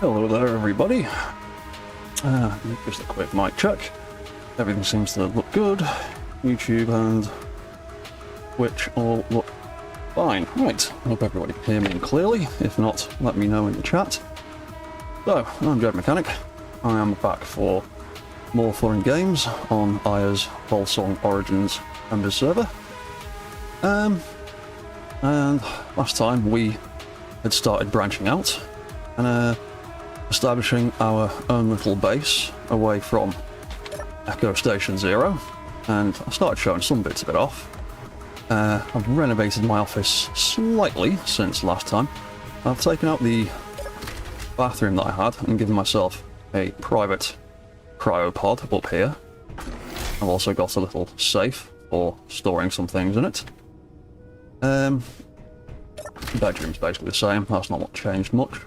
Hello there, everybody. Just a quick mic check. Everything seems to look good. YouTube and Twitch all look fine. Right, hope everybody can hear me clearly. If not, let me know in the chat. So, I'm Jed Mechanic. I am back for more fun and games on Aya's Volsong Origins members server. And last time we had started branching out and establishing our own little base away from Echo Station Zero, and I started showing some bits of it off. I've renovated my office slightly since last time. I've taken out the bathroom that I had and given myself a private cryopod up here. I've also got a little safe for storing some things in it. The bedroom's basically the same, that's not changed much.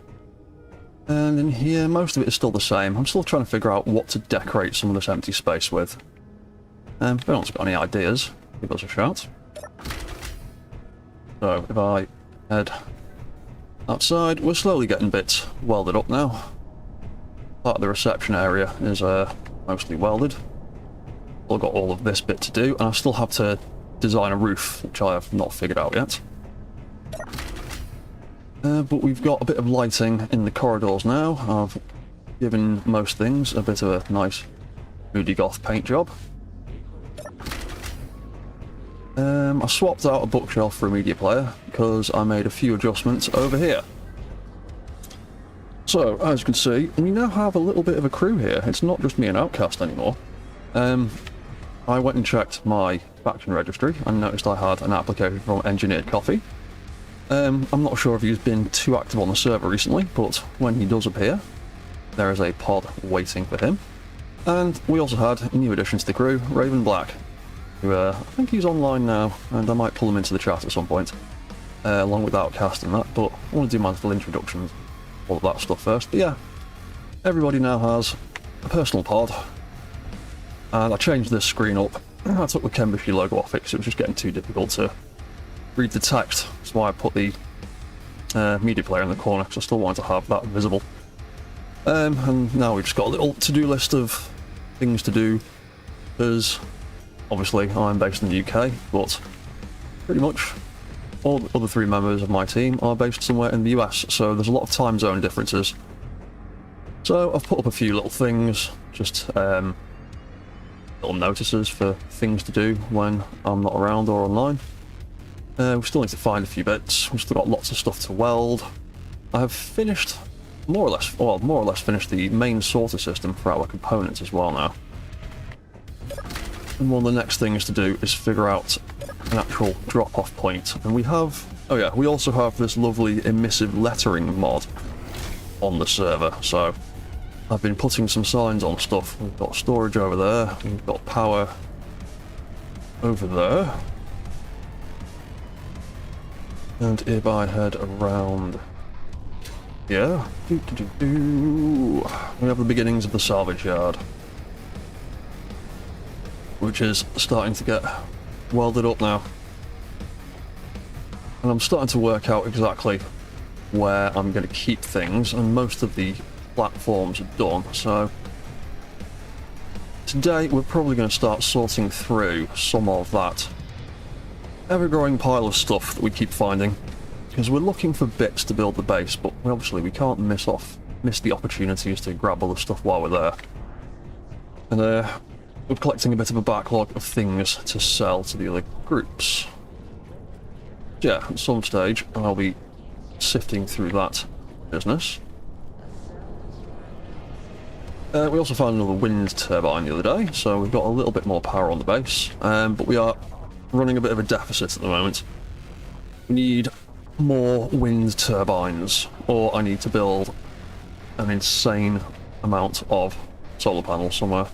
And in here, most of it is still the same. I'm still trying to figure out what to decorate some of this empty space with. If anyone's got any ideas, give us a shout. So, if I head outside, we're slowly getting bits welded up now. Part of the reception area is mostly welded. Still got all of this bit to do, and I still have to design a roof, which I have not figured out yet. But we've got a bit of lighting in the corridors now. I've given most things a bit of a nice moody goth paint job. I swapped out a bookshelf for a media player because I made a few adjustments over here. So, as you can see, we now have a little bit of a crew here. It's not just me and Outcast anymore. I went and checked my faction registry and noticed I had an application from Engineered Coffee. I'm not sure if he's been too active on the server recently, but when he does appear, there is a pod waiting for him. And we also had a new addition to the crew, Raven Black, who I think he's online now, and I might pull him into the chat at some point, along with Outcast and that, but I want to do my little introductions, all of that stuff first. But yeah, everybody now has a personal pod, and I changed this screen up. I took the Kenbushi logo off it because it was just getting too difficult to read the text. That's why I put the media player in the corner, because I still wanted to have that visible. And now we've just got a little to-do list of things to do, because obviously I'm based in the UK, but pretty much all the other 3 members of my team are based somewhere in the US, so there's a lot of time zone differences. So I've put up a few little things, just little notices for things to do when I'm not around or online. We still need to find a few bits. We've still got lots of stuff to weld. I have finished, more or less finished the main sorter system for our components as well now. And one of the next things to do is figure out an actual drop-off point. And we have, oh yeah, we also have this lovely emissive lettering mod on the server. So I've been putting some signs on stuff. We've got storage over there. We've got power over there. And if I head around here, we have the beginnings of the salvage yard, which is starting to get welded up now. And I'm starting to work out exactly where I'm going to keep things, and most of the platforms are done. So today we're probably going to start sorting through some of that ever-growing pile of stuff that we keep finding, because we're looking for bits to build the base, but obviously we can't miss the opportunities to grab other stuff while we're there. And we're collecting a bit of a backlog of things to sell to the other groups. Yeah, at some stage I'll be sifting through that business. We also found another wind turbine the other day, so we've got a little bit more power on the base, but we are running a bit of a deficit at the moment. We need more wind turbines, or I need to build an insane amount of solar panels somewhere.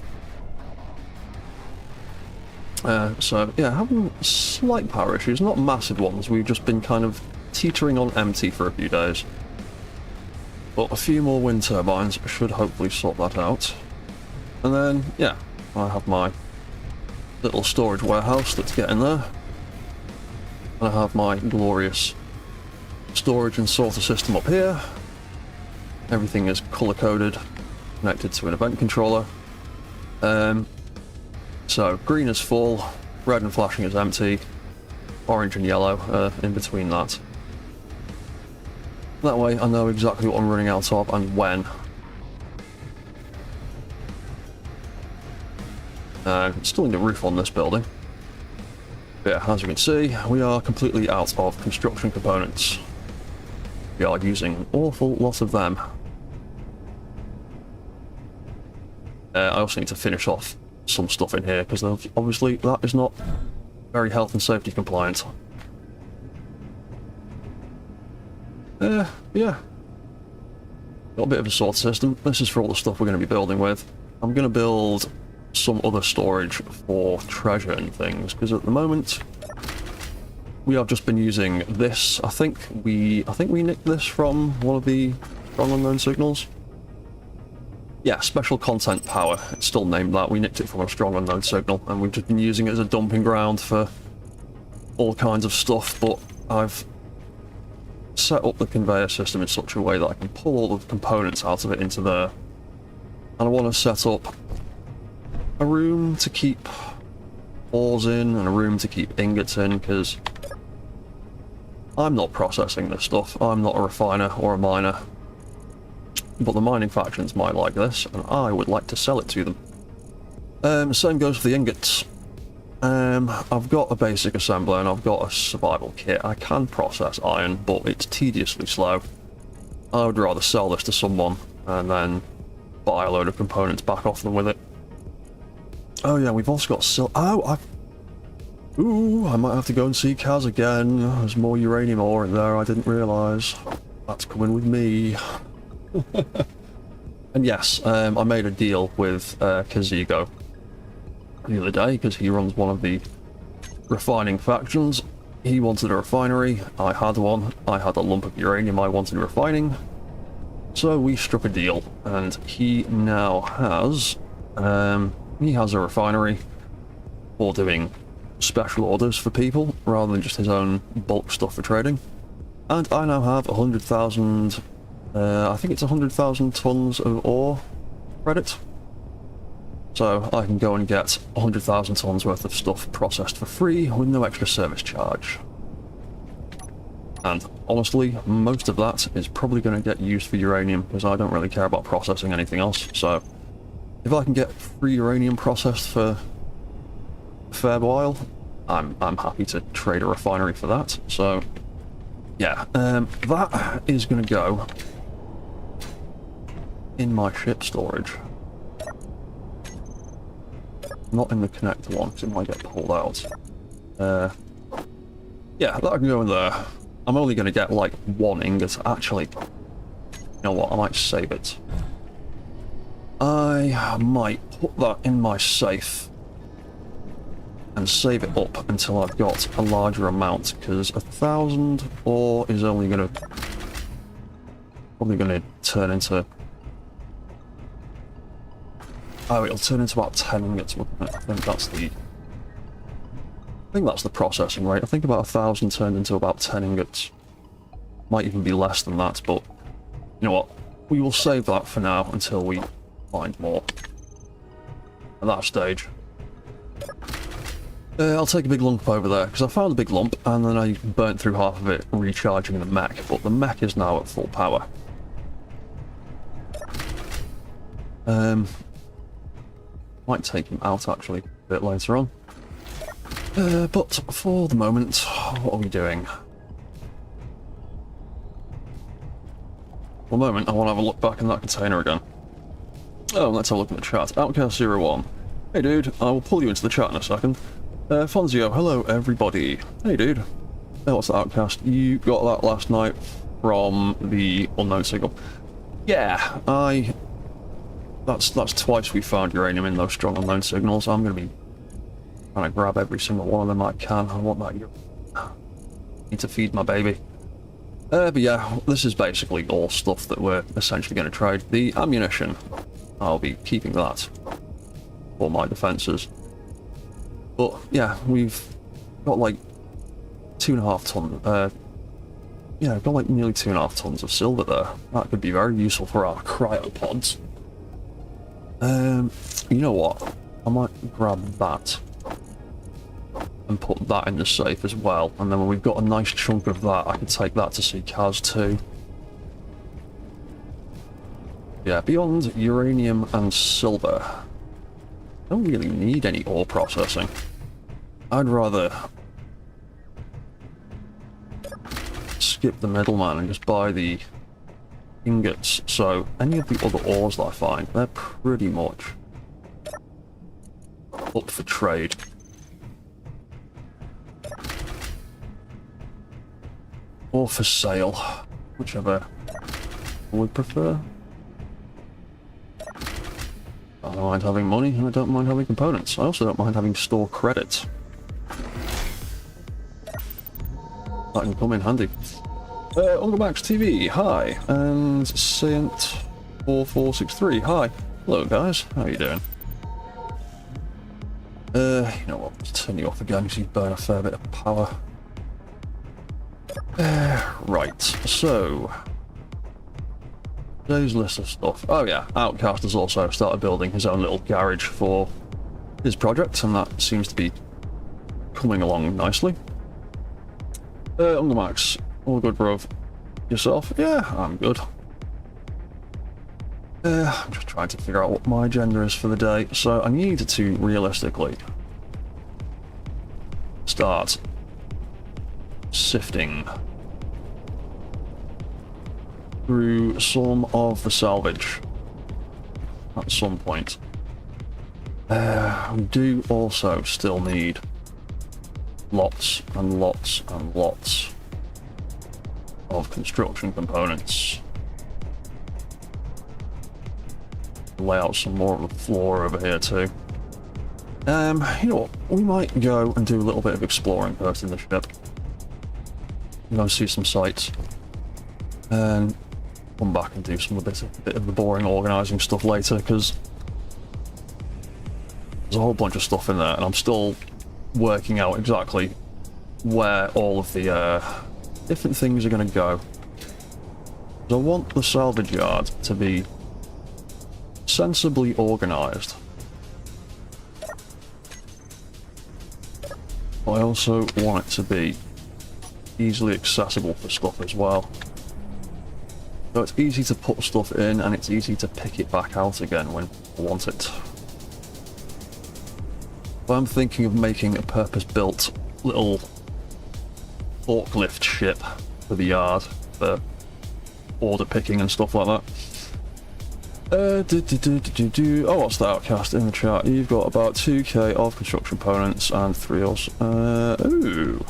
So yeah, having slight power issues, not massive ones. We've just been kind of teetering on empty for a few days. But a few more wind turbines should hopefully sort that out. And then, yeah, I have my little storage warehouse that's getting there. And I have my glorious storage and sorter system up here. Everything is color-coded, connected to an event controller. So green is full, red and flashing is empty, orange and yellow in between that. That way I know exactly what I'm running out of and when. Still need a roof on this building. But yeah, as you can see, we are completely out of construction components. We are using an awful lot of them. I also need to finish off some stuff in here, because obviously that is not very health and safety compliant. Yeah. Got a bit of a sort system. This is for all the stuff we're going to be building with. I'm going to build some other storage for treasure and things, because at the moment we have just been using this. I think we nicked this from one of the strong unknown signals. Yeah, special content power. It's still named that. We nicked it from a strong unknown signal, and we've just been using it as a dumping ground for all kinds of stuff, but I've set up the conveyor system in such a way that I can pull all the components out of it into there. And I want to set up a room to keep ores in and a room to keep ingots in, because I'm not processing this stuff. I'm not a refiner or a miner. But the mining factions might like this, and I would like to sell it to them. Same goes for the ingots. I've got a basic assembler and I've got a survival kit. I can process iron, but it's tediously slow. I would rather sell this to someone and then buy a load of components back off them with it. Oh yeah, we've also got Ooh, I might have to go and see Kaz again. There's more uranium ore in there I didn't realise. That's coming with me. And yes, I made a deal with Kazigo the other day, because he runs one of the refining factions. He wanted a refinery, I had one. I had a lump of uranium I wanted refining. So we struck a deal, and he now has a refinery for doing special orders for people rather than just his own bulk stuff for trading. And I now have 100,000, I think it's 100,000 tons of ore credit. So I can go and get 100,000 tons worth of stuff processed for free with no extra service charge. And honestly, most of that is probably going to get used for uranium because I don't really care about processing anything else. So if I can get free uranium processed for a fair while, I'm happy to trade a refinery for that. So yeah, that is going to go in my ship storage. Not in the connector one because it might get pulled out. Yeah, that can go in there. I'm only going to get like 1 ingot. Actually, you know what? I might save it. I might put that in my safe and save it up until I've got a larger amount, because 1,000 ore is only going to probably going to turn into. Oh, it'll turn into about 10 ingots. I think that's the. I think that's the processing rate. I think about 1,000 turned into about 10 ingots. Might even be less than that, but you know what? We will save that for now until we find more. At that stage, I'll take a big lump over there, because I found a big lump and then I burnt through half of it recharging the mech, but the mech is now at full power. Might take him out actually a bit later on. But for the moment, what are we doing? For the moment, I want to have a look back in that container again. Oh, let's have a look at the chat. Outcast01. Hey dude, I will pull you into the chat in a second. Fonzio, hello everybody. Hey dude. Hey, what's the Outcast? You got that last night from the unknown signal. Yeah, that's twice we found uranium in those strong unknown signals. I'm going to be trying to grab every single one of them I can. I want that uranium. Need to feed my baby. But yeah, this is basically all stuff that we're essentially going to trade. The ammunition, I'll be keeping that for my defences. But yeah, we've got like 2.5 tons. Yeah, we've got like nearly 2.5 tons of silver there. That could be very useful for our cryopods. You know what? I might grab that and put that in the safe as well. And then when we've got a nice chunk of that, I can take that to see Kaz too. Yeah, beyond uranium and silver, I don't really need any ore processing. I'd rather skip the middleman and just buy the ingots. So any of the other ores that I find, they're pretty much up for trade. Or for sale, whichever I would prefer. I don't mind having money, and I don't mind having components. I also don't mind having store credit. That can come in handy. Unglemax TV, hi. And Saint4463, hi. Hello guys, how are you doing? You know what, let's turn you off again because you burn a fair bit of power. Right, so today's list of stuff. Oh yeah, Outcast has also started building his own little garage for his project, and that seems to be coming along nicely. Unglemax, all good, bro. Yourself? Yeah, I'm good. I'm just trying to figure out what my agenda is for the day. So I need to realistically start sifting through some of the salvage at some point. We do also still need lots and lots and lots of construction components. Lay out some more of the floor over here too. You know what? We might go and do a little bit of exploring first in the ship. Go see some sights, and come back and do some bit of the boring organising stuff later, because there's a whole bunch of stuff in there, and I'm still working out exactly where all of the different things are going to go. I want the salvage yard to be sensibly organised. I also want it to be easily accessible for stuff as well. So it's easy to put stuff in and it's easy to pick it back out again when I want it. But I'm thinking of making a purpose-built little forklift ship for the yard for order picking and stuff like that. Oh, what's the outcast in the chat? You've got about 2k of construction components and 3 else. Ooh.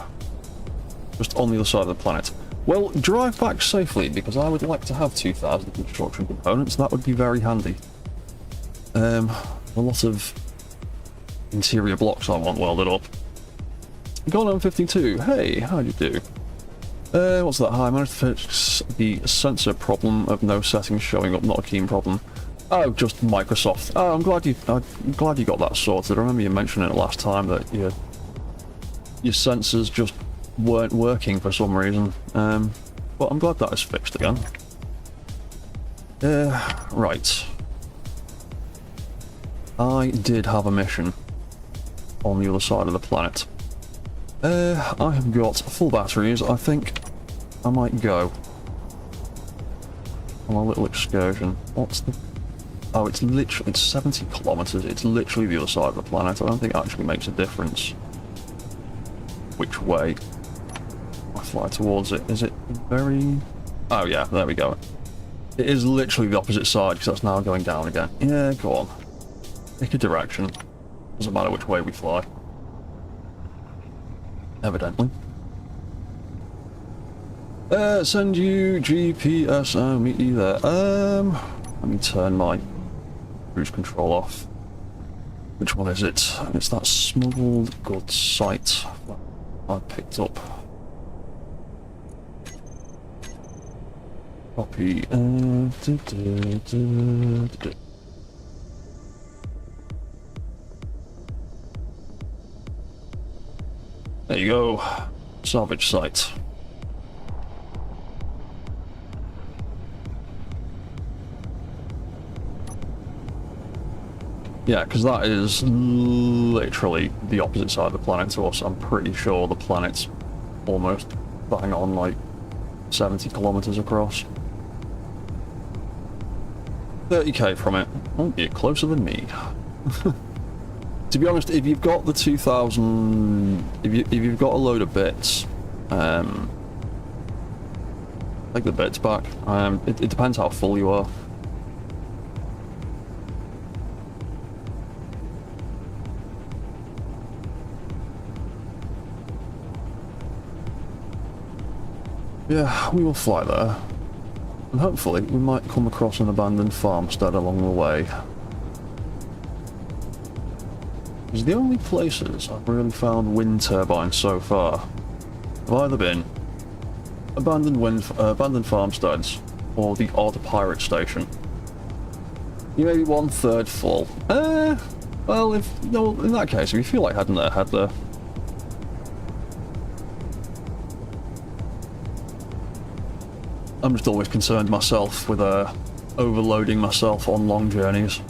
Just on the other side of the planet. Well, drive back safely, because I would like to have 2,000 construction components. That would be very handy. A lot of interior blocks I want welded up. Gone 52. Hey, how'd you do? What's that? Hi, I managed to fix the sensor problem of no settings showing up, not a keen problem. Oh, just Microsoft. Oh, I'm glad you got that sorted. I remember you mentioning it last time that your sensors just weren't working for some reason. But I'm glad that is fixed again. Right. I did have a mission on the other side of the planet. I have got full batteries. I think I might go on a little excursion. What's the... Oh, it's 70 kilometers. It's literally the other side of the planet. I don't think it actually makes a difference which way I fly towards it. Is it very... Oh yeah, there we go. It is literally the opposite side because that's now going down again. Yeah, go on. Pick a direction. Doesn't matter which way we fly. Evidently. Send you GPS. I'll meet you there. Let me turn my cruise control off. Which one is it? It's that smuggled goods site I picked up. Copy. There you go. Salvage site. Yeah, because that is literally the opposite side of the planet to us. I'm pretty sure the planet's almost bang on like 70 kilometers across. 30k from it. Oh, you're closer than me. To be honest, if you've got the 2,000, if you've got a load of bits, take the bits back. It depends how full you are. Yeah, we will fly there. And hopefully we might come across an abandoned farmstead along the way. Because the only places I've really found wind turbines so far have either been abandoned farmsteads or the odd pirate station. You may be 1/3 full. Well, in that case, if you feel like heading there, head there. I'm just always concerned myself with overloading myself on long journeys.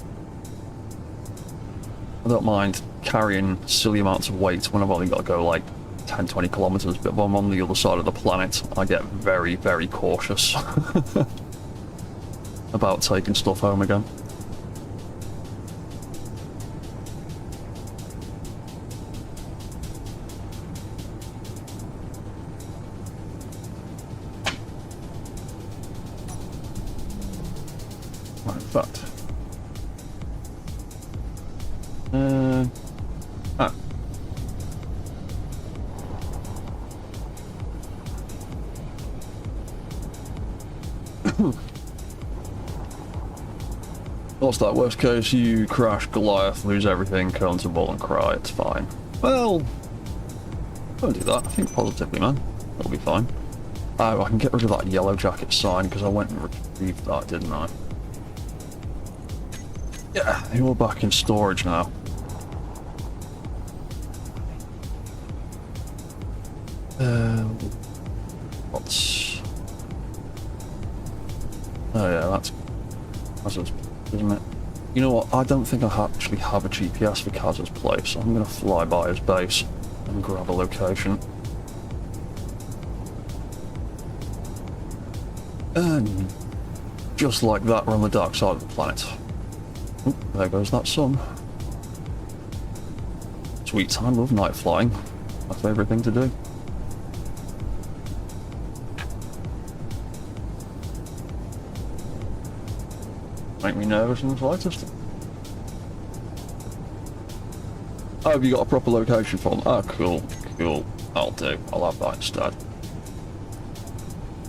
I don't mind carrying silly amounts of weight when I've only got to go like 10-20 kilometers, but if I'm on the other side of the planet, I get very, very cautious about taking stuff home again. Fact. What's that? Worst case, you crash Goliath, lose everything, turn to ball and cry. It's fine. Well, don't do that. Think positively, man. That'll be fine. Oh, I can get rid of that yellow jacket sign because I went and retrieved that, didn't I? Yeah, they're all back in storage now. What's... Oh yeah, that's Kaz's, isn't it? You know what, I don't think I actually have a GPS for Kaz's place, so I'm going to fly by his base and grab a location. And just like that, we're on the dark side of the planet. Oop, there goes that sun. Sweet time, love night flying. My favourite thing to do. Make me nervous in the slightest. Oh, have you got a proper location for them? Oh, cool, cool. I'll do. I'll have that instead.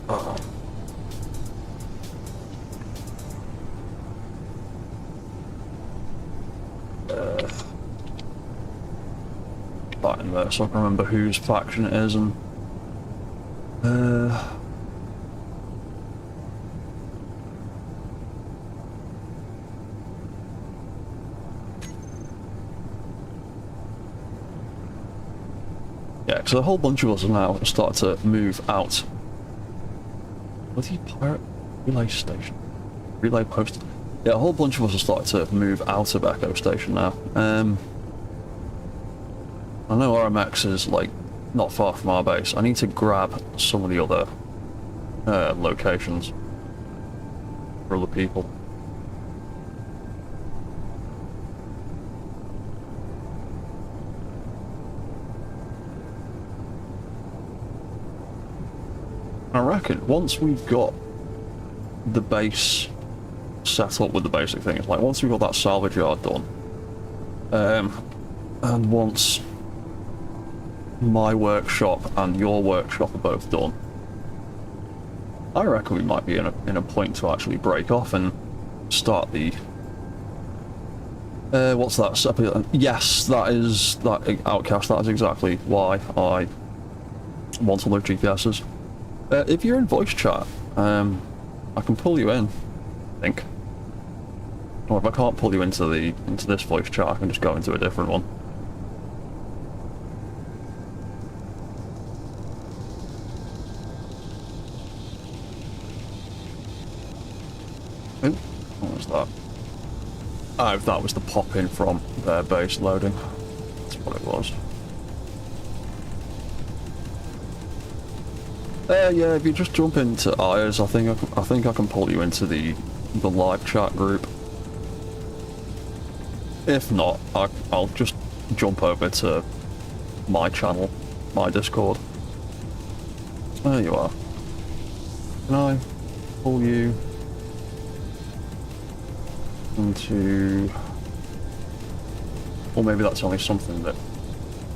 Oh. That in there, so I can remember whose faction it is and... Yeah, because a whole bunch of us are now starting to move out. Bloody pirate relay station. Relay post. Yeah, a whole bunch of us are starting to move out of Echo Station now. I know RMX is like not far from our base. I need to grab some of the other locations for other people. I reckon once we've got the base set up with the basic things, like once we've got that salvage yard done, and once my workshop and your workshop are both done, I reckon we might be in a point to actually break off and start the what's that? Yes, that Outcast. That is exactly why I want all those GPSs. If you're in voice chat, I can pull you in, I think. Or if I can't pull you into this voice chat, I can just go into a different one. Ooh, what was that? Oh, that was the pop-in from their base loading. That's what it was. Yeah, if you just jump into Ayers, I think I can pull you into the live chat group. If not, I'll just jump over to my channel, my Discord. There you are. Can I pull you into... Or maybe that's only something that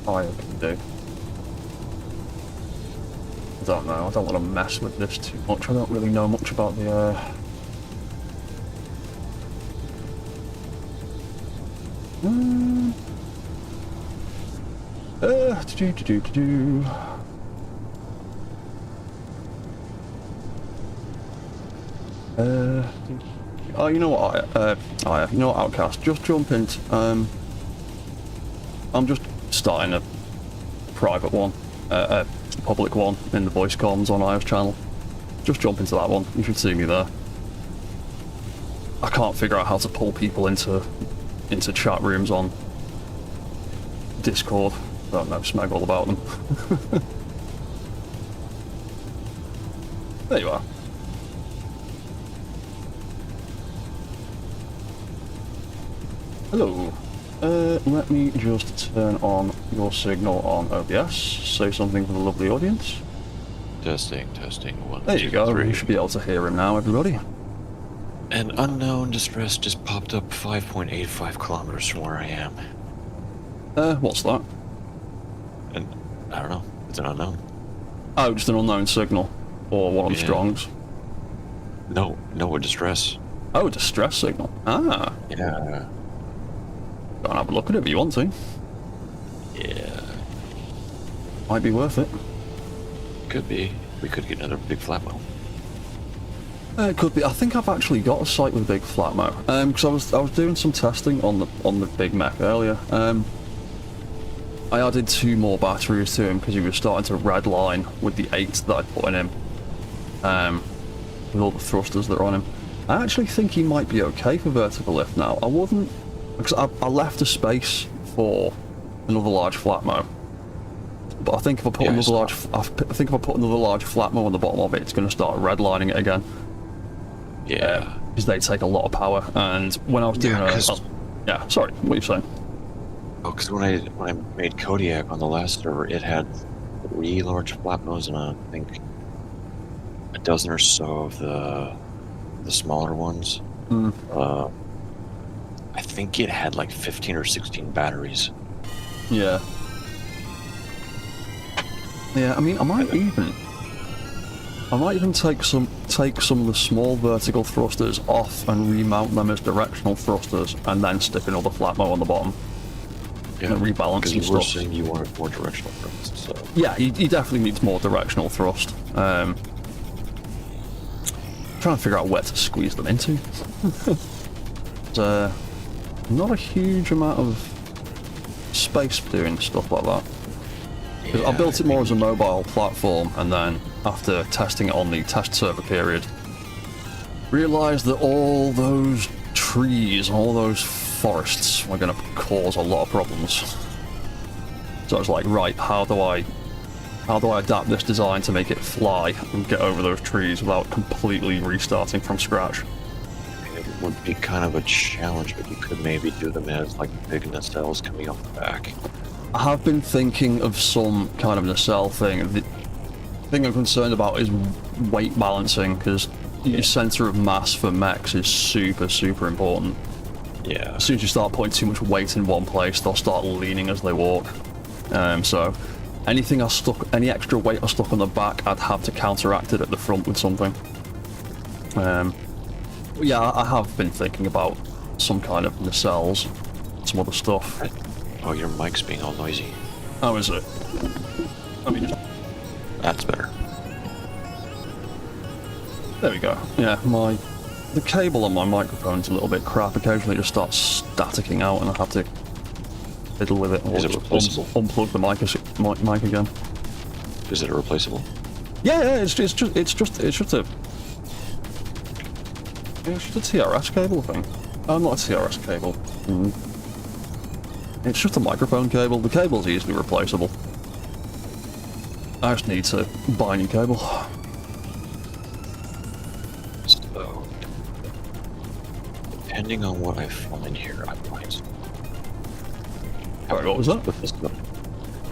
I can do. I don't know, I don't want to mess with this too much. I don't really know much about the oh, you know what, you know what, Outcast, just jump into, I'm just starting a private one, a public one in the voice comms on Io's channel. Just jump into that one, you should see me there. I can't figure out how to pull people into chat rooms on Discord. I don't know, smeg all about them. There you are. Hello. Let me just turn on your signal on OBS. Say something for the lovely audience. Testing. 1, there 2, you go. 3. You should be able to hear him now, everybody. An unknown distress just popped up 5.85 kilometers from where I am. What's that? And I don't know. It's an unknown. Oh, just an unknown signal. Or one of Strong's. No, a distress. Oh, a distress signal. Ah. Yeah. Go and have a look at it if you want to. Yeah. Might be worth it. Could be. We could get another big flatmo. It could be. I think I've actually got a site with a big flatmo. Because I was doing some testing on the big mech earlier. I added 2 more batteries to him because he was starting to redline with the 8 that I put in him. With all the thrusters that are on him. I actually think he might be okay for vertical lift now. I wouldn't, because I left a space for another large flatmo. But I think if I put another large, I think if I put another large flatmo on the bottom of it, it's going to start redlining it again. Yeah. Because they take a lot of power. And when I was doing yeah, sorry, what are you saying? Oh, because when I made Kodiak on the last server, it had 3 large flatmos and I think a dozen or so of the smaller ones. I think it had like 15 or 16 batteries. Yeah. Yeah, I mean, I might even take some of the small vertical thrusters off and remount them as directional thrusters, and then stick another flatmo on the bottom. Yeah, and rebalance because and you were stuff. saying you wanted more directional thrust, so... Yeah, he definitely needs more directional thrust. Trying to figure out where to squeeze them into. There's not a huge amount of space for doing stuff like that. Because I built it more as a mobile platform, and then after testing it on the test server period, realised that all those trees, all those forests were going to cause a lot of problems. So I was like, right, how do I adapt this design to make it fly and get over those trees without completely restarting from scratch? It would be kind of a challenge, but you could maybe do them as like big nacelles coming off the back. I have been thinking of some kind of nacelle thing. The thing I'm concerned about is weight balancing, because your center of mass for mechs is super, super important. Yeah. As soon as you start putting too much weight in one place, they'll start leaning as they walk. So any extra weight I stuck on the back, I'd have to counteract it at the front with something. Yeah, I have been thinking about some kind of nacelles, some other stuff. Oh, your mic's being all noisy. How is it? I mean, That's better. there we go. Yeah, the cable on my microphone's a little bit crap. Occasionally it just starts staticking out and I have to fiddle with it, or Is it just replaceable? unplug the mic again. Is it replaceable? Yeah, it's just a TRS cable thing. Not a TRS cable. It's just a microphone cable. The cable's easily replaceable. I just need to buy a new cable. So, depending on what I find here, I might. Alright, what was that? With this one.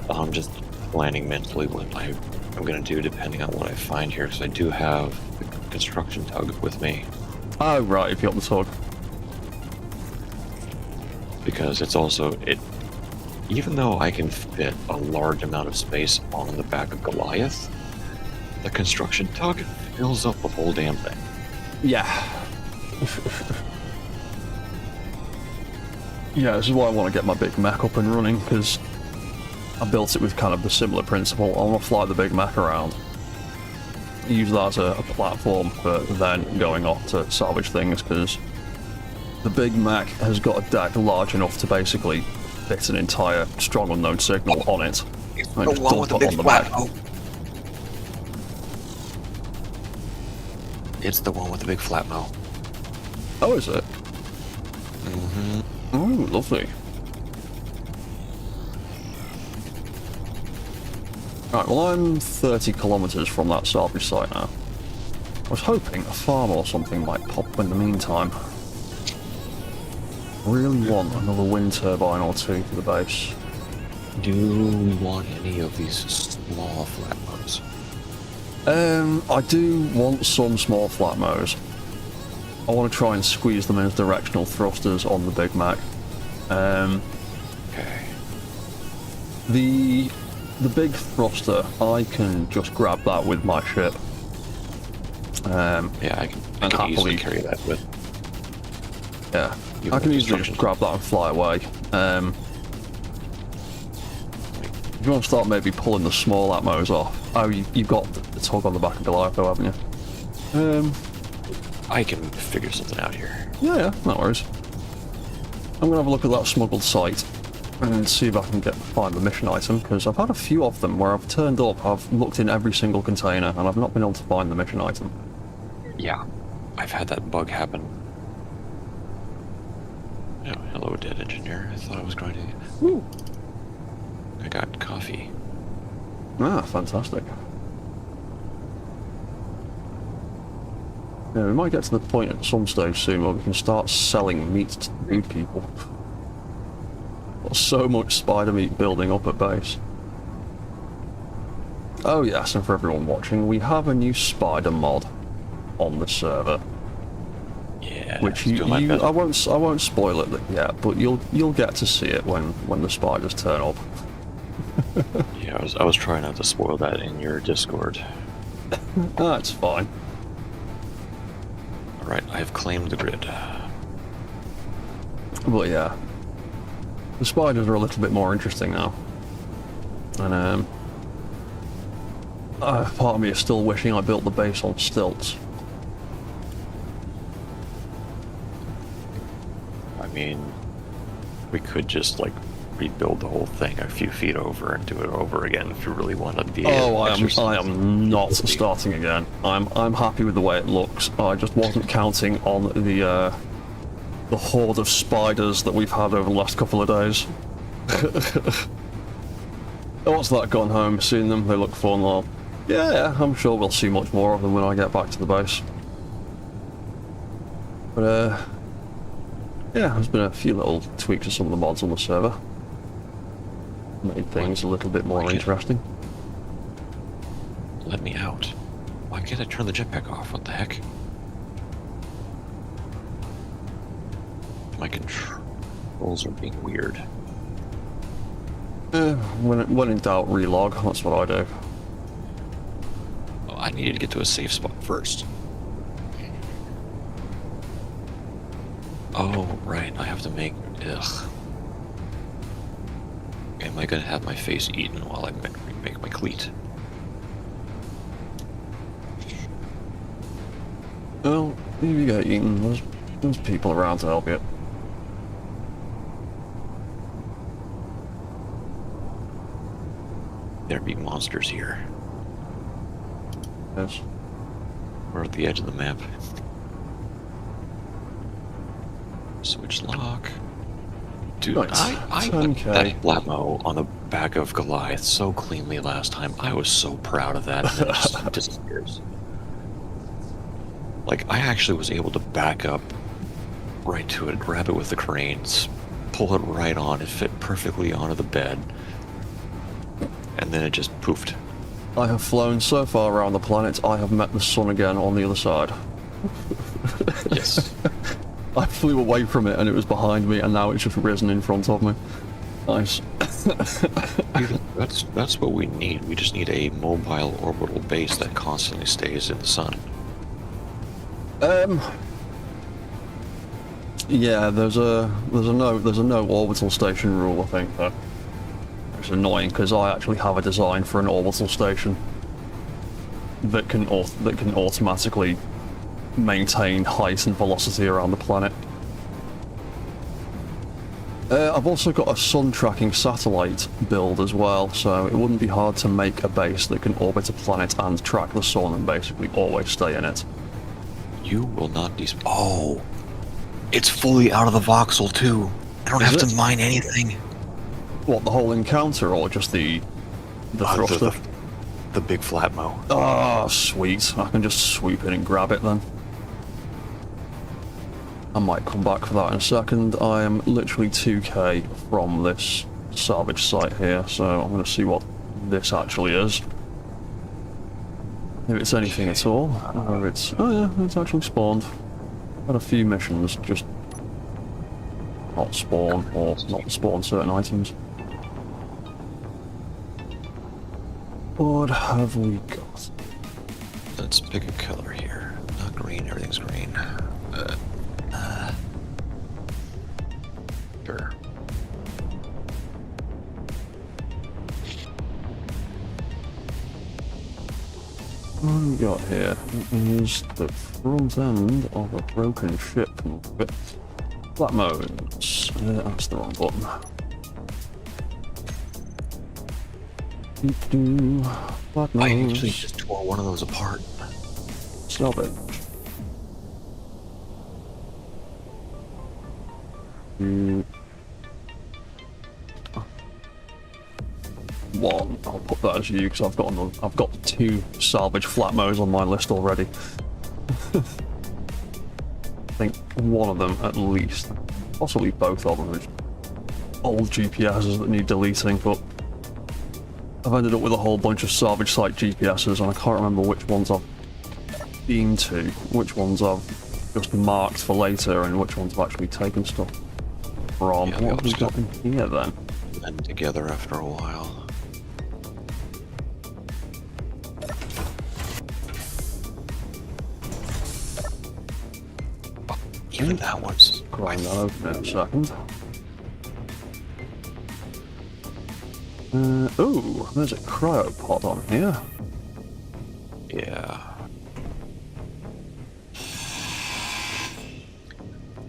I'm just planning mentally what I'm going to do depending on what I find here, because I do have the construction tug with me. Oh, right, if you got the tug. Because it's also, even though I can fit a large amount of space on the back of Goliath, the construction tug fills up the whole damn thing. Yeah. Yeah, this is why I want to get my big mech up and running, because I built it with kind of the similar principle. I want to fly the big mech around, use that as a platform for then going off to salvage things, because the big mech has got a deck large enough to basically fit an entire strong unknown signal on it. And just dump it on the mech. It's the one with the big flat mo. Oh, is it? Mm-hmm. Oh, lovely. Right, well, I'm 30 kilometers from that salvage site now. I was hoping a farm or something might pop up in the meantime. Really want another wind turbine or two for the base. Do we want any of these small flat modes? I do want some small flatmos. I want to try and squeeze them in as directional thrusters on the Big Mac. Okay. The big thruster, I can just grab that with my ship. Yeah, I can easily carry that with. Yeah, I can easily just grab that and fly away. If you want to start maybe pulling the small atmos off. Oh, you've got the tug on the back of Goliath though, haven't you? I can figure something out here. Yeah, no worries. I'm gonna have a look at that smuggled site. and see if I can find the mission item, because I've had a few of them where I've turned up, I've looked in every single container, and I've not been able to find the mission item. Yeah, I've had that bug happen. Oh, hello, dead engineer. I thought I was going to... Woo! I got coffee. Ah, fantastic. Yeah, we might get to the point at some stage soon where we can start selling meat to food people. There's so much spider meat building up at base. Oh yes, and for everyone watching, we have a new spider mod on the server. Yeah, which I won't spoil it yet, but you'll get to see it when the spiders turn up. Yeah, I was trying not to spoil that in your Discord. That's fine. Alright, I have claimed the grid. But yeah, the spiders are a little bit more interesting now. And part of me is still wishing I built the base on stilts. I mean, we could just like rebuild the whole thing a few feet over and do it over again if you really wanted the. Oh, I am not starting again. I'm happy with the way it looks. I just wasn't counting on the horde of spiders that we've had over the last couple of days. What's that gone home? Seeing them, they look fun. Well, yeah, I'm sure we'll see much more of them when I get back to the base. But yeah, there's been a few little tweaks to some of the mods on the server. Made things a little bit more interesting. Let me out. Why can't I turn the jetpack off? What the heck? My controls are being weird. When in doubt, relog. That's what I do. Oh, I needed to get to a safe spot first. Oh, right. I have to make... Ugh. Am I going to have my face eaten while I make my cleat? Well, if you get eaten, there's people around to help you. There be monsters here. Yes. We're at the edge of the map. Switch lock. Dude, Right. I put that Blatmo on the back of Goliath so cleanly last time. I was so proud of that, and then it just disappears. Like, I actually was able to back up right to it, grab it with the cranes, pull it right on, it fit perfectly onto the bed, and then it just poofed. I have flown so far around the planet, I have met the sun again on the other side. Yes. I flew away from it and it was behind me, and now it's just risen in front of me. Nice. That's what we need. We just need a mobile orbital base that constantly stays in the sun. Yeah, there's a no orbital station rule, I think, though. It's annoying because I actually have a design for an orbital station that can automatically maintain height and velocity around the planet. I've also got a sun tracking satellite build as well, so it wouldn't be hard to make a base that can orbit a planet and track the sun and basically always stay in it. You will not Oh! It's fully out of the voxel, too. I don't have to mine anything. What, the whole encounter, or just the thruster? The big flatmo. Ah, sweet. I can just swoop in and grab it then. I might come back for that in a second. I am literally 2k from this salvage site here, so I'm going to see what this actually is. If it's anything at all, or it's... Oh yeah, it's actually spawned. Had a few missions, just not spawn, or not spawn certain items. What have we got? Let's pick a color here. Not green, everything's green. Sure. What have we got here? It is the front end of a broken ship with flat modes. That's the wrong button. Black I actually nose. just tore one of those apart. Stop it. One. I'll put that as you because I've got 2 salvage flatmos on my list already. I think one of them at least, possibly both of them, are old GPSs that need deleting. But I've ended up with a whole bunch of salvage site GPSs, and I can't remember which ones I've been to, which ones I've just marked for later, and which ones I've actually taken stuff from. Yeah, What have we got in here then? And together after a while. Even that one's Grind that open in a second. Ooh, there's a cryopod on here. yeah.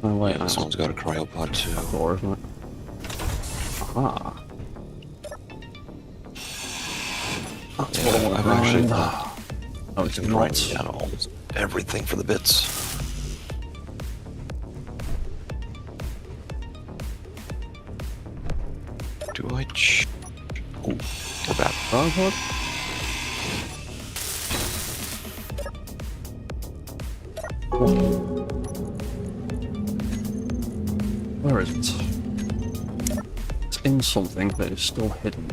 Oh wait, Yeah, this one's got a cryopod too. door, isn't it? Aha. That's what I want to I've actually grind. Oh, it's been not. grinding down almost everything for the bits. Do I? Oh, we're back. Cryopod? Where is it? It's in something that is still hidden.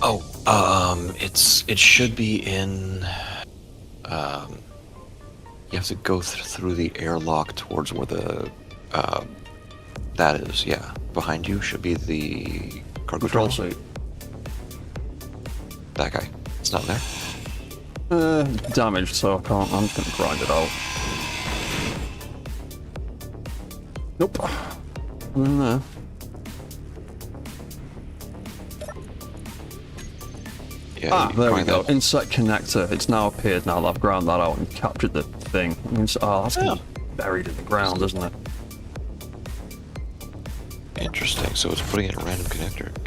Oh, it should be in. You have to go through the airlock towards where the that is. Yeah, behind you should be the cargo Control terminal. seat. That guy. It's not there. Damaged, so I can't. I'm just gonna grind it out. Nope. In there. Yeah. There we grind go. that. Insert connector. It's now appeared now that I've ground that out and captured the thing. I mean, that's gonna be buried in the ground, isn't it? Interesting. So it's putting it in random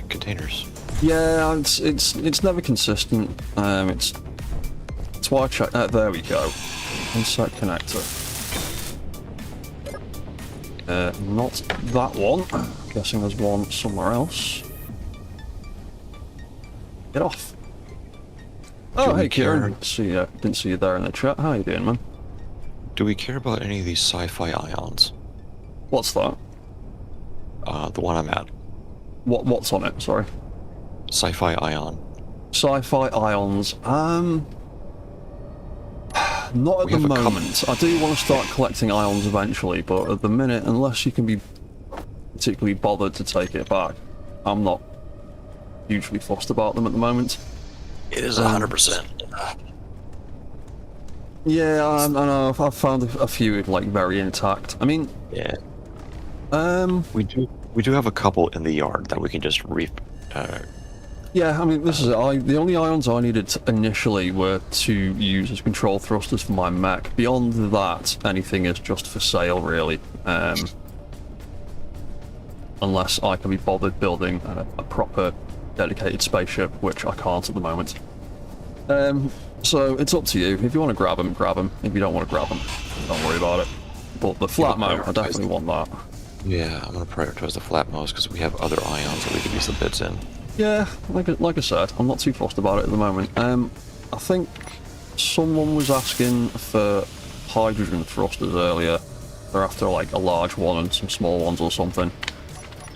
containers. Yeah, it's never consistent. It's why I check. There we go. Insert connector. Not that one. Guessing there's one somewhere else. Get off. Oh, Do we hey, Kieran. care? Didn't see you there in the chat. How you doing, man? Do we care about any of these sci-fi ions? What's that? The one I'm at. What's on it? Sorry. Sci-fi ion. Sci-fi ions. Not at We the have a couple. moment. I do want to start collecting ions eventually, but at the minute, unless you can be particularly bothered to take it back, I'm not hugely fussed about them at the moment. It is 100%. Yeah, I know. I've found a few like very intact. I mean, Yeah. We do have a couple in the yard that we can just yeah. I mean, this is it. The only ions I needed initially were to use as control thrusters for my mech. Beyond that, anything is just for sale, really. Unless I can be bothered building a proper dedicated spaceship, which I can't at the moment. So it's up to you. If you want to grab them, grab them. If you don't want to grab them, don't worry about it. But the flat mount, I definitely want that. Yeah, I'm gonna prioritize the flat nose because we have other ions that we could use the bits in. Yeah, like I said, I'm not too fussed about it at the moment. I think someone was asking for hydrogen thrusters earlier. They're after like a large one and some small ones or something.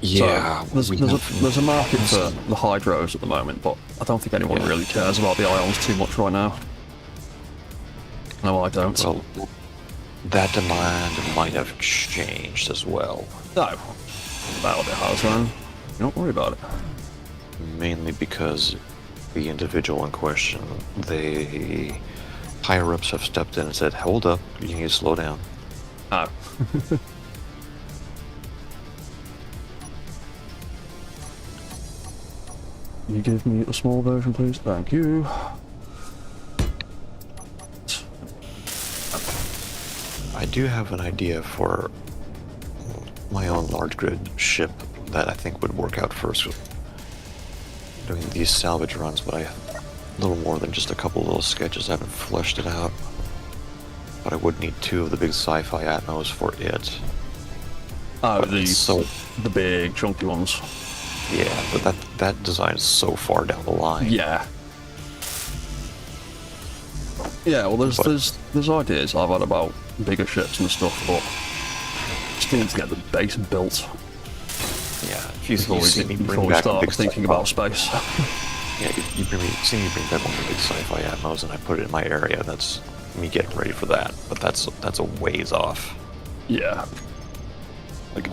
Yeah, So there's a market for the hydros at the moment, but I don't think anyone really cares about the ions too much right now. No, I don't. Well, that demand might have changed as well. No, that it has, man. Don't worry about it. Mainly because the individual in question, the higher ups have stepped in and said, "Hold up, you need to slow down." Oh. Can you give me a small version, please? Thank you. I do have an idea for my own large grid ship that I think would work out first with doing these salvage runs, but a little more than just a couple little sketches. I haven't fleshed it out. But I would need 2 of the big sci-fi atmos for it. Oh, But it's the big chunky ones. yeah, but that design is so far down the line. Yeah. Yeah, well, there's ideas I've had about bigger ships and stuff, but just need to get the base built Yeah, if you before see me we bring back the start big thinking sci-fi- about space. Yeah, you see me bring back one of the big sci-fi atmos, and I put it in my area. That's me getting ready for that. But that's a ways off. Yeah. Like,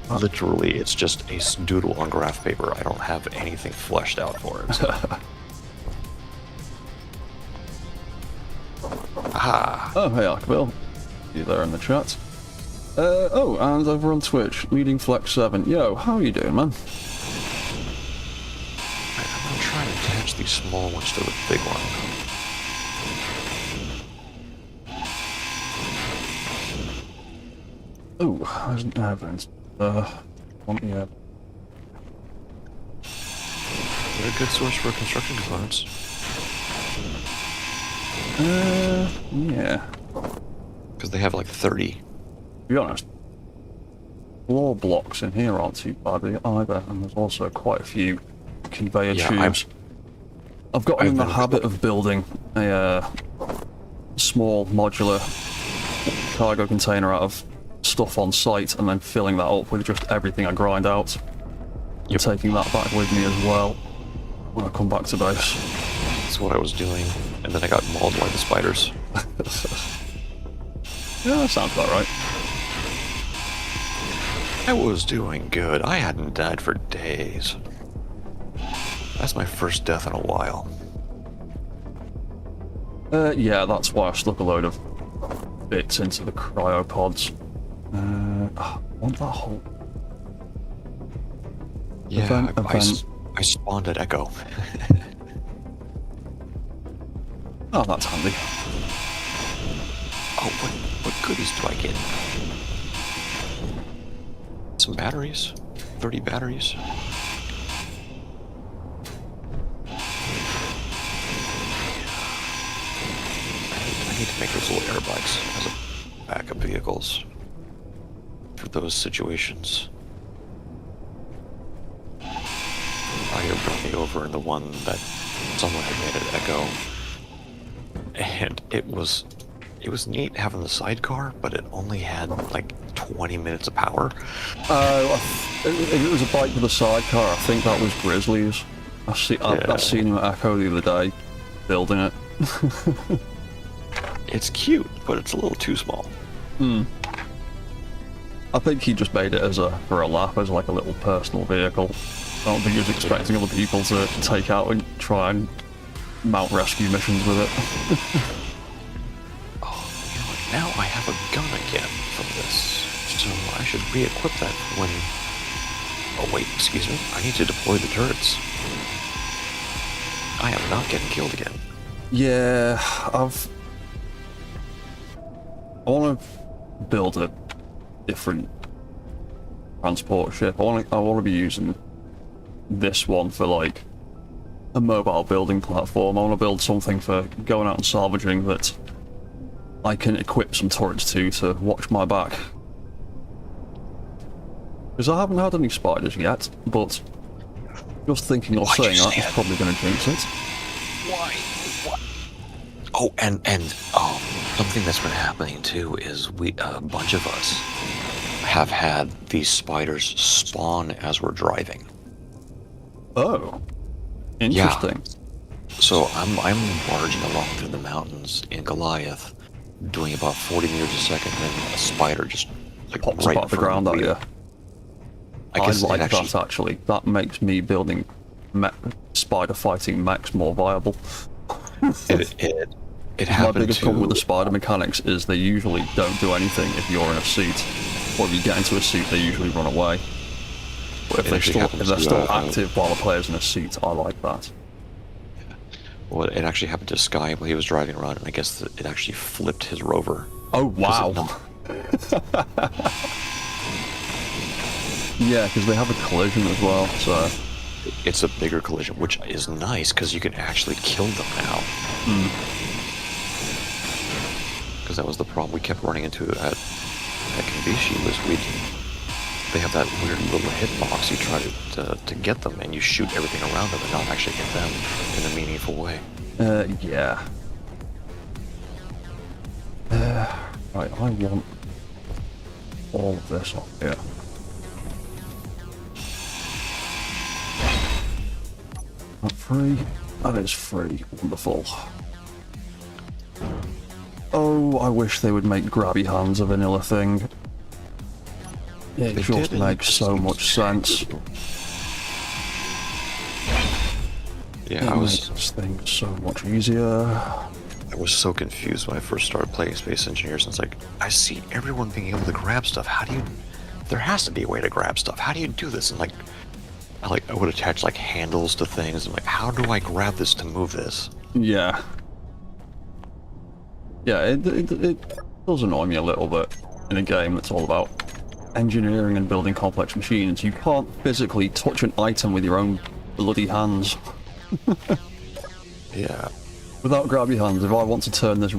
literally, it's just a doodle on graph paper. I don't have anything fleshed out for it. So. Ah. Oh, hey, Arkville. You there in the chat. Oh, and over on Twitch, Leading Flex 7. Yo, how are you doing, man? I'm gonna try and attach these small ones to the big one. Oh, there's an evidence. Want the They're a good source for construction components. yeah. Because they have like 30. To be honest, floor blocks in here aren't too bad either, and there's also quite a few conveyor tubes. I've gotten in the habit of building a small modular cargo container out of stuff on site and then filling that up with just everything I grind out. Yep. Taking that back with me as well when I come back to base. That's what I was doing, and then I got mauled by the spiders. Yeah, that sounds about right. I was doing good. I hadn't died for days. That's my first death in a while. Yeah, that's why I stuck a load of bits into the cryopods. I want that whole... Yeah, I spawned at Echo. Oh, that's handy. Oh, what goodies do I get? Some batteries. 30 batteries. I need to make those little air bikes as a backup vehicles for those situations. I brought me over in the one that someone had made at Echo, and it was neat having the sidecar, but it only had like 20 minutes of power. It was a bike with a sidecar. I think that was Grizzly's. I've seen him at Echo the other day, building it. It's cute, but it's a little too small. I think he just made it for a lap, as like a little personal vehicle. I don't think he was expecting other people to take out and try and mount rescue missions with it. Oh, you know what? Now I have a gun again from this, so I should re-equip that when... Oh wait, excuse me. I need to deploy the turrets. I am not getting killed again. Yeah, I want to build a different transport ship. I want to be using this one for like a mobile building platform. I want to build something for going out and salvaging that I can equip some turrets to watch my back. Because I haven't had any spiders yet, but just thinking or saying that is probably going to jinx it. Why? What? Oh, and something that's been happening too is a bunch of us have had these spiders spawn as we're driving. Oh, interesting. Yeah. So I'm barging along through the mountains in Goliath, doing about 40 meters a second, and then a spider just like Pops right up off the ground at you. I guess like that actually. That makes me building spider fighting mechs more viable. It My biggest problem with the spider mechanics is they usually don't do anything if you're in a seat, or if you get into a seat, they usually run away. But if they're still active while the player's in a seat, I like that. Well, it actually happened to Sky while he was driving around, and I guess it actually flipped his rover. Oh wow! Yeah, because they have a collision as well, so... It's a bigger collision, which is nice, because you can actually kill them now. Because that was the problem we kept running into at Kambishi, was they have that weird little hitbox. You try to get them, and you shoot everything around them and not actually hit them in a meaningful way. Yeah. Right, I want all of this up here. Not free? That is free. Wonderful. Oh, I wish they would make grabby hands a vanilla thing. It just makes so much sense. Yeah, it makes things so much easier. I was so confused when I first started playing Space Engineers. It's like, I see everyone being able to grab stuff. How do you... There has to be a way to grab stuff. How do you do this? And I would attach like handles to things. I'm like, how do I grab this to move this? Yeah. Yeah, it does annoy me a little bit in a game that's all about engineering and building complex machines. You can't physically touch an item with your own bloody hands. Yeah. Without grabby hands, if I want to turn this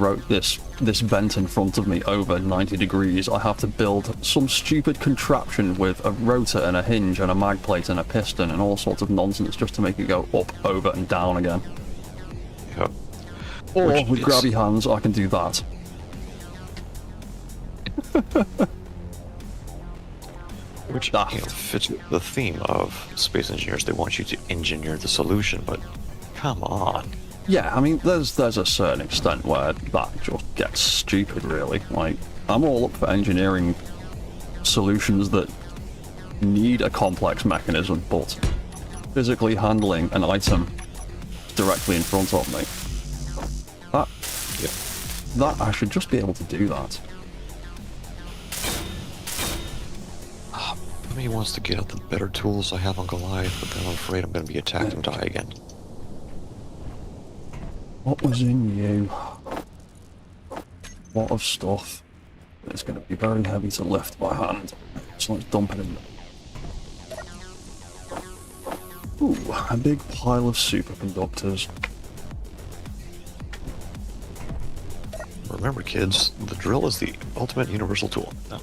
vent in front of me over 90 degrees, I have to build some stupid contraption with a rotor and a hinge and a mag plate and a piston and all sorts of nonsense just to make it go up, over and down again. Yep. Or with grabby hands, I can do that. Which fits the theme of Space Engineers. They want you to engineer the solution, but come on. Yeah, I mean, there's a certain extent where that just gets stupid, really. Like, I'm all up for engineering solutions that need a complex mechanism, but physically handling an item directly in front of me, that I should just be able to do that. Part of me wants to get out the better tools I have on Goliath, but then I'm afraid I'm going to be attacked and die again. What was in you? A lot of stuff. It's going to be very heavy to lift by hand, so let's dump it in there. Ooh, a big pile of superconductors. Remember, kids, the drill is the ultimate universal tool. No.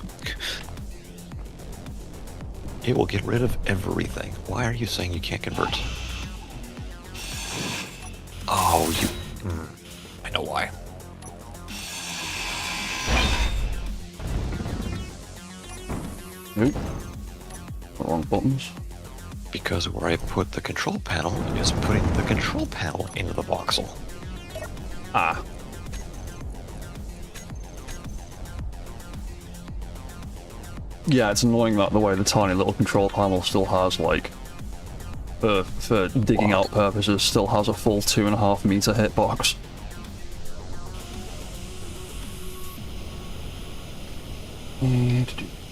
It will get rid of everything. Why are you saying you can't convert? Oh, you... I know why. Nope. Wrong buttons. Because where I put the control panel is putting the control panel into the voxel. Ah. Yeah, it's annoying that the way the tiny little control panel still has, like, for digging out purposes, still has a full 2.5 meter hitbox.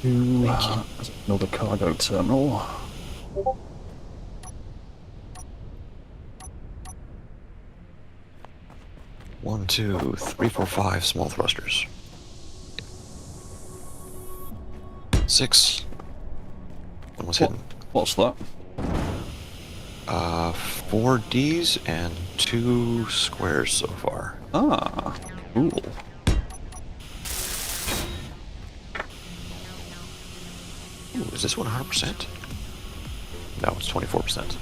There's another cargo terminal. One, two, three, four, five small thrusters. 6. One was hidden. What's that? 4 Ds and 2 squares so far. Ah, cool. Ooh, is this 100%? No, it's 24%.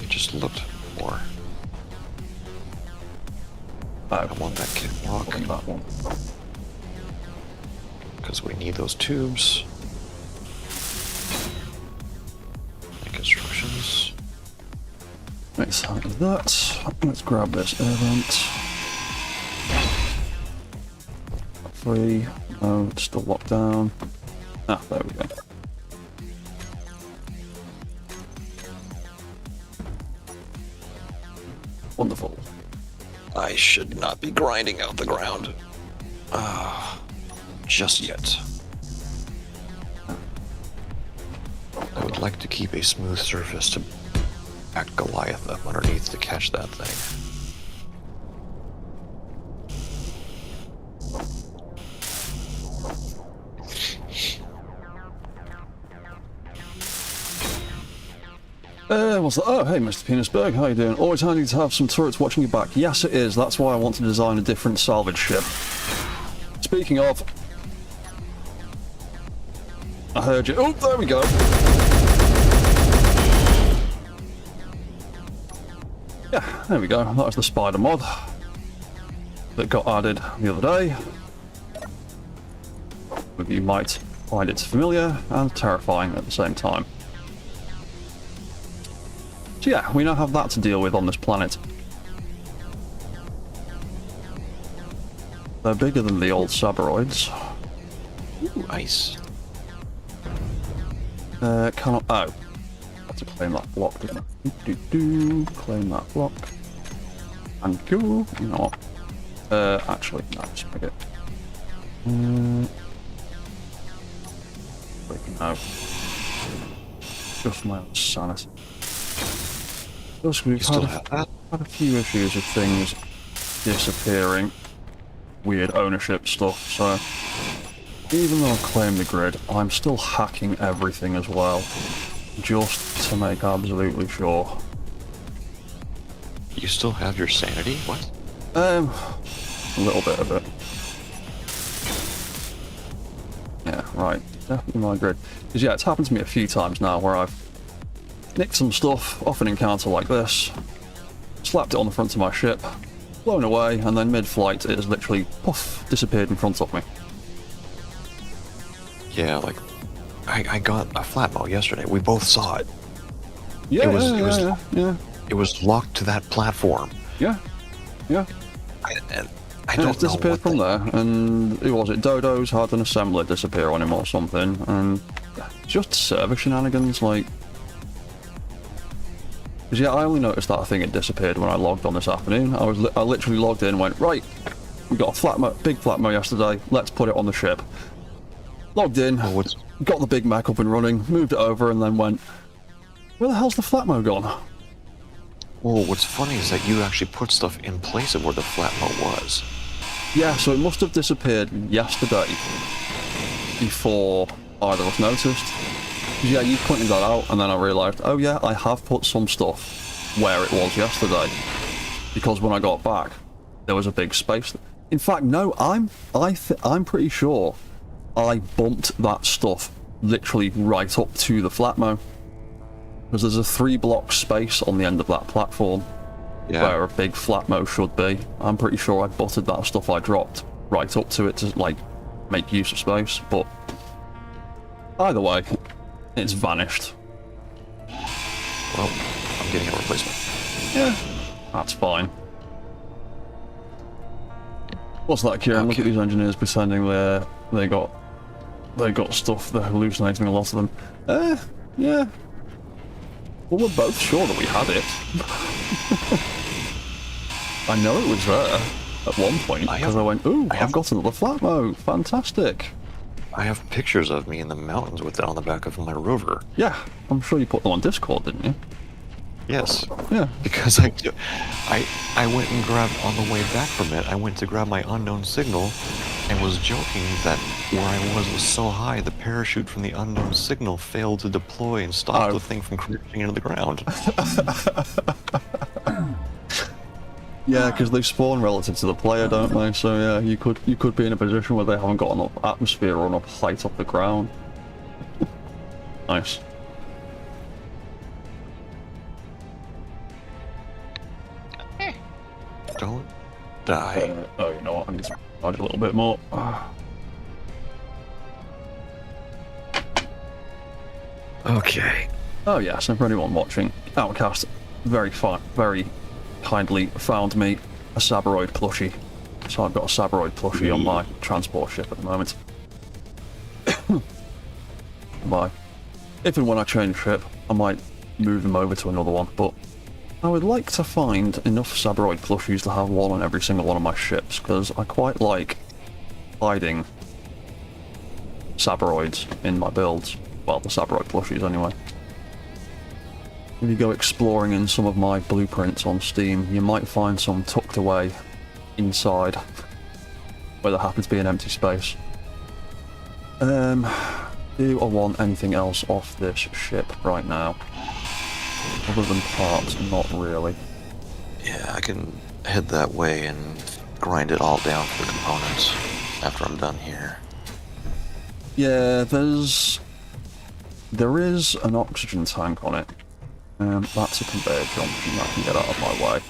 It just looked more. I want that catwalk. That one. Because we need those tubes. Make instructions. Let's have that. Let's grab this air vent. Free. No, it's still locked down. Ah, there we go. Wonderful. I should not be grinding out the ground. Just yet. I would like to keep a smooth surface to back Goliath up underneath to catch that thing. What's that? Oh, hey, Mr. Penisberg, how you doing? Always handy to have some turrets watching your back. Yes, it is. That's why I want to design a different salvage ship. Speaking of... I heard you. Oh, there we go. Yeah, there we go. That was the spider mod that got added the other day. You might find it familiar and terrifying at the same time. So yeah, we now have that to deal with on this planet. They're bigger than the old Saberoids. Ooh, ice. Cannot... Oh. I have to claim that block, didn't I? Claim that block. And go. You know what? Actually, no, just make it. No. Just my own sanity. Just we've had a few issues with things disappearing. Weird ownership stuff, so... Even though I've claimed the grid, I'm still hacking everything as well. Just to make absolutely sure. You still have your sanity? What? A little bit of it. Yeah, right. Definitely my grid. Because yeah, it's happened to me a few times now where I've nicked some stuff off an encounter like this, slapped it on the front of my ship, blown away, and then mid-flight it has literally, poof, disappeared in front of me. Yeah, like, I got a flat mo yesterday. We both saw it. Yeah, It was locked to that platform. Yeah. I And don't it's disappeared know from there, and who was it? Dodo's had an assembler disappear on him or something, and just server shenanigans, like... Because yeah, I only noticed that thing had disappeared when I logged on this afternoon. I literally logged in and went, right, we got a big flatmo yesterday, let's put it on the ship. Logged in, got the big Mech up and running, moved it over, and then went, where the hell's the flatmo gone? Well, what's funny is that you actually put stuff in place of where the flatmo was. Yeah, so it must have disappeared yesterday before either of us noticed. Yeah, you pointed that out, and then I realised, oh yeah, I have put some stuff where it was yesterday. Because when I got back, there was a big space. In fact, no, I'm pretty sure I bumped that stuff literally right up to the flatmo. Because there's a 3-block space on the end of that platform where a big flatmo should be. I'm pretty sure I butted that stuff I dropped right up to it to, like, make use of space, but either way, it's vanished. Well, I'm getting a replacement. Yeah, that's fine. What's that, Kieran? Look at these engineers pretending they got stuff, they're hallucinating, a lot of them. Yeah. Well, we're both sure that we had it. I know it was there at one point, because I went, ooh, I've got another flatmo, fantastic. I have pictures of me in the mountains with it on the back of my rover. Yeah, I'm sure you put them on Discord, didn't you? Yes. Yeah. Because I went and grabbed, on the way back from it, I went to grab my unknown signal and was joking that where I was so high, the parachute from the unknown signal failed to deploy and stopped the thing from crashing into the ground. Yeah, because they spawn relative to the player, don't they? So yeah, you could be in a position where they haven't got enough atmosphere or enough height off the ground. Nice. Don't die. Oh, you know what? I need to charge a little bit more. Okay. Oh yes, and for anyone watching, Outcast very kindly found me a Saberoid plushie. So I've got a Saberoid plushie on my transport ship at the moment. Bye. If and when I change ship, I might move them over to another one, but I would like to find enough Saberoid plushies to have one on every single one of my ships, because I quite like hiding Saberoids in my builds. Well, the Saberoid plushies anyway. If you go exploring in some of my blueprints on Steam, you might find some tucked away inside where there happens to be an empty space. Do I want anything else off this ship right now? Other than parts, not really. Yeah, I can head that way and grind it all down for the components after I'm done here. Yeah, there is an oxygen tank on it. That's a conveyor junction that can get out of my way.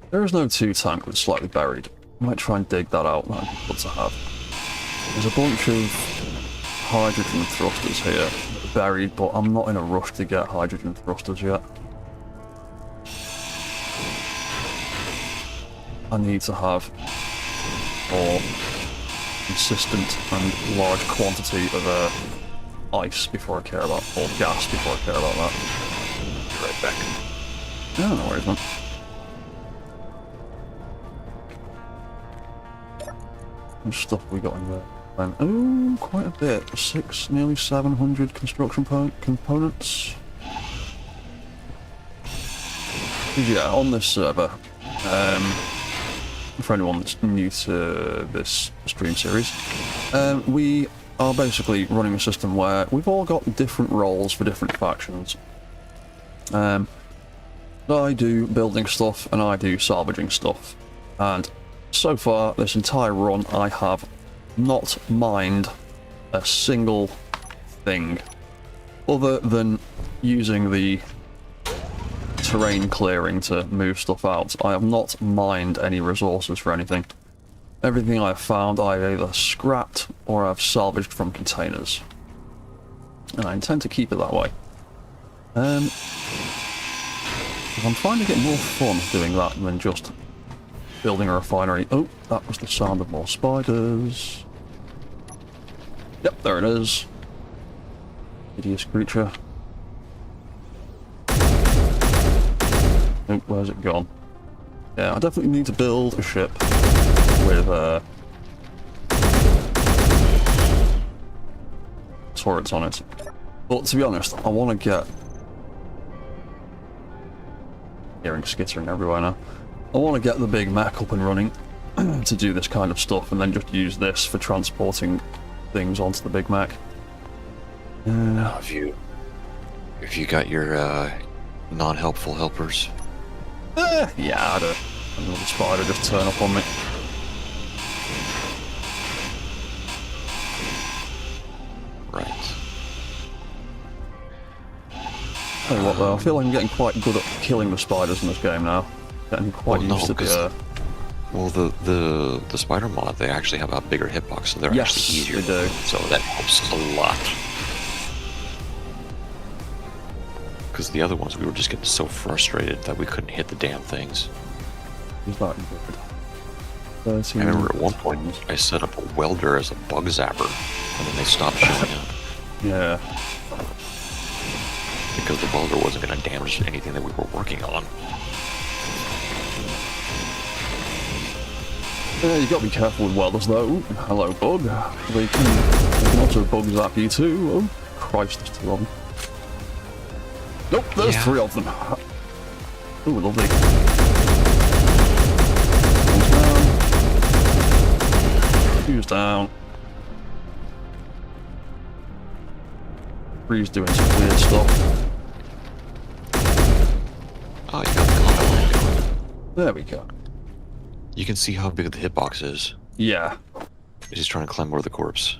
There is no 2 tank that's slightly buried. I might try and dig that out, that'd be good to have. There's a bunch of hydrogen thrusters here, buried, but I'm not in a rush to get hydrogen thrusters yet. I need to have more consistent and large quantity of ice before I care about, or gas before I care about that. Be right back. Yeah, no worries, man. How much stuff we got in there? Oh, quite a bit. Nearly 700 construction components. Yeah, on this server, for anyone that's new to this stream series, we are basically running a system where we've all got different roles for different factions. I do building stuff and I do salvaging stuff, and so far this entire run I have not mined a single thing other than using the terrain clearing to move stuff out. I have not mined any resources for anything. Everything I've found I've either scrapped or I've salvaged from containers, and I intend to keep it that way. I'm finding it more fun doing that than just building a refinery. Oh, that was the sound of more spiders. Yep, there it is. Hideous creature. Oh, where's it gone? Yeah, I definitely need to build a ship with turrets on it. But to be honest, I want to get... Hearing skittering everywhere now. I want to get the big mech up and running to do this kind of stuff, and then just use this for transporting things onto the big mech. If you got your non-helpful helpers. Yeah, I had a little spider just turn up on me. Right. Tell you what though, I feel like I'm getting quite good at killing the spiders in this game now. Getting quite used to the... Well, the spider mod, they actually have a bigger hitbox, so they're actually easier. They do. So that helps a lot. Because the other ones, we were just getting so frustrated that we couldn't hit the damn things. Is that good? I remember at one point I set up a welder as a bug zapper, and then they stopped showing up. Yeah. Because the welder wasn't going to damage anything that we were working on. You got to be careful with welders though. Ooh, hello, bug. They can also bug zap you too. Oh, Christ, there's 2 of them. Nope, there's 3 of them. Ooh, lovely. One's down. 2's down. 3's doing some weird stuff. Oh, you got the combat line going. There we go. You can see how big the hitbox is. Yeah. He's just trying to climb over the corpse.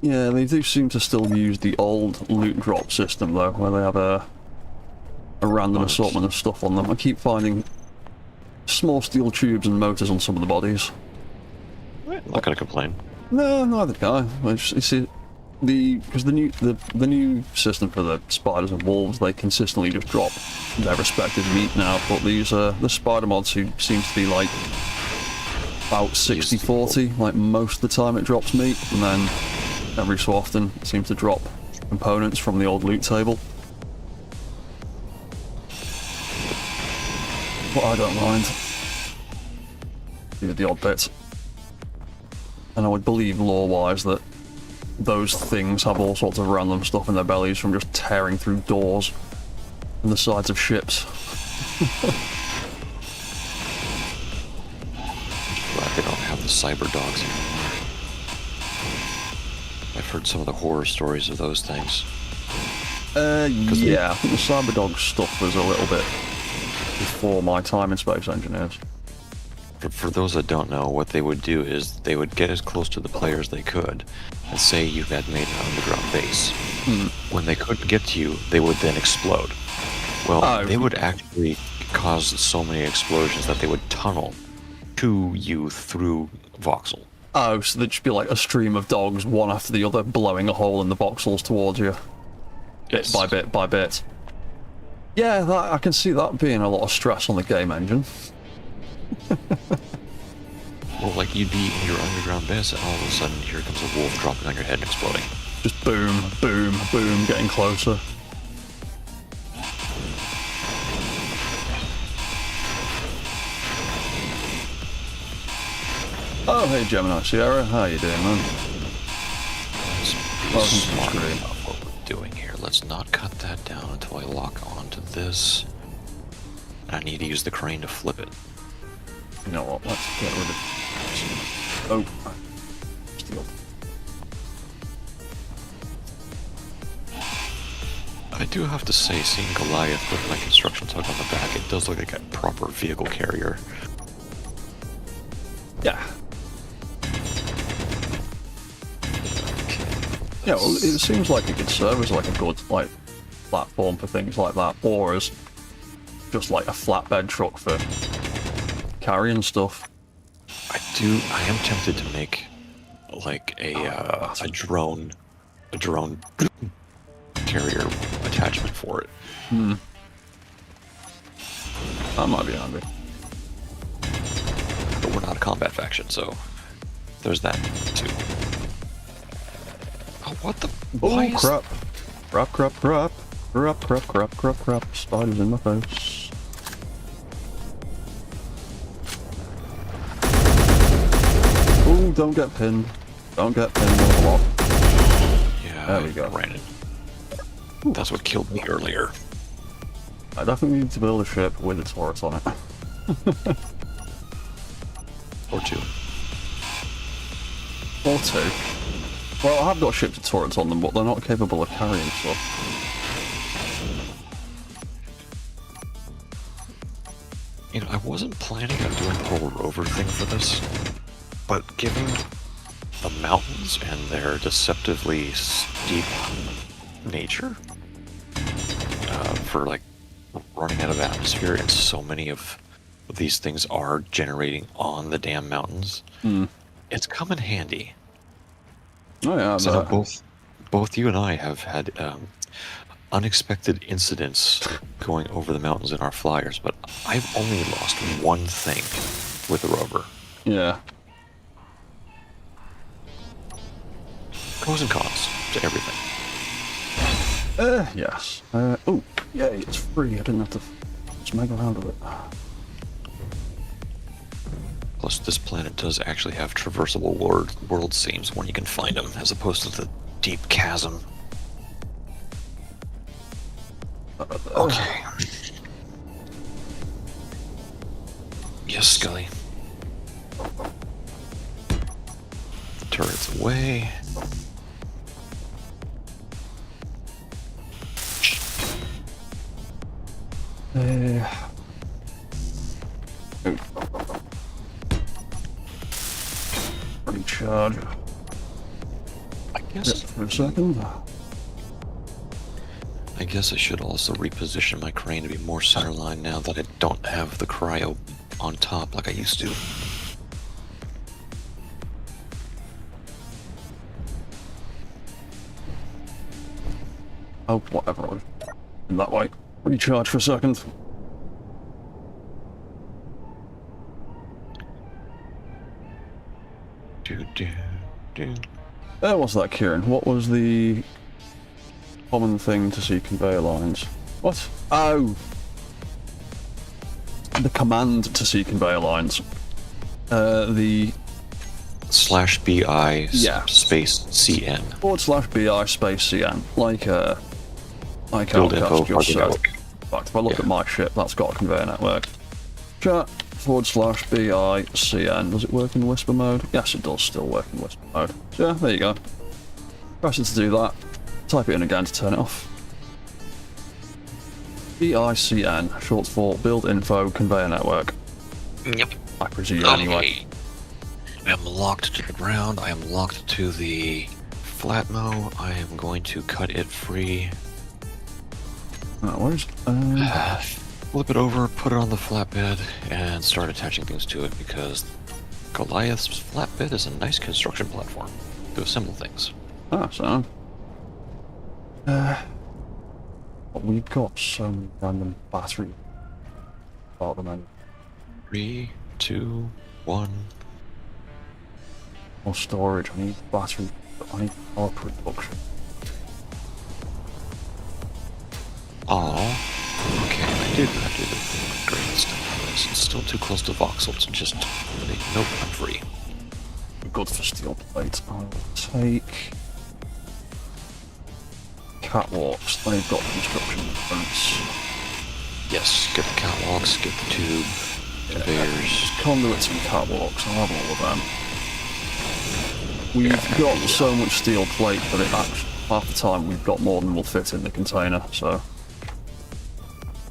Yeah, they do seem to still use the old loot drop system though, where they have a random assortment of stuff on them. I keep finding small steel tubes and motors on some of the bodies. I'm not gonna complain. No, neither can I. You see, because the new system for the spiders and wolves, they consistently just drop their respective meat now. But these the spider mods who seems to be like about 60-40. Like most of the time it drops meat, and then every so often it seems to drop components from the old loot table. But I don't mind. Do the odd bits. And I would believe lore-wise that those things have all sorts of random stuff in their bellies from just tearing through doors and the sides of ships. Glad they don't have the cyber dogs anymore. I've heard some of the horror stories of those things. Yeah, I think the Cyberdog stuff was a little bit before my time in Space Engineers. For those that don't know, what they would do is they would get as close to the player as they could, and say you had made an underground base. When they couldn't get to you, they would then explode. Well, they would actually cause so many explosions that they would tunnel to you through voxel. Oh, so there'd just be like a stream of dogs, one after the other, blowing a hole in the voxels towards you. Bit by bit by bit. Yeah, I can see that being a lot of stress on the game engine. Well, like, you'd be in your underground base, and all of a sudden, here comes a wolf dropping on your head and exploding. Just boom, boom, boom, getting closer. Oh, hey Gemini Sierra, how you doing, man? Let's be smart about what we're doing here. Let's not cut that down until I lock onto this. I need to use the crane to flip it. You know what, let's get rid of... Oh. Steel. I do have to say, seeing Goliath with my construction tug on the back, it does look like a proper vehicle carrier. Yeah. Yeah, well, it seems like it could serve as like a good like platform for things like that, or as just like a flatbed truck for carrying stuff. I am tempted to make like a drone carrier attachment for it. That might be handy. But we're not a combat faction, so there's that too. Oh, what the? Oh, crap. Crap. Spiders in my face. Oh, don't get pinned. Don't get pinned on the block. Yeah, there we go. Ran it. That's what killed me earlier. I definitely need to build a ship with a turret on it. Or two. Or two. Well, I have got ships with turrets on them, but they're not capable of carrying stuff. You know, I wasn't planning on doing the whole rover thing for this, but given the mountains and their deceptively steep nature, for like running out of atmosphere, and so many of these things are generating on the damn mountains, it's come in handy. Oh yeah, so both you and I have had unexpected incidents going over the mountains in our flyers, but I've only lost one thing with the rover. Yeah. Pros and cons to everything. Yes. Oh, yay, it's free. I didn't have to just make around with it. Plus, this planet does actually have traversable world seams when you can find them, as opposed to the deep chasm. Okay. Yes, Scully. The turret's away. Recharge. I guess for a second. I guess I should also reposition my crane to be more centerline now that I don't have the cryo on top like I used to. Oh, whatever. In that way. Recharge for a second. What's that, Kieran? What was the common thing to see conveyor lines? What? Oh! The command to see conveyor lines. The... /BI space CN. /BI space CN. Like Build info just said. network. In fact, if I look at my ship, that's got a conveyor network. Chat /BI CN. Does it work in Whisper mode? Yes, it does still work in Whisper mode. So yeah, there you go. Press it to do that. Type it in again to turn it off. BICN, short for Build Info Conveyor Network. Yep. I presume anyway. I am locked to the ground. I am locked to the flatmo. I am going to cut it free. Where's Flip it over, put it on the flatbed, and start attaching things to it because Goliath's flatbed is a nice construction platform to assemble things. so. We've got some random battery part of the menu. 3, 2, 1. More storage. I need battery. I need power production. Oh, okay. I did great stuff. It's still too close to voxel to just. Nope, I'm free. Good for steel plates. I'll take catwalks. They've got construction fronts. Yes, get the catwalks, get the tube, conveyors. Conduits and catwalks. I'll have all of them. We've got so much steel plate that it actually, half the time we've got more than will fit in the container. So.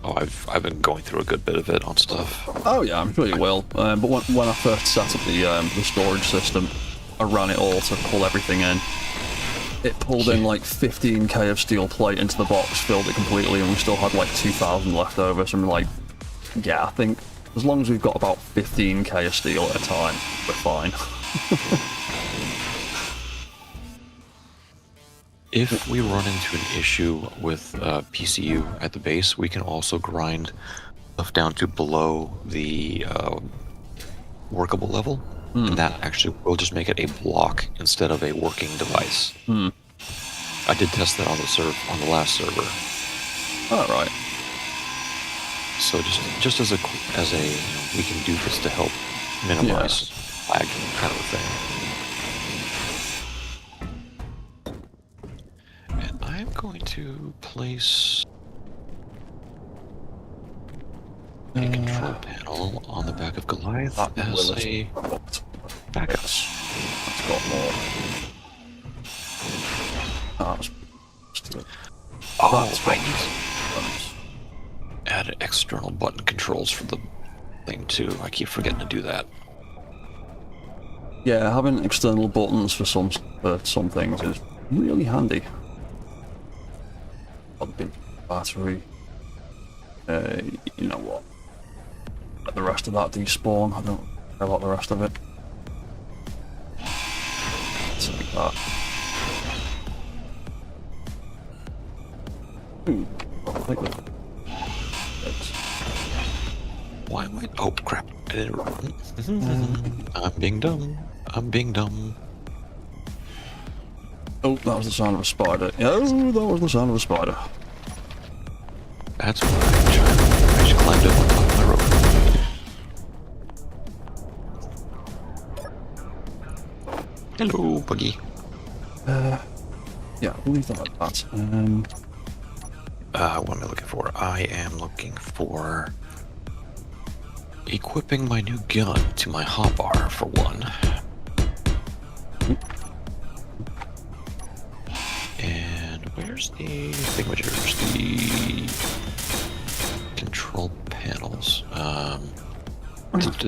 Oh, I've been going through a good bit of it on stuff. Oh yeah, I'm sure you will. But when I first set up the storage system, I ran it all to pull everything in. It pulled in like 15k of steel plate into the box, filled it completely, and we still had like 2,000 left over. So I'm like, yeah, I think as long as we've got about 15k of steel at a time, we're fine. If we run into an issue with PCU at the base, we can also grind stuff down to below the workable level, and that actually will just make it a block instead of a working device. I did test that on the last server. All right. So just as a we can do this to help minimize lag kind of a thing. I'm going to place a control panel on the back of Goliath as a backup. That's got more. I need to add external button controls for the thing too. I keep forgetting to do that. Yeah, having external buttons for some things is really handy. Big battery. You know what? Let the rest of that despawn. I don't care about the rest of it. Take that. Ooh, I'll take that. Why am I? Oh crap! I didn't. I'm being dumb. I'm being dumb. Oh, that was the sound of a spider. Oh, that was the sound of a spider. That's why I just climbed up on top of the rope. Hello, Buggy. Yeah, we'll leave that like that. What am I looking for? I am looking for equipping my new gun to my hotbar for one. And where's the thingamajigers? The control panels. Not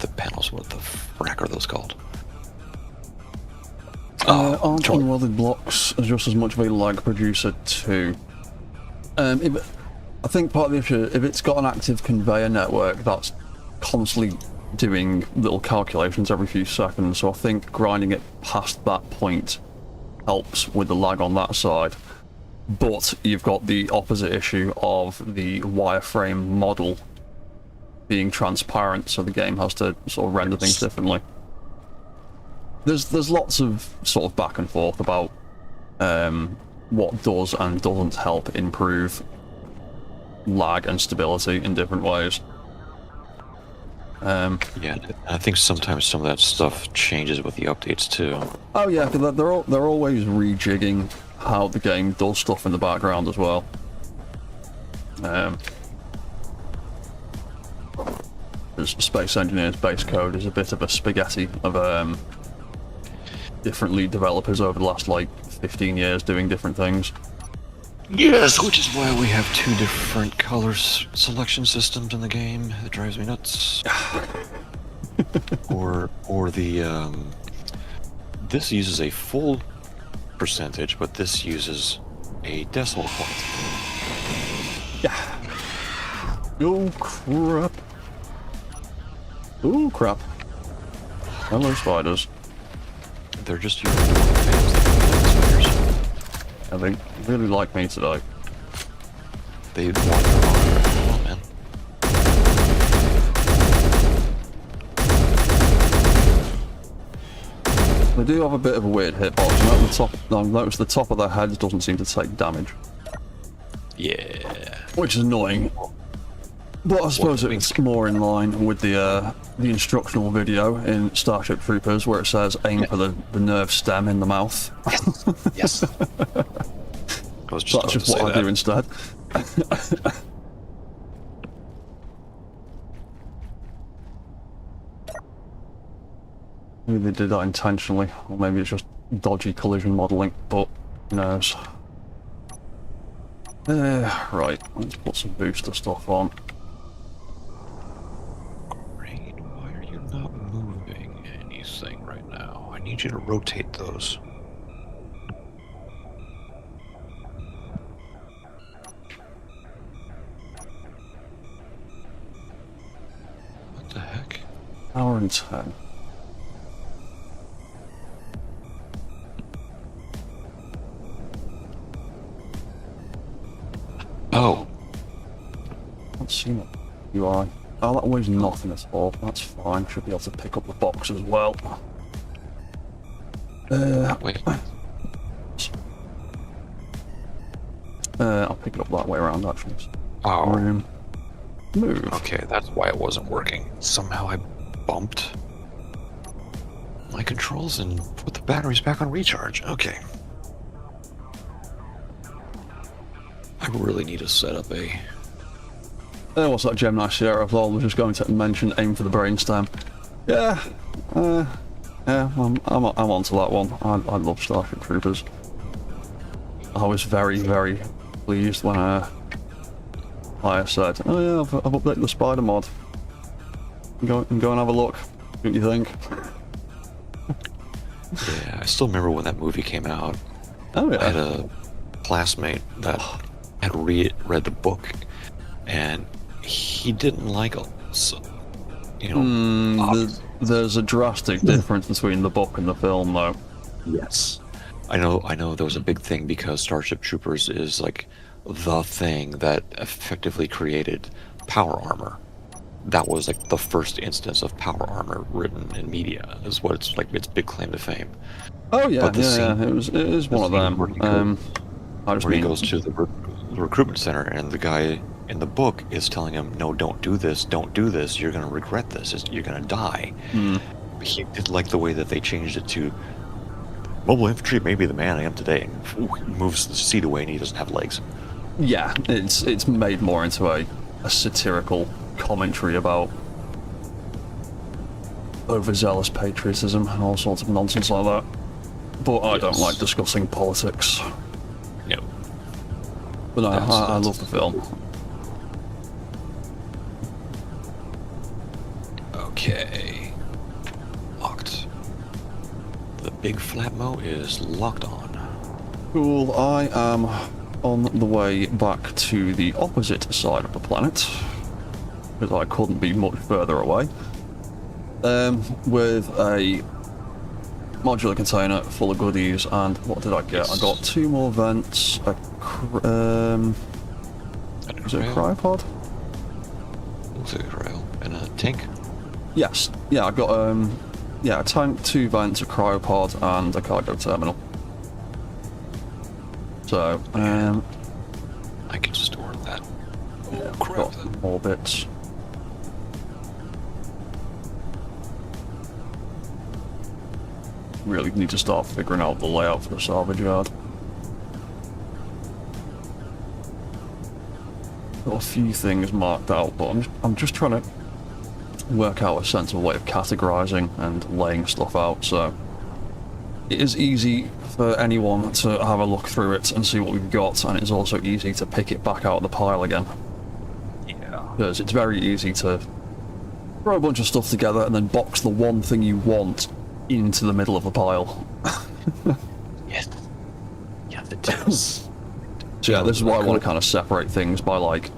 the panels, what the frack are those called? Aren't unwelded blocks are just as much of a lag producer too? I think part of the issue, if it's got an active conveyor network that's constantly doing little calculations every few seconds, so I think grinding it past that point helps with the lag on that side. But you've got the opposite issue of the wireframe model being transparent, so the game has to sort of render things differently. There's lots of sort of back and forth about what does and doesn't help improve lag and stability in different ways. Yeah, I think sometimes some of that stuff changes with the updates too. Oh yeah, they're always rejigging how the game does stuff in the background as well. Space Engineer's base code is a bit of a spaghetti of different lead developers over the last like 15 years doing different things. Yes, which is why we have two different selection systems in the game. It drives me nuts. or the this uses a full percentage, but this uses a decimal point. Yeah. Oh crap. Oh crap. Hello, spiders. They're just your fans. And they really like me today. They want their own, man. They do have a bit of a weird hitbox. And at the top, I've noticed the top of their heads doesn't seem to take damage. Yeah. Which is annoying. But I suppose it's more in line with the instructional video in Starship Troopers where it says aim for the nerve stem in the mouth. Yes. That's just what I do instead. Maybe they did that intentionally, or maybe it's just dodgy collision modelling, but who knows. Right, let's put some booster stuff on. Great, why are you not moving anything right now? I need you to rotate those. What the heck? Hour and 10. Oh. Let's see what UI. Oh, that weighs nothing at all. That's fine. Should be able to pick up the box as well. Wait. I'll pick it up that way around actually. Oh. Move. Okay, that's why it wasn't working. Somehow I bumped my controls and put the batteries back on recharge. Okay. I really need to set up a... What's that Gemini Sierra as well? I was just going to mention aim for the brainstem. Yeah. Yeah, I'm onto that one. I love Starship Troopers. I was very, very pleased when I said, oh yeah, I've updated the spider mod. Go and have a look. What do you think? Yeah, I still remember when that movie came out. Oh yeah. I had a classmate that had read the book, and he didn't like it. So, you know, there's a drastic difference between the book and the film, though. Yes. I know there was a big thing because Starship Troopers is like the thing that effectively created power armor. That was like the first instance of power armor written in media, is what it's like, its big claim to fame. Oh yeah, But the yeah, scene- it is one of them. Where he goes to the recruitment center, and the guy in the book is telling him, no, don't do this, you're going to regret this, you're going to die. He did like the way that they changed it to mobile infantry may be the man I am today, and he moves the seat away and he doesn't have legs. Yeah, it's made more into a satirical commentary about overzealous patriotism and all sorts of nonsense like that. But I don't like discussing politics. No. But no, I love the film. Okay. Locked. The big Flatmo is locked on. Cool, I am on the way back to the opposite side of the planet, because I couldn't be much further away, with a modular container full of goodies. And what did I get? I got 2 more vents, is it a cryopod? Looks like a cryo. And a tank? Yes, yeah, I got a tank, 2 vents, a cryopod, and a cargo terminal. So, I can store that. yeah, Oh, crap. got more bits. Really need to start figuring out the layout for the salvage yard. Got a few things marked out, but I'm just trying to work out a sensible way of categorizing and laying stuff out. So it is easy for anyone to have a look through it and see what we've got, and it's also easy to pick it back out of the pile again. Yeah. Because it's very easy to throw a bunch of stuff together and then box the one thing you want into the middle of the pile. Yes. Yeah, the tips. So yeah, this is why I want to kind of separate things by like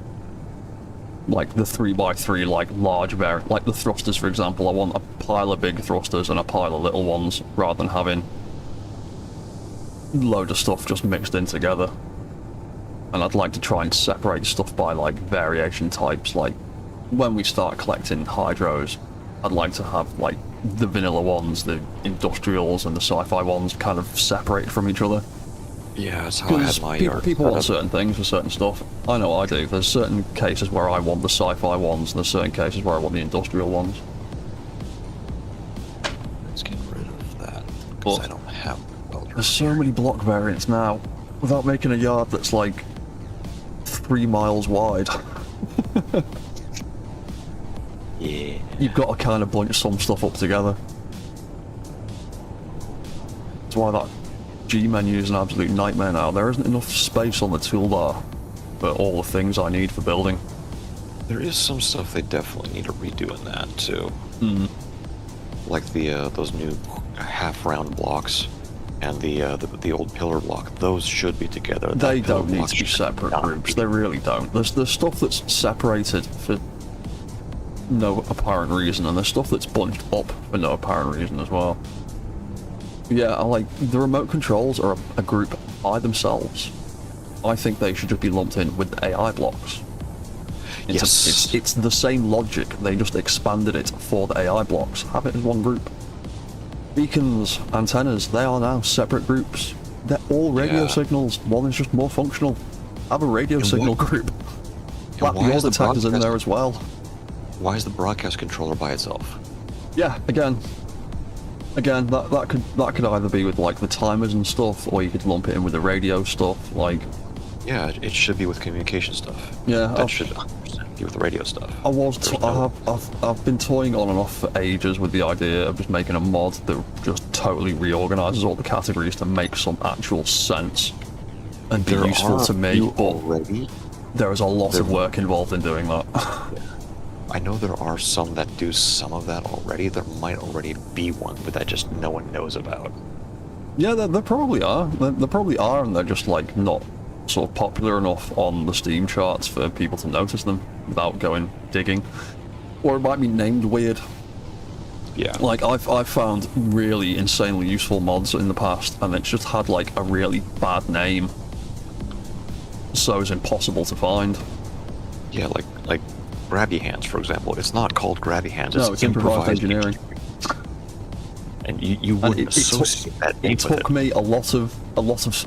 the 3x3 like large like the thrusters, for example. I want a pile of big thrusters and a pile of little ones rather than having load of stuff just mixed in together. And I'd like to try and separate stuff by like variation types. Like when we start collecting hydros, I'd like to have like the vanilla ones, the industrials and the sci-fi ones kind of separated from each other. Yeah, that's how I had my yard. People want certain things for certain stuff. I know I do. There's certain cases where I want the sci-fi ones, and there's certain cases where I want the industrial ones. Let's get rid of that, because I don't have welder. There's so many block variants now, without making a yard that's like 3 miles wide. Yeah. You've got to kind of bunch some stuff up together. That's why that G menu is an absolute nightmare now. There isn't enough space on the toolbar for all the things I need for building. There is some stuff they definitely need to redo in that too. Mm. Like the those new half-round blocks and the old pillar block. Those should be together. They That pillar don't need block to be should separate not groups. be. They really don't. There's stuff that's separated for no apparent reason, and there's stuff that's bunched up for no apparent reason as well. Yeah, I like the remote controls are a group by themselves. I think they should just be lumped in with the AI blocks. Yes. It's the same logic. They just expanded it for the AI blocks. Have it as one group. Beacons, antennas, they are now separate groups. They're all radio Yeah. signals. One is just more functional. Have a radio signal group. Slap why the is all the detectors in broadcast- there as well. Why is the broadcast controller by itself? Yeah, again, that could either be with like the timers and stuff, or you could lump it in with the radio stuff. Like, Yeah, it should be with communication stuff. yeah, That should 100% be with radio stuff. I've been toying on and off for ages with the idea of just making a mod that just totally reorganizes all the categories to make some actual sense and be useful to me. But already. there is a lot of work involved in doing that. I know there are some that do some of that already. There might already be one, but that just no one knows about. Yeah, there probably are. There probably are, and they're just like not sort of popular enough on the Steam charts for people to notice them without going digging. Or it might be named weird. Yeah. Like I've found really insanely useful mods in the past, and it's just had like a really bad name, so it's impossible to find. Yeah, like Grabby Hands, for example. It's not called Grabby Hands. No, it's improvised engineering. And you wouldn't associate that name It with took it. me a lot of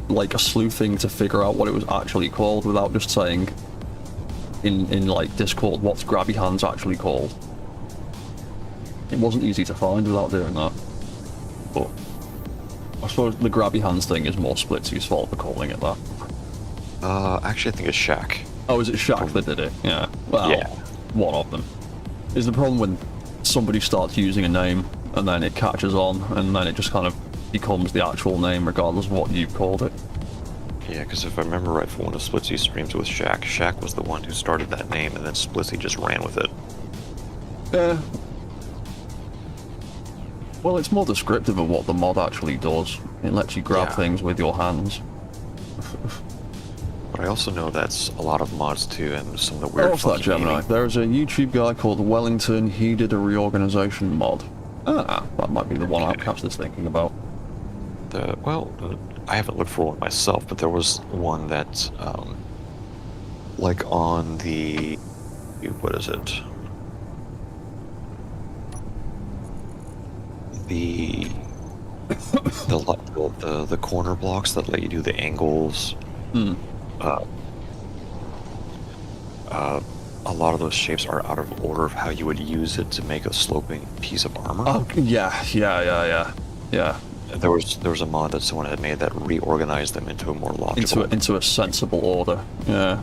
like a sleuthing to figure out what it was actually called without just saying in like Discord what's Grabby Hands actually called. It wasn't easy to find without doing that. But I suppose the Grabby Hands thing is more Splitsy's fault for calling it that. Actually, I think it's Shaq. Oh, is it Shaq that did it? Yeah. Well, Yeah. one of them. Is the problem when somebody starts using a name and then it catches on and then it just kind of becomes the actual name regardless of what you've called it. Yeah, because if I remember right from one of Splitsy's streams with Shaq, Shaq was the one who started that name, and then Splitsy just ran with it. Yeah. Well, it's more descriptive of what the mod actually does. It lets you grab Yeah. things with your hands. But I also know that's a lot of mods too, and some of the weird Oh, what's that, funky Gemini? naming. There's a YouTube guy called Wellington. He did a reorganization mod. Ah, that might be the one Outcast is thinking about. I haven't looked for one myself, but there was one that, like on the, what is it? The corner blocks that let you do the angles. Hmm. A lot of those shapes are out of order of how you would use it to make a sloping piece of armor. Oh, yeah. There was a mod that someone had made that reorganized them into a more logical. Into a sensible order. Yeah.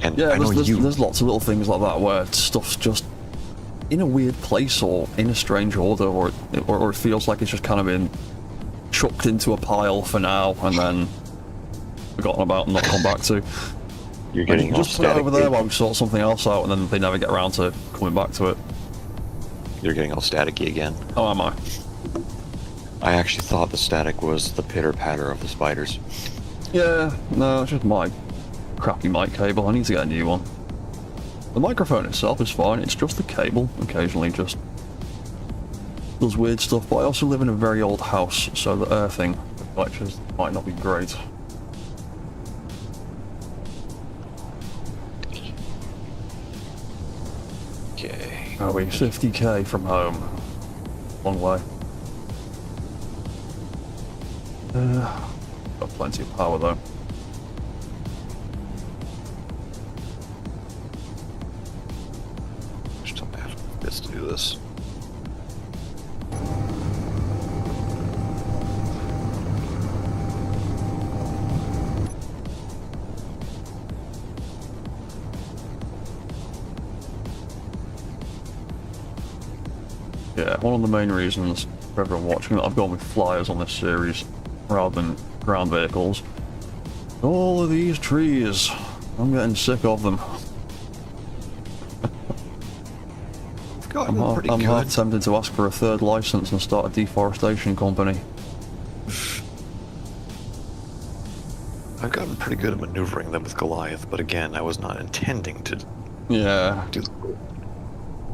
And Yeah, I know there's lots of little things like that where stuff's just in a weird place or in a strange order, or it feels like it's just kind of been chucked into a pile for now, and then forgotten about and not come back to. You're getting all just put it over there static. while we sort something else out, and then they never get around to coming back to it. You're getting all staticky again. Oh, am I? I actually thought the static was the pitter-patter of the spiders. Yeah, no, it's just my crappy mic cable. I need to get a new one. The microphone itself is fine, it's just the cable occasionally just does weird stuff, but I also live in a very old house, so the earthing lectures might not be great. Okay. Are we 50k from home? Long way. Got plenty of power though. Just don't have bits to do this. Yeah, one of the main reasons for everyone watching that I've gone with flyers on this series rather than ground vehicles. All of these trees, I'm getting sick of them. I'm half tempted to ask for a third license and start a deforestation company. I've gotten pretty good at maneuvering them with Goliath, but again, I was not intending to Yeah. do.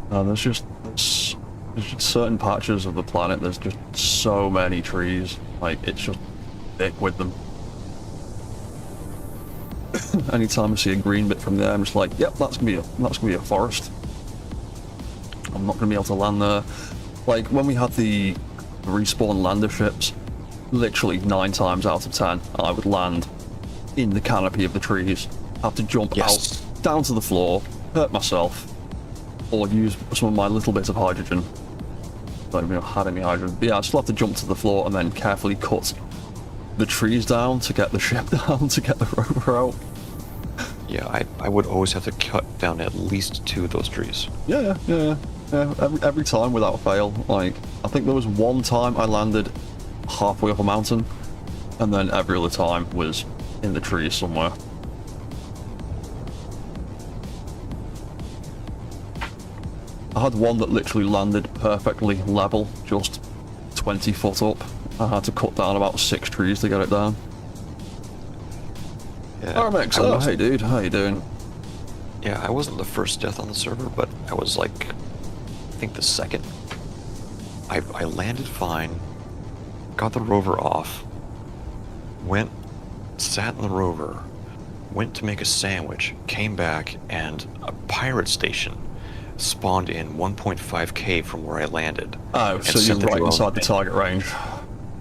No, there's just certain patches of the planet, there's just so many trees. Like, it's just thick with them. Anytime I see a green bit from there, I'm just like, yep, that's gonna be a forest. I'm not gonna be able to land there. Like, when we had the respawn lander ships, literally 9 times out of 10, I would land in the canopy of the trees, have to jump Yes. out, down to the floor, hurt myself, or use some of my little bits of hydrogen. Don't even have any hydrogen. But yeah, I still have to jump to the floor and then carefully cut the trees down to get the ship down, to get the rover out. Yeah, I would always have to cut down at least 2 of those trees. Yeah. Every time without fail. Like, I think there was one time I landed halfway up a mountain, and then every other time was in the trees somewhere. I had one that literally landed perfectly level, just 20 foot up. I had to cut down about 6 trees to get it down. Yeah, Armex, I oh, wasn't- hey dude, how you doing? Yeah, I wasn't the first death on the server, but I was like, I think the second. I landed fine, got the rover off, sat in the rover, went to make a sandwich, came back, and a pirate station spawned in 1.5k from where I landed. Oh, and so you're sent the right drone inside the in. target range.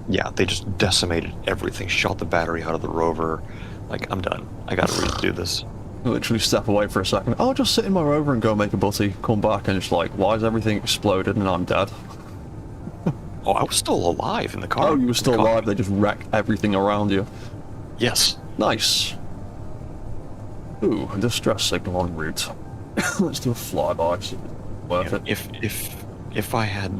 Yeah, they just decimated everything, shot the battery out of the rover. Like, I'm done. I got to redo this. Literally step away for a second. I'll just sit in my rover and go make a butty. Come back and it's like, why is everything exploded and I'm dead? Oh, I was still alive in the car. Oh, you were still The car- alive. They just wrecked everything around you. Yes. Nice. Ooh, a distress signal en route. Let's do a flyby. See if it's worth it. If I had,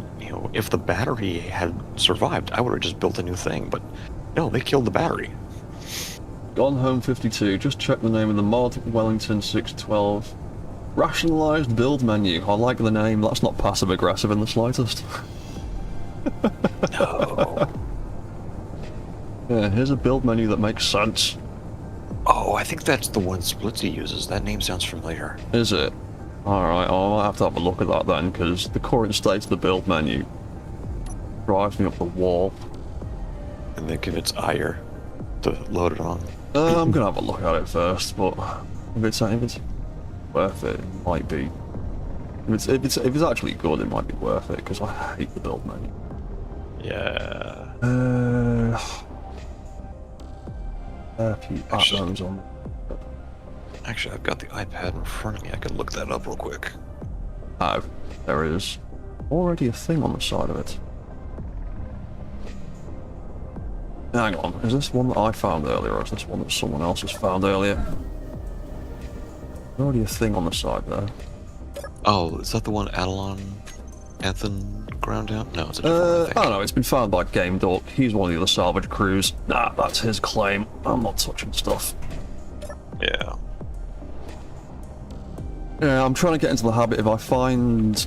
if the battery had survived, I would have just built a new thing. But no, they killed the battery. Gone Home 52. Just check the name of the mod. Wellington 612. Rationalized build menu. I like the name. That's not passive aggressive in the slightest. No. Yeah, here's a build menu that makes sense. Oh, I think that's the one Splitsy uses. That name sounds familiar. Is it? Alright, I'll have to have a look at that then, because the current state of the build menu drives me up the wall. And they give its ire to load it on. I'm gonna have a look at it first, but if it's worth it, it might be. If it's actually good, it might be worth it, because I hate the build menu. Yeah. A few Batmans on. Actually, I've got the iPad in front of me. I can look that up real quick. Oh, there is already a thing on the side of it. Hang on, is this one that I found earlier, or is this one that someone else has found earlier? There's already a thing on the side there. Oh, is that the one Adelon Anthem ground down? No, it's a different one, I I think. don't know, it's been found by Game Duck. He's one of the other salvage crews. Nah, that's his claim. I'm not touching stuff. Yeah. Yeah, I'm trying to get into the habit, if I find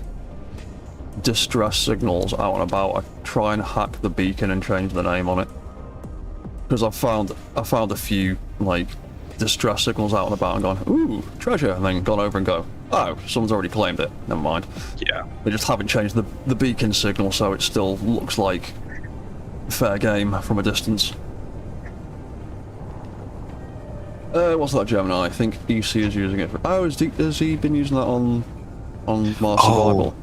distress signals out and about, I try and hack the beacon and change the name on it. Because I found a few, like, distress signals out and about and gone, ooh, treasure, and then gone over and go, oh, someone's already claimed it, never mind. Yeah. They just haven't changed the beacon signal, so it still looks like fair game from a distance. What's that, Gemini? I think EC is using it for... Oh, has he been using that on Mars Survival?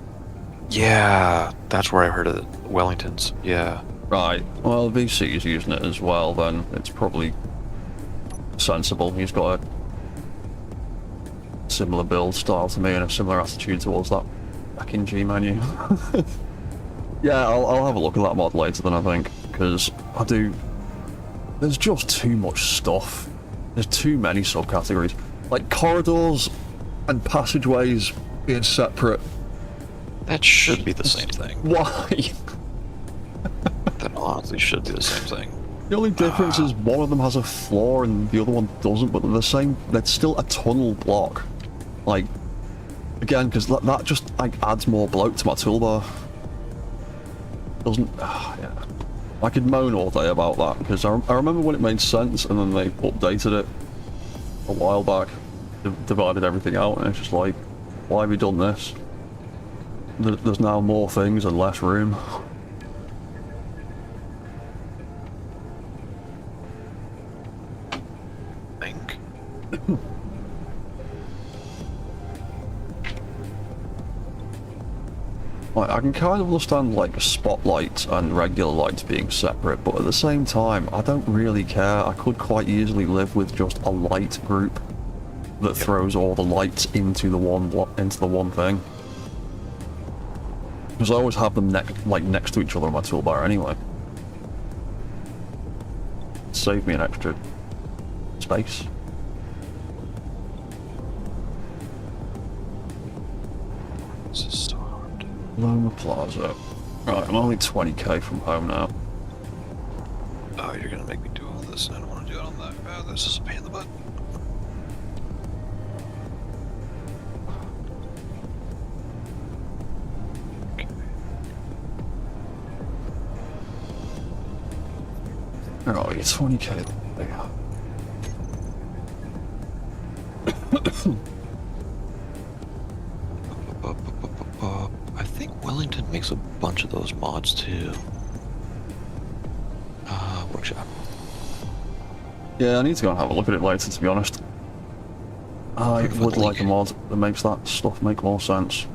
Yeah, that's where I heard of it. Wellington's, yeah. Right, well, VC is using it as well, then it's probably sensible. He's got a similar build style to me and a similar attitude towards that back in G menu. Yeah, I'll have a look at that mod later then, I think, because there's just too much stuff. There's too many subcategories. Like corridors and passageways being separate. That should be the same thing. Why? That honestly should be the same thing. The only difference is one of them has a floor and the other one doesn't, but they're the same. That's still a tunnel block. Like, again, because that just like adds more bloat to my toolbar. Doesn't? Yeah. I could moan all day about that because I remember when it made sense, and then they updated it a while back, divided everything out, and it's just like, why have you done this? There's now more things and less room. Think. Like, I can kind of understand like spotlights and regular lights being separate, but at the same time, I don't really care. I could quite easily live with just a light group that throws all the lights into the one thing. Because I always have them next to each other on my toolbar anyway. Save me an extra space. This is so hard. Loma Plaza. Right, I'm only 20k from home now. Oh, you're gonna make me do all this. I don't want to do it on that. Oh, this is a pain in the butt. Okay. Oh, you're 20k. I think Wellington makes a bunch of those mods too. Workshop. Yeah, I need to go and have a look at it later, to be honest. I would like a mod that makes that stuff make more sense.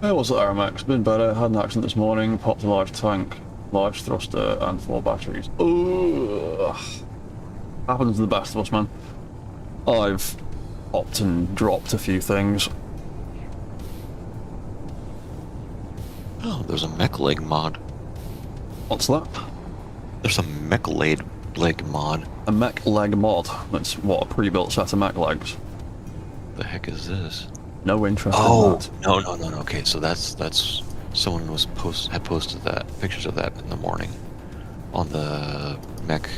Hey, what's up, RMX? Been better. Had an accident this morning. Popped a large tank, large thruster, and 4 batteries. Ugh. Happens to the best of us, man. I've popped and dropped a few things. Oh, there's a mech leg mod. What's that? There's a mech leg mod. A mech leg mod. That's what, a pre-built set of mech legs. The heck is this? No interest in that. No. Okay, so that's someone had posted that pictures of that in the morning on the mech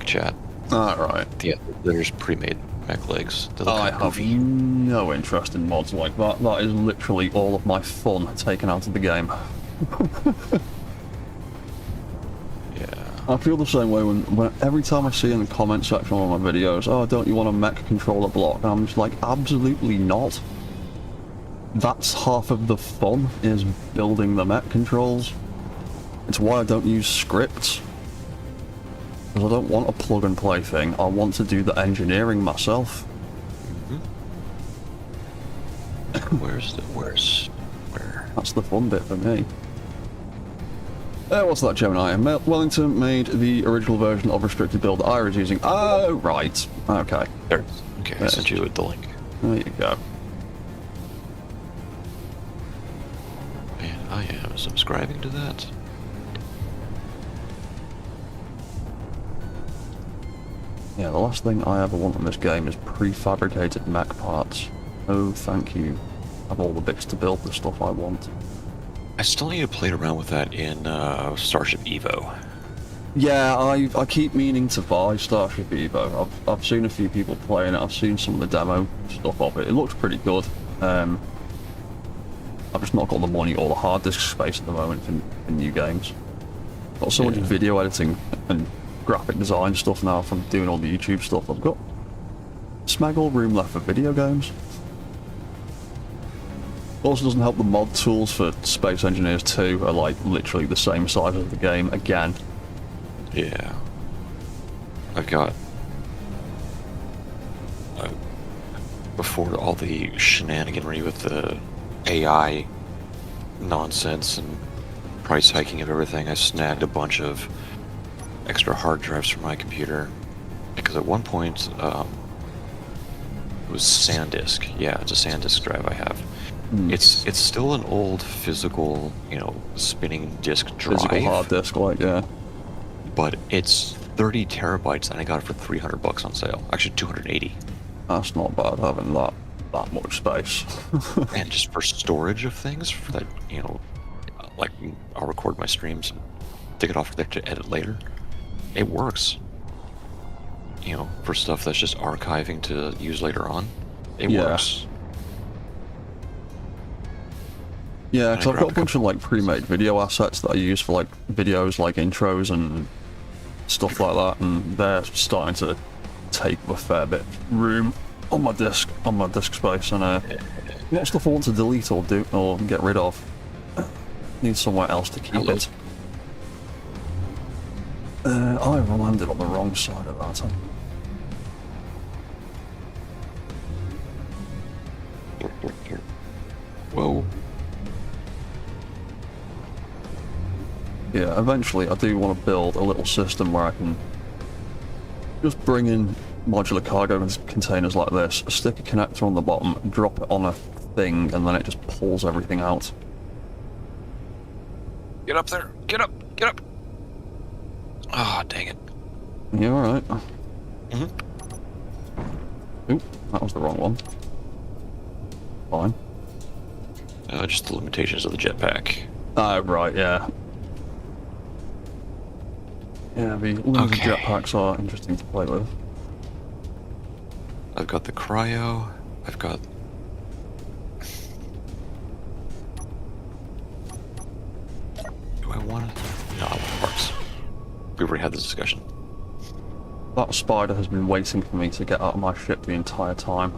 chat. Alright. Yeah, there's pre-made mech legs. I have no interest in mods like that. That is literally all of my fun taken out of the game. Yeah. I feel the same way when every time I see in the comment section on my videos, oh, don't you want a mech controller block? I'm just like, absolutely not. That's half of the fun, is building the mech controls. It's why I don't use scripts. Because I don't want a plug and play thing. I want to do the engineering myself. Where? That's the fun bit for me. What's that, Gemini? Wellington made the original version of restricted build that I was using. Oh, right. Okay. There. Okay, I sent you the link. There you go. And I am subscribing to that. Yeah, the last thing I ever want in this game is prefabricated mech parts. Oh, thank you. I have all the bits to build the stuff I want. I still need to play around with that in Starship Evo. Yeah, I keep meaning to buy Starship Evo. I've seen a few people playing it. I've seen some of the demo stuff of it. It looks pretty good. I've just not got the money or the hard disk space at the moment for new games. Got so much video editing and graphic design stuff now from doing all the YouTube stuff. I've got smag all room left for video games. Also doesn't help the mod tools for Space Engineers 2 are like literally the same size as the game again. Yeah. I've got... before all the shenaniganry with the AI nonsense and price hiking of everything, I snagged a bunch of extra hard drives for my computer. Because at one point, it was SanDisk. Yeah, it's a SanDisk drive I have. It's still an old physical, spinning disk drive. Physical hard disk, like, yeah. But it's 30 terabytes, and I got it for $300 on sale. Actually, 280. That's not bad having that much space. And just for storage of things, for that, like I'll record my streams and take it off there to edit later. It works. For stuff that's just archiving to use later on, it works. Yeah, because I've got a bunch of like pre-made video assets that I use for like videos, like intros and stuff like that, and they're starting to take up a fair bit of room on my disk space, and what stuff I want to delete or get rid of, need somewhere else to keep it. I landed on the wrong side of that. Whoa. Yeah, eventually I do want to build a little system where I can just bring in modular cargo containers like this, stick a connector on the bottom, drop it on a thing, and then it just pulls everything out. Get up there! Get up! Get up! Ah, dang it. You alright? Mm-hmm. Oop, that was the wrong one. Fine. Just the limitations of the jetpack. Oh, right, yeah. Yeah, the limited jetpacks are interesting to play with. I've got the cryo. I've got... Do I want to... No, I want parts. We already had this discussion. That spider has been waiting for me to get out of my ship the entire time.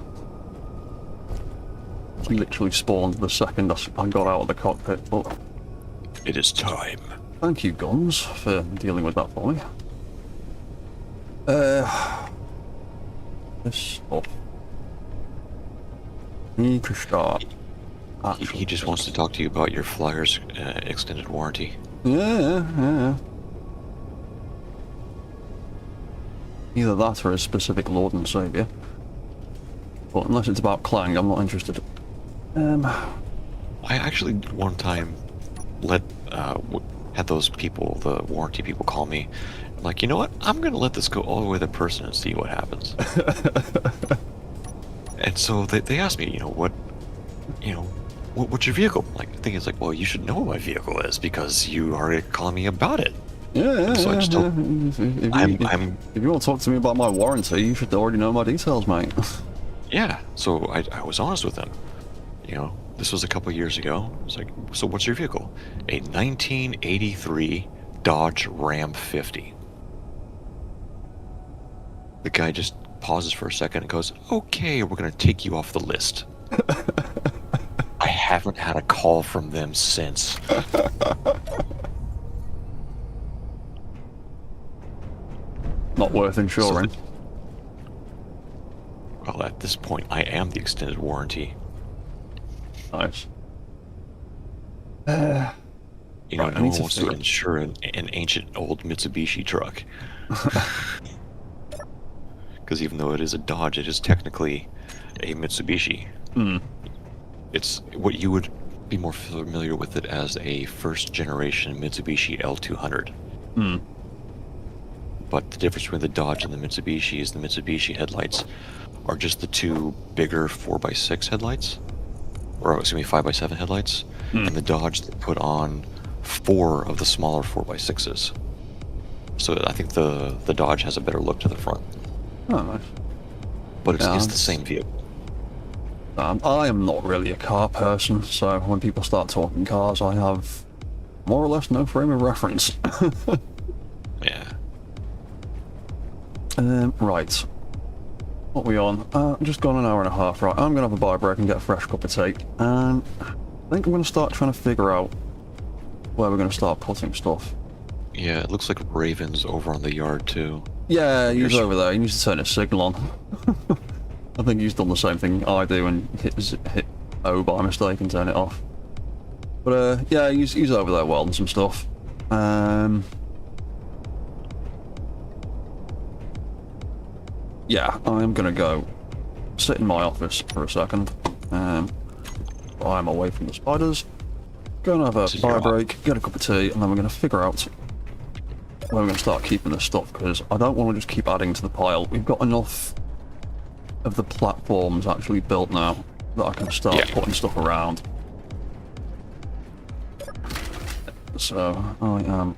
He literally spawned the second I got out of the cockpit, but... It is time. Thank you, Guns, for dealing with that for me. This stuff. Need to start. He just wants to talk to you about your Flyer's extended warranty. Yeah. Either that or his specific Lord and Saviour. But unless it's about Clang, I'm not interested. I actually one time had those people, the warranty people, call me. I'm like, you know what? I'm going to let this go all the way to the person and see what happens. And so they asked me, what's your vehicle? Like, the thing is, like, well, you should know what my vehicle is because you are calling me about it. Yeah. So I just told, If you want to talk to me about my warranty, you should already know my details, mate. Yeah. So I was honest with them. This was a couple years ago. I was like, so what's your vehicle? A 1983 Dodge Ram 50. The guy just pauses for a second and goes, okay, we're going to take you off the list. I haven't had a call from them since. Not worth insuring. Well, at this point, I am the extended warranty. Nice. No Right, one wants to insure an ancient old Mitsubishi truck. Because even though it is a Dodge, it is technically a Mitsubishi. It's what you would be more familiar with it as a first generation Mitsubishi L200. but the difference between the Dodge and the Mitsubishi is the Mitsubishi headlights are just the two bigger 4x6 headlights, or excuse me, 5x7 headlights, and the Dodge they put on 4 of the smaller 4x6s. So I think the Dodge has a better look to the front. Oh, nice. But it's the same vehicle. I am not really a car person, so when people start talking cars, I have more or less no frame of reference. Yeah. Right. What are we on? Just gone an hour and a half, right. I'm going to have a bar break and get a fresh cup of tea. And I think I'm going to start trying to figure out where we're going to start putting stuff. Yeah, it looks like Raven's over on the yard too. Yeah, he's over there. He needs to turn his signal on. I think he's done the same thing I do and hit O by mistake and turn it off. But yeah, he's over there welding some stuff. Yeah, I'm gonna go sit in my office for a second. I'm away from the spiders. Gonna have a bar break, get a cup of tea, and then we're gonna figure out where we're gonna start keeping this stuff, because I don't want to just keep adding to the pile. We've got enough of the platforms actually built now that I can start putting stuff around. So I am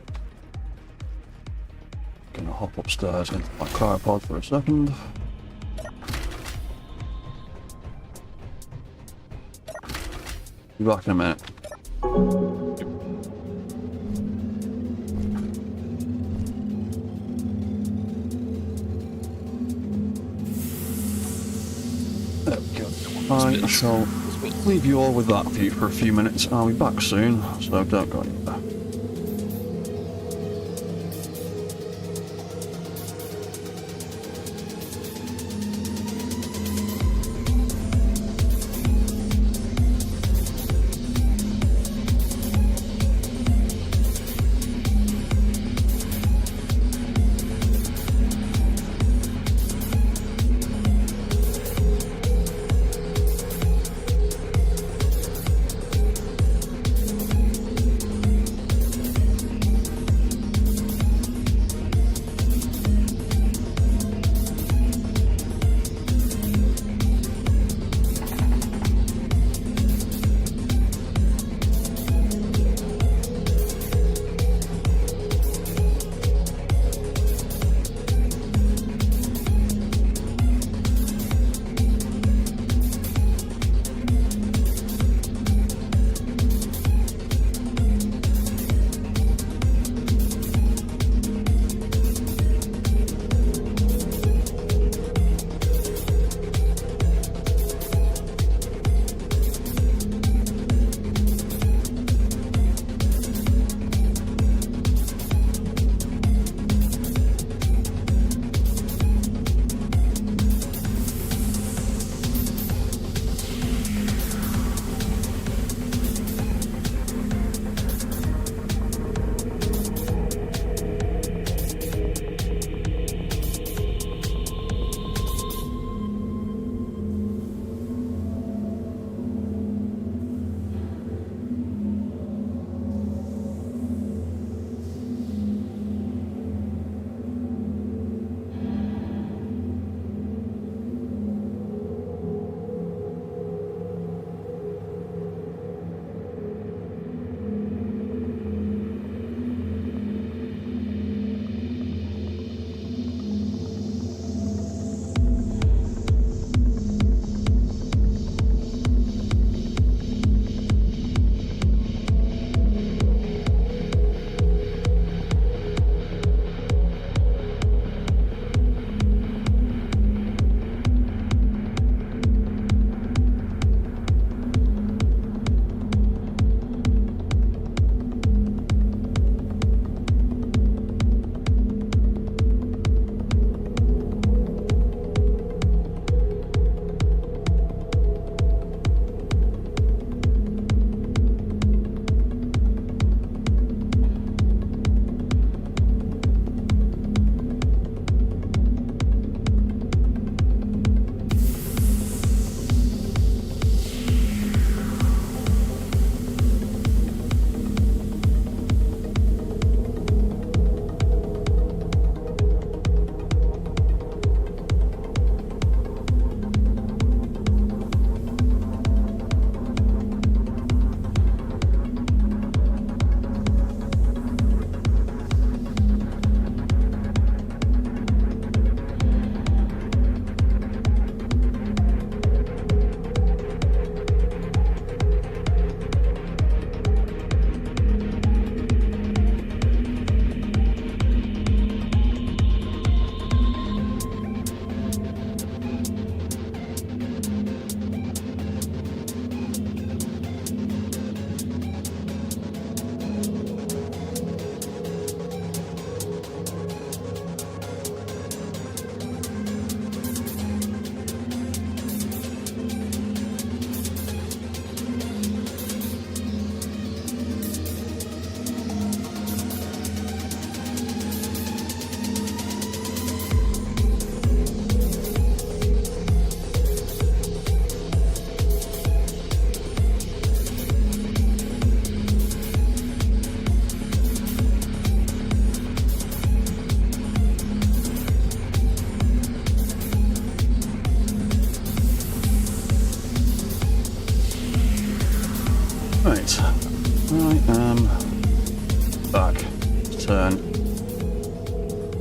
gonna hop upstairs into my cryopod for a second. Be back in a minute. There we go. I shall leave you all with that view for a few minutes. I'll be back soon, so don't go anywhere.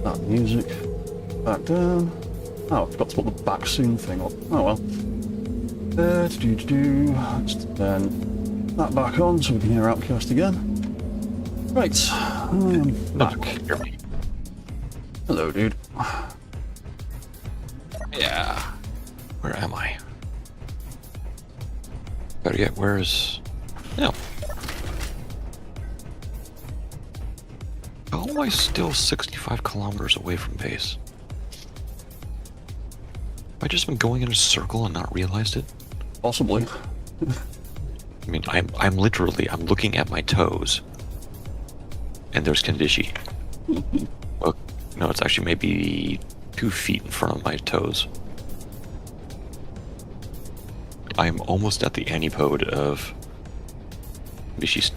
That music back down. Oh, I forgot to put the back soon thing on. Oh well. Let's turn that back on so we can hear Outcast again. Right, I'm back. Hello, dude. Yeah. Where am I? Better yet, where's... No. How am I still 65 kilometers away from base? Have I just been going in a circle and not realized it? Possibly. I mean, I'm literally, I'm looking at my toes, and there's Kandishi. Well, no, it's actually maybe 2 feet in front of my toes. I'm almost at the antipode of Bishi's.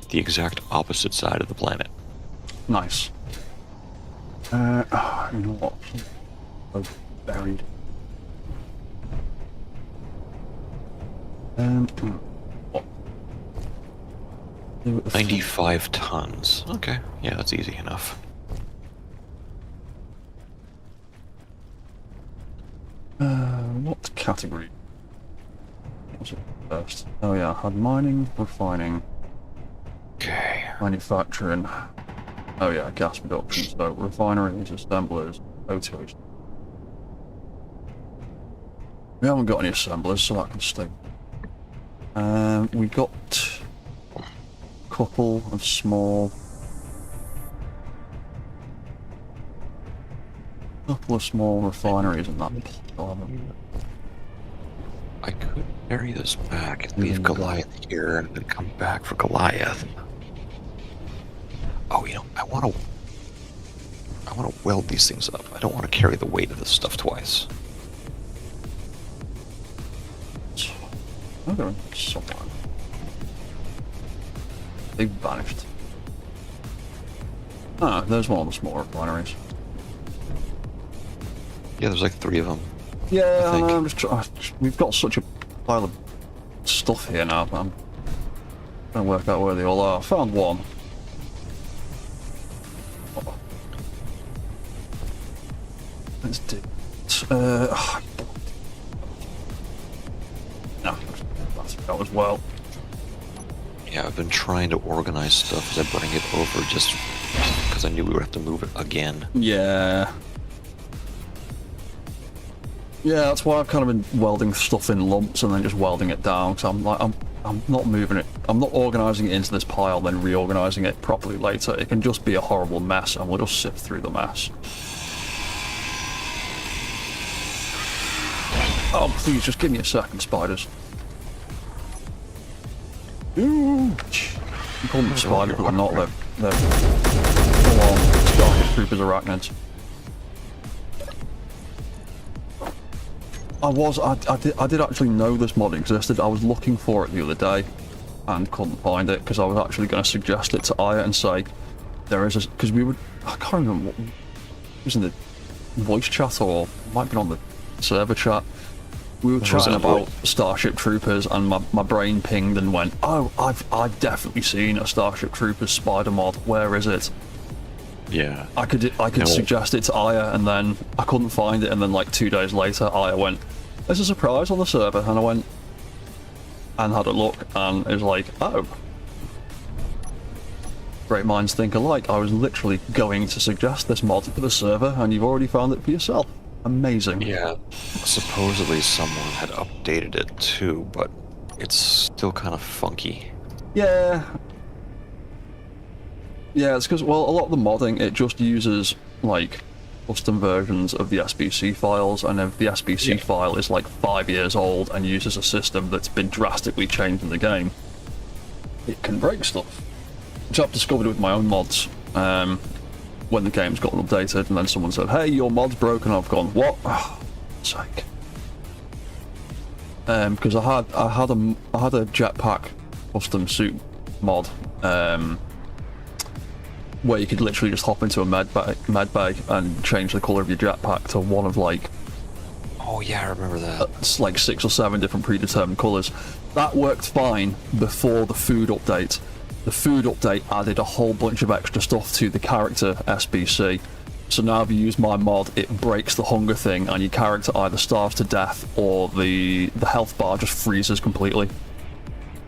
The exact opposite side of the planet. Nice. You know what? Oh, buried. What? 95 tons. Okay, yeah, that's easy enough. What category? What was it first? Oh yeah, I had mining, refining, Okay. manufacturing. Oh yeah, gas production. So refineries, assemblers, O2H. We haven't got any assemblers, so that can stay. We got a couple of small refineries in that. I could carry this back and leave Goliath here and then come back for Goliath. Oh, you know, I want to weld these things up. I don't want to carry the weight of this stuff twice. Oh, they're in somewhere. They've vanished. Ah, there's one of the small refineries. Yeah, there's like 3 of them. Yeah, I think. I'm just we've got such a pile of stuff here now, but I'm trying to work out where they all are. I found one. Oh. Let's do it. No, that's about as well. Yeah, I've been trying to organize stuff as I bring it over just because I knew we would have to move it again. Yeah. Yeah, that's why I've kind of been welding stuff in lumps and then just welding it down. Because I'm not moving it. I'm not organising it into this pile, then reorganising it properly later. It can just be a horrible mess, and we'll just sift through the mess. Oh, please, just give me a second, spiders. Ooh. You call them spiders, but they're not. They're full-on Starship Troopers arachnids. I did actually know this mod existed. I was looking for it the other day and couldn't find it because I was actually going to suggest it to Aya and say there is a, because I can't remember what it was in the voice chat or it might have been on the server chat. We were chatting about Starship Troopers and my brain pinged and went, oh, I've definitely seen a Starship Troopers spider mod. Where is it? Yeah. I could suggest it to Aya and then I couldn't find it, and then like 2 days later Aya went, there's a surprise on the server, and I went and had a look and it was like, oh. Great minds think alike. I was literally going to suggest this mod for the server and you've already found it for yourself. Amazing. Yeah. Supposedly someone had updated it too, but it's still kind of funky. Yeah. Yeah, it's because, well, a lot of the modding, it just uses, like, custom versions of the SBC files, and if the SBC file is, like, 5 years old and uses a system that's been drastically changed in the game, it can break stuff. Which I've discovered with my own mods, when the game's gotten updated, and then someone said, hey, your mod's broken, I've gone, what? Oh, sake. Because I had a jetpack custom suit mod, where you could literally just hop into a med bay and change the colour of your jetpack to one of like... Oh yeah, I remember that. It's like 6 or 7 different predetermined colours. That worked fine before the food update. the food update added a whole bunch of extra stuff to the character SBC. So now if you use my mod, it breaks the hunger thing, and your character either starves to death or the health bar just freezes completely.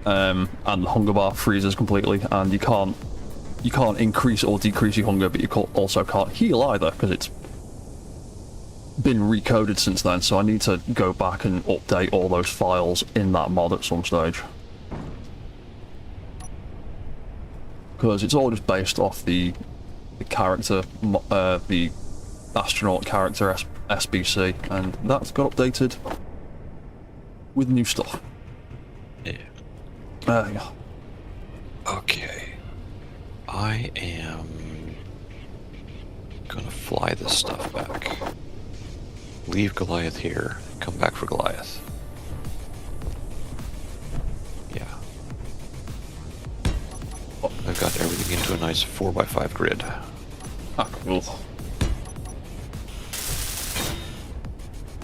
And the hunger bar freezes completely, and you can't increase or decrease your hunger, but you also can't heal either, because it's been recoded since then. So I need to go back and update all those files in that mod at some stage, because it's all just based off the character, the astronaut character SBC, and that's got updated with new stuff. Yeah. Yeah. Okay. I am gonna fly this stuff back. Leave Goliath here. Come back for Goliath. Yeah. I've got everything into a nice 4x5 grid. Ah, cool.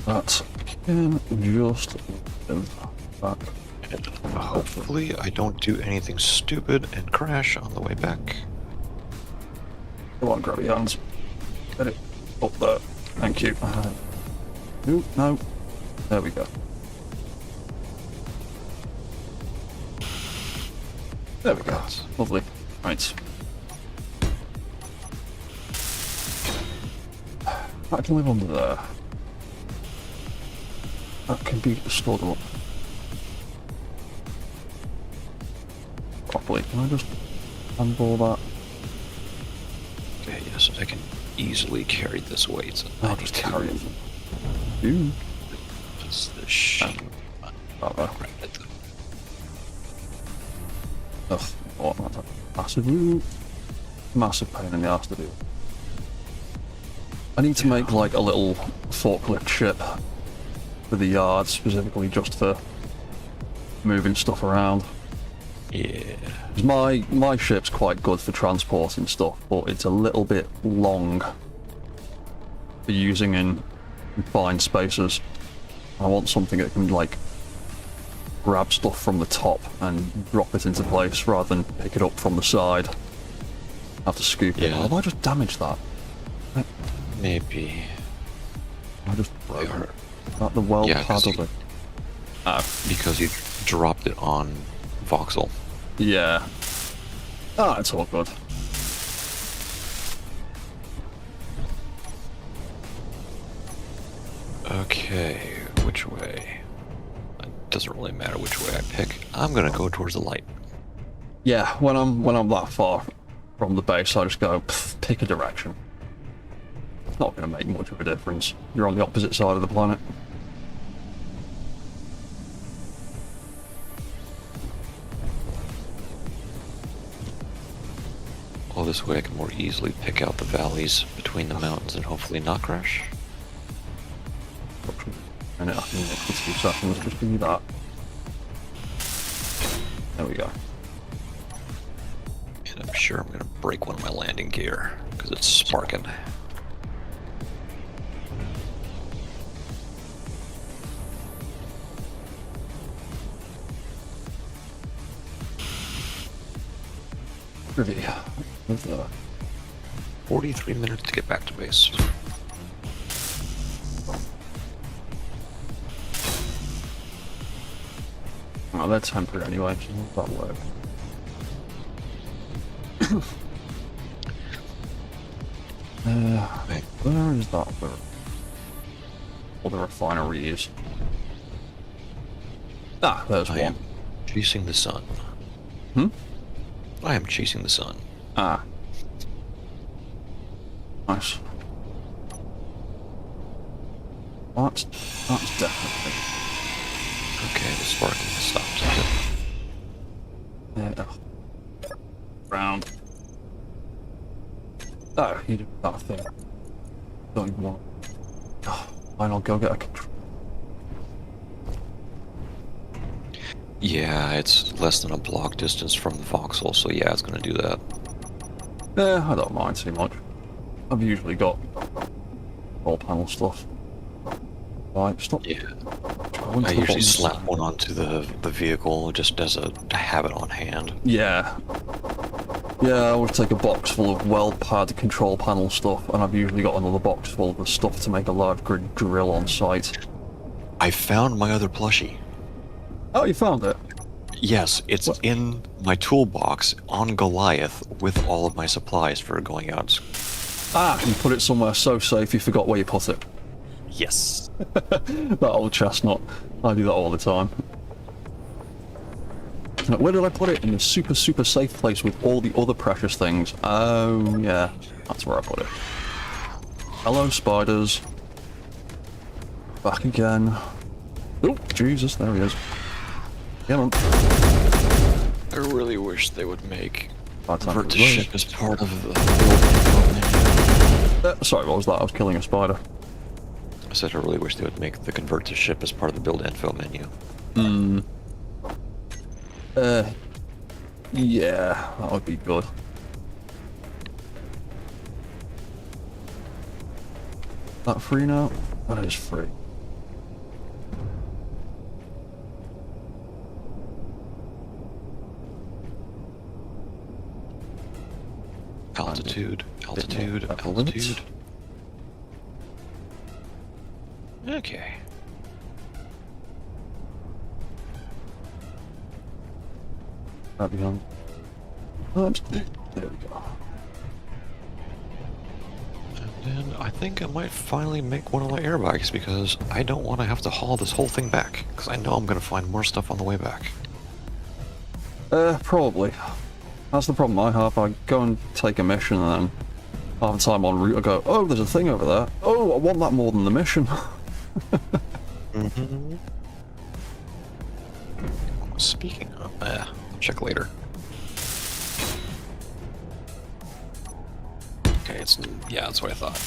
That can just back. And hopefully I don't do anything stupid and crash on the way back. Come on, grab your hands. Get it up there. Thank you. Ooh, no. There we go. There we go. Lovely. Right. That can live under there. That can be stored up properly. Can I just handle that? Okay, yes, I can easily carry this weight. So I'll just carry it. Ooh. It's the sheet. Ugh, what? That's a massive pain in the ass to do. I need to make like a little forklift ship for the yard, specifically just for moving stuff around. Yeah. 'Cause my ship's quite good for transporting stuff, but it's a little bit long for using in confined spaces. I want something that can like grab stuff from the top and drop it into place rather than pick it up from the side. Have to scoop it. Yeah. Have I just damaged that? Maybe. I just broke it. Is that the weld pad of it? Because you dropped it on voxel. Yeah. Ah, it's all good. Okay, which way? It doesn't really matter which way I pick. I'm gonna go towards the light. Yeah, when I'm that far from the base, I just go pick a direction. It's not going to make much of a difference. You're on the opposite side of the planet. Well, this way I can more easily pick out the valleys between the mountains and hopefully not crash. And I can make this 2 seconds. Just give me that. There we go. And I'm sure I'm gonna break one of my landing gear because it's sparking. Privy. With 43 minutes to get back to base. Oh, they're temporary anyway, so that'll work. Where is that? Where all the refinery is? Ah, there's I one. am chasing the sun. Hmm? I am chasing the sun. Ah. Nice. That's definitely. Okay, the sparking has stopped. Yeah. Round. Oh, you did that thing. Don't even want. Oh, fine, I'll go get a control. Yeah, it's less than a block distance from the voxel, so yeah, it's gonna do that. Yeah, I don't mind too much. I've usually got all panel stuff. Right, stop. Yeah. I usually slap one onto the vehicle just as a to have it on hand. Yeah. Yeah, I always take a box full of weld pad control panel stuff, and I've usually got another box full of the stuff to make a large grid drill on site. I found my other plushie. Oh, you found it? Yes, it's in my toolbox on Goliath with all of my supplies for going out. Ah, you put it somewhere so safe you forgot where you put it. Yes. That old chestnut. I do that all the time. Where did I put it? In the super, super safe place with all the other precious things. Oh, yeah. That's where I put it. Hello, spiders. Back again. Oh, Jesus, there he is. Get on. I really wish they would make convert to ship as part of the build. Sorry, what was that? I was killing a spider. I said I really wish they would make the convert to ship as part of the build info menu. Yeah, that would be good. That free now? That is free. Altitude. Okay. That'd be on. There we go. And then I think I might finally make one of my airbikes because I don't want to have to haul this whole thing back because I know I'm going to find more stuff on the way back. Probably. That's the problem I have. I go and take a mission and then half the time en route I go, oh, there's a thing over there. Oh, I want that more than the mission. Speaking of, I'll check later. Okay, yeah, that's what I thought.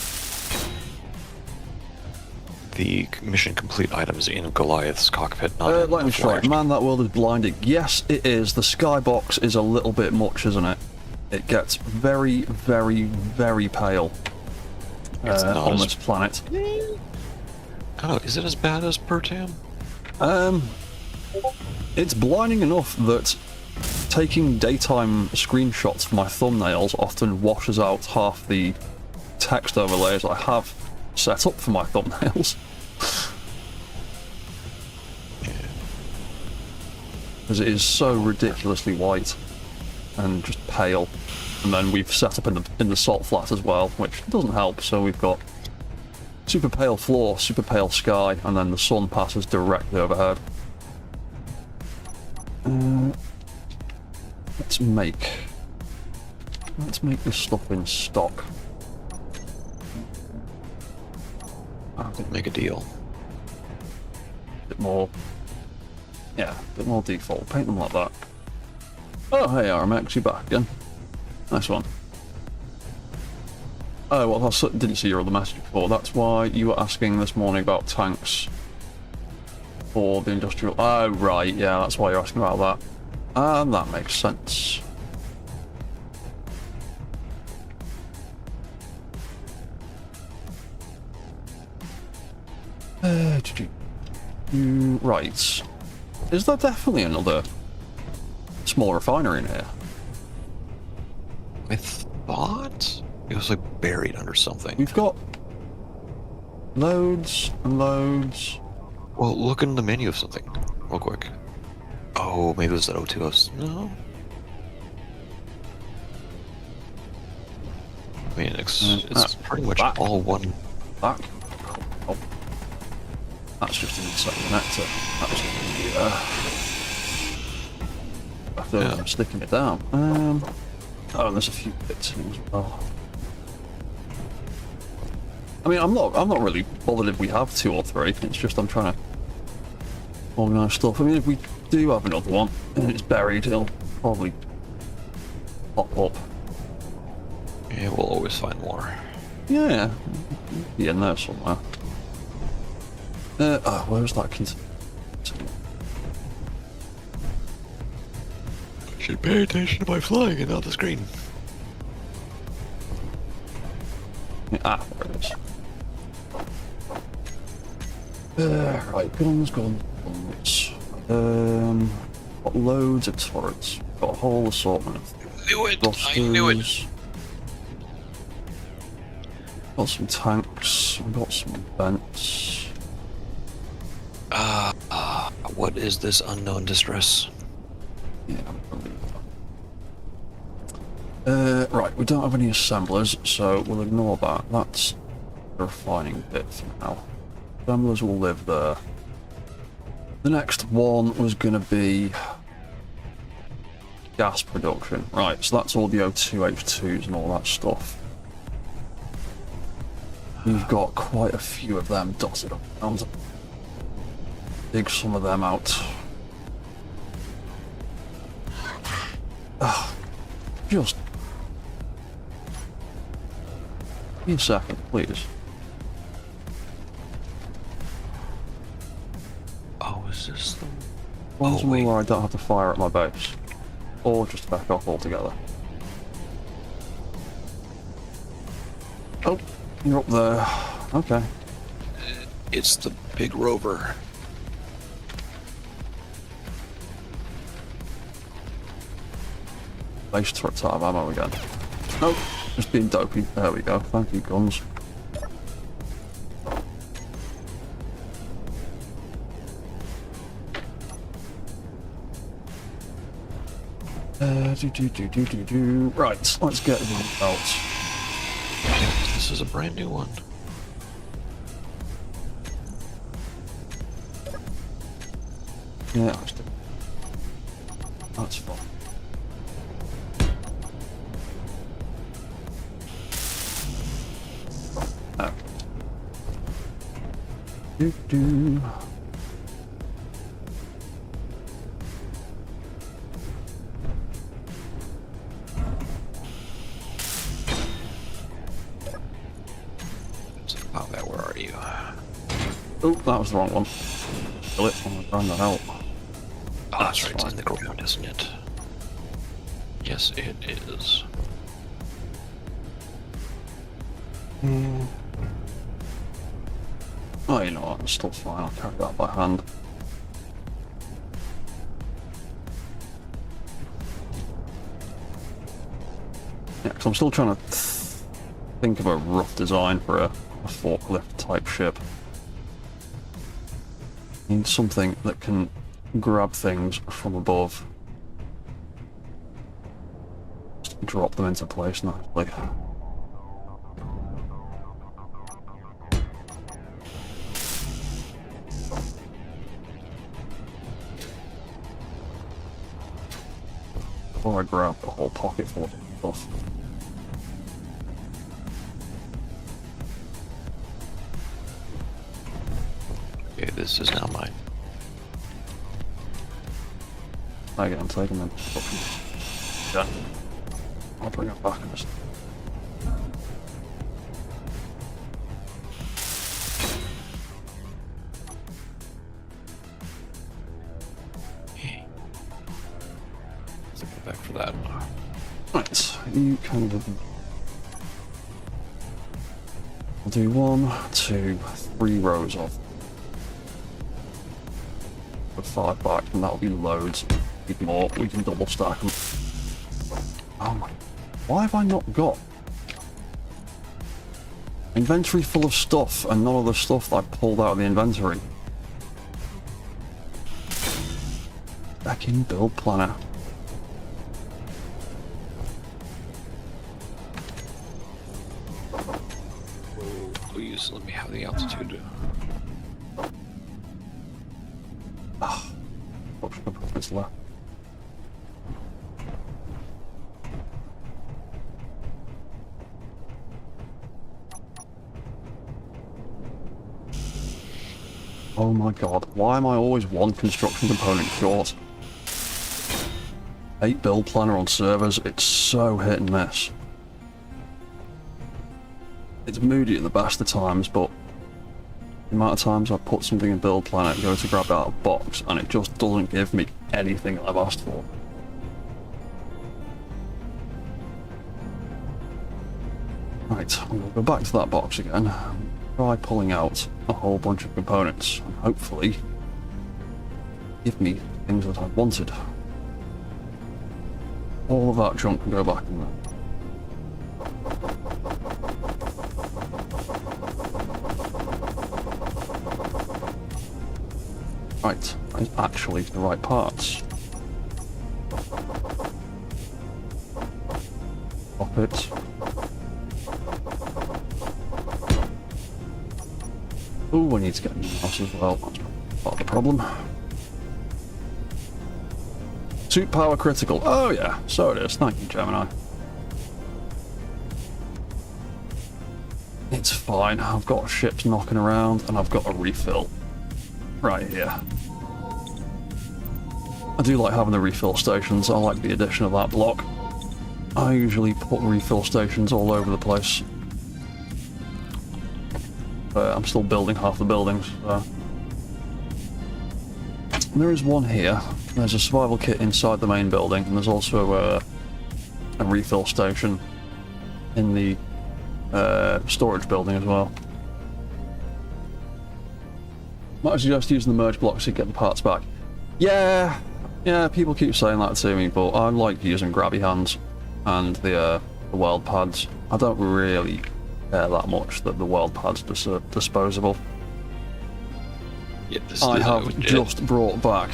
The mission complete items in Goliath's cockpit, not in lightning strike. Man, that world is blinding. Yes, it is. The skybox is a little bit much, isn't it? It gets very, very, very pale on this planet. I don't know, is it as bad as Pertam? It's blinding enough that taking daytime screenshots for my thumbnails often washes out half the text overlays I have set up for my thumbnails. Because it is so ridiculously white and just pale. And then we've set up in the salt flat as well, which doesn't help. So we've got super pale floor, super pale sky, and then the sun passes directly overhead. Let's make this stuff in stock. Make a deal. Bit more, yeah, a bit more default. Paint them like that. Oh, hey, RMX, you're back again. Nice one. Oh, well, I didn't see your other message before. That's why you were asking this morning about tanks for the industrial. Oh, right, yeah, that's why you're asking about that. That makes sense. Right. Is there definitely another small refinery in here? I thought it was like buried under something. We've got loads and loads. Well, look in the menu of something real quick. Oh, maybe it was that O2. No. I mean, it's pretty much all one. Back. Oh. That's just an inside connector. That's after I'm sticking it down. Oh, and there's a few bits in as well. I mean, I'm not really bothered if we have 2 or 3. It's just I'm trying to organise stuff. I mean, if we do have another one and it's buried, it'll probably pop up. Yeah, we'll always find more. Yeah, be in there somewhere. Where's that container? I should pay attention to my flying and not the screen. There it is. Right, guns. Got loads of turrets. Got a whole assortment of things. knew it! I knew it! Thrusters. Got some tanks, we've got some vents. What is this unknown distress? Yeah, I believe that. Right, we don't have any assemblers, so we'll ignore that. That's the refining bit for now. Assemblers will live there. The next one was going to be gas production. Right, so that's all the O2, H2s and all that stuff. We've got quite a few of them dotted up around. Dig some of them out. Just give me a second, please. Oh, is this the... One's Oh, wait. where I don't have to fire at my base. Or just back off altogether. Oh, you're up there. Okay. It's the big rover. Base turret's out of ammo again. Oh, just being dopey. There we go. Thank you, guns. Right, let's get these out. This is a brand new one. Yeah, that's fine. Oh. Do. Combat, where are you? Oh, that was the wrong one. Kill it. I'm gonna grind that out. Oh, that's right. It's in the ground, isn't it? Yes, it is. Oh, you know what? It's still fine. I'll carry that by hand. Yeah, because I'm still trying to think of a rough design for a forklift type ship. Need something that can grab things from above. Just drop them into place nicely. Before I grab the whole pocket full of stuff. Okay, this is now mine. I'm taking them. Yeah. I'll bring it back in a second. Let's go back for that. Right, you kind of... I'll do 1, 2, 3 rows of... with 5 back, and that'll be loads. Need more, we can double stack them. Oh my... Why have I not got... inventory full of stuff, and none of the stuff that I pulled out of the inventory? Back in build planner. Please let me have the altitude. Option components left. Oh my god, why am I always one construction component short? 8 build planner on servers, it's so hit and miss. It's moody at the best of times, but the amount of times I put something in build planner, go to grab it out of a box, and it just doesn't give me anything I've asked for. Right, I'm going to go back to that box again, and try pulling out a whole bunch of components, and hopefully give me things that I wanted. All of that junk can go back in there. Right, that's actually the right parts. Pop it. Oh, I need to get a new mouse as well. That's part of the problem. Suit power critical. Oh yeah, so it is. Thank you, Gemini. It's fine. I've got ships knocking around and I've got a refill right here. I do like having the refill stations. I like the addition of that block. I usually put refill stations all over the place. I'm still building half the buildings. There is one here. There's a survival kit inside the main building, and there's also a refill station in the storage building as well. Might suggest using the merge blocks to get the parts back. Yeah, people keep saying that to me, but I like using grabby hands and the weld pads. I don't really care that much that the weld pads are disposable. Yeah, I have just brought back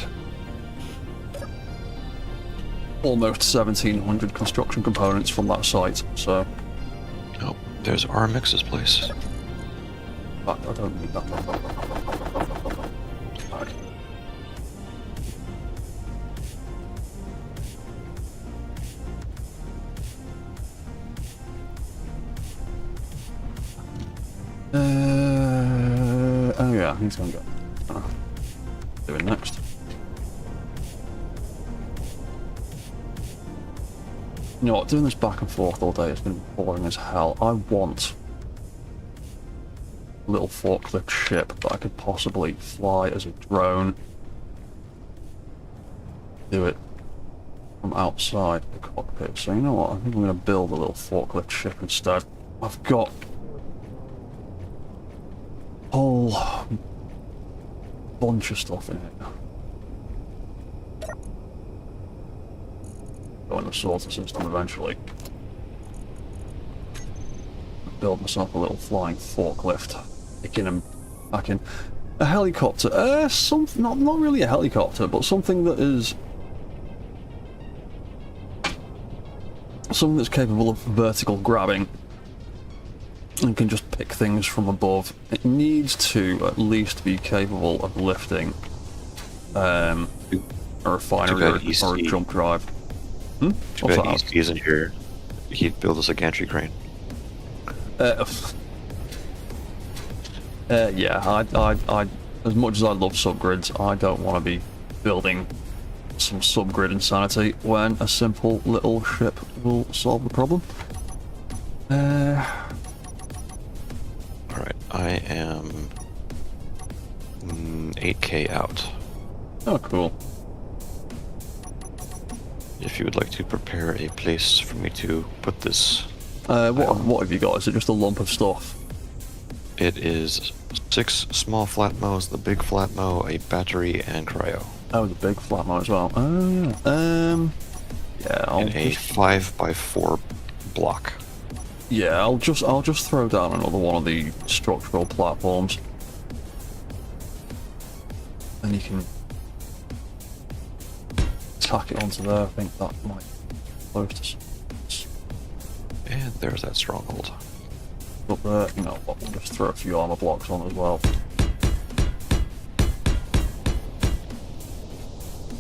almost 1,700 construction components from that site, so... Oh, there's RMX's place. In fact, I don't need that. Oh yeah, he's gonna go. Do it next. You know what, doing this back and forth all day has been boring as hell. I want a little forklift ship that I could possibly fly as a drone. Do it from outside the cockpit. So you know what, I think I'm going to build a little forklift ship instead. I've got a whole bunch of stuff in it. Go in the sorter system eventually. Build myself a little flying forklift. Picking them back in. A helicopter. Not really a helicopter, but something that is... something that's capable of vertical grabbing and can just pick things from above. It needs to at least be capable of lifting a refinery or a jump drive. Too bad Easty isn't here. He'd build us a gantry crane. Yeah, I as much as I love subgrids, I don't want to be building some subgrid insanity when a simple little ship will solve the problem. Alright, I am 8k out. Oh, cool. If you would like to prepare a place for me to put this... What have you got? Is it just a lump of stuff? It is 6 small flat mows, the big flat mow, a battery, and cryo. Oh, the big flat mow as well. Oh, yeah. Yeah, I'll and a 5x4 block. Yeah, I'll just throw down another one of the structural platforms. And you can tack it onto there. I think that might be close to some. And there's that stronghold. Up there, you know what, we'll just throw a few armor blocks on as well.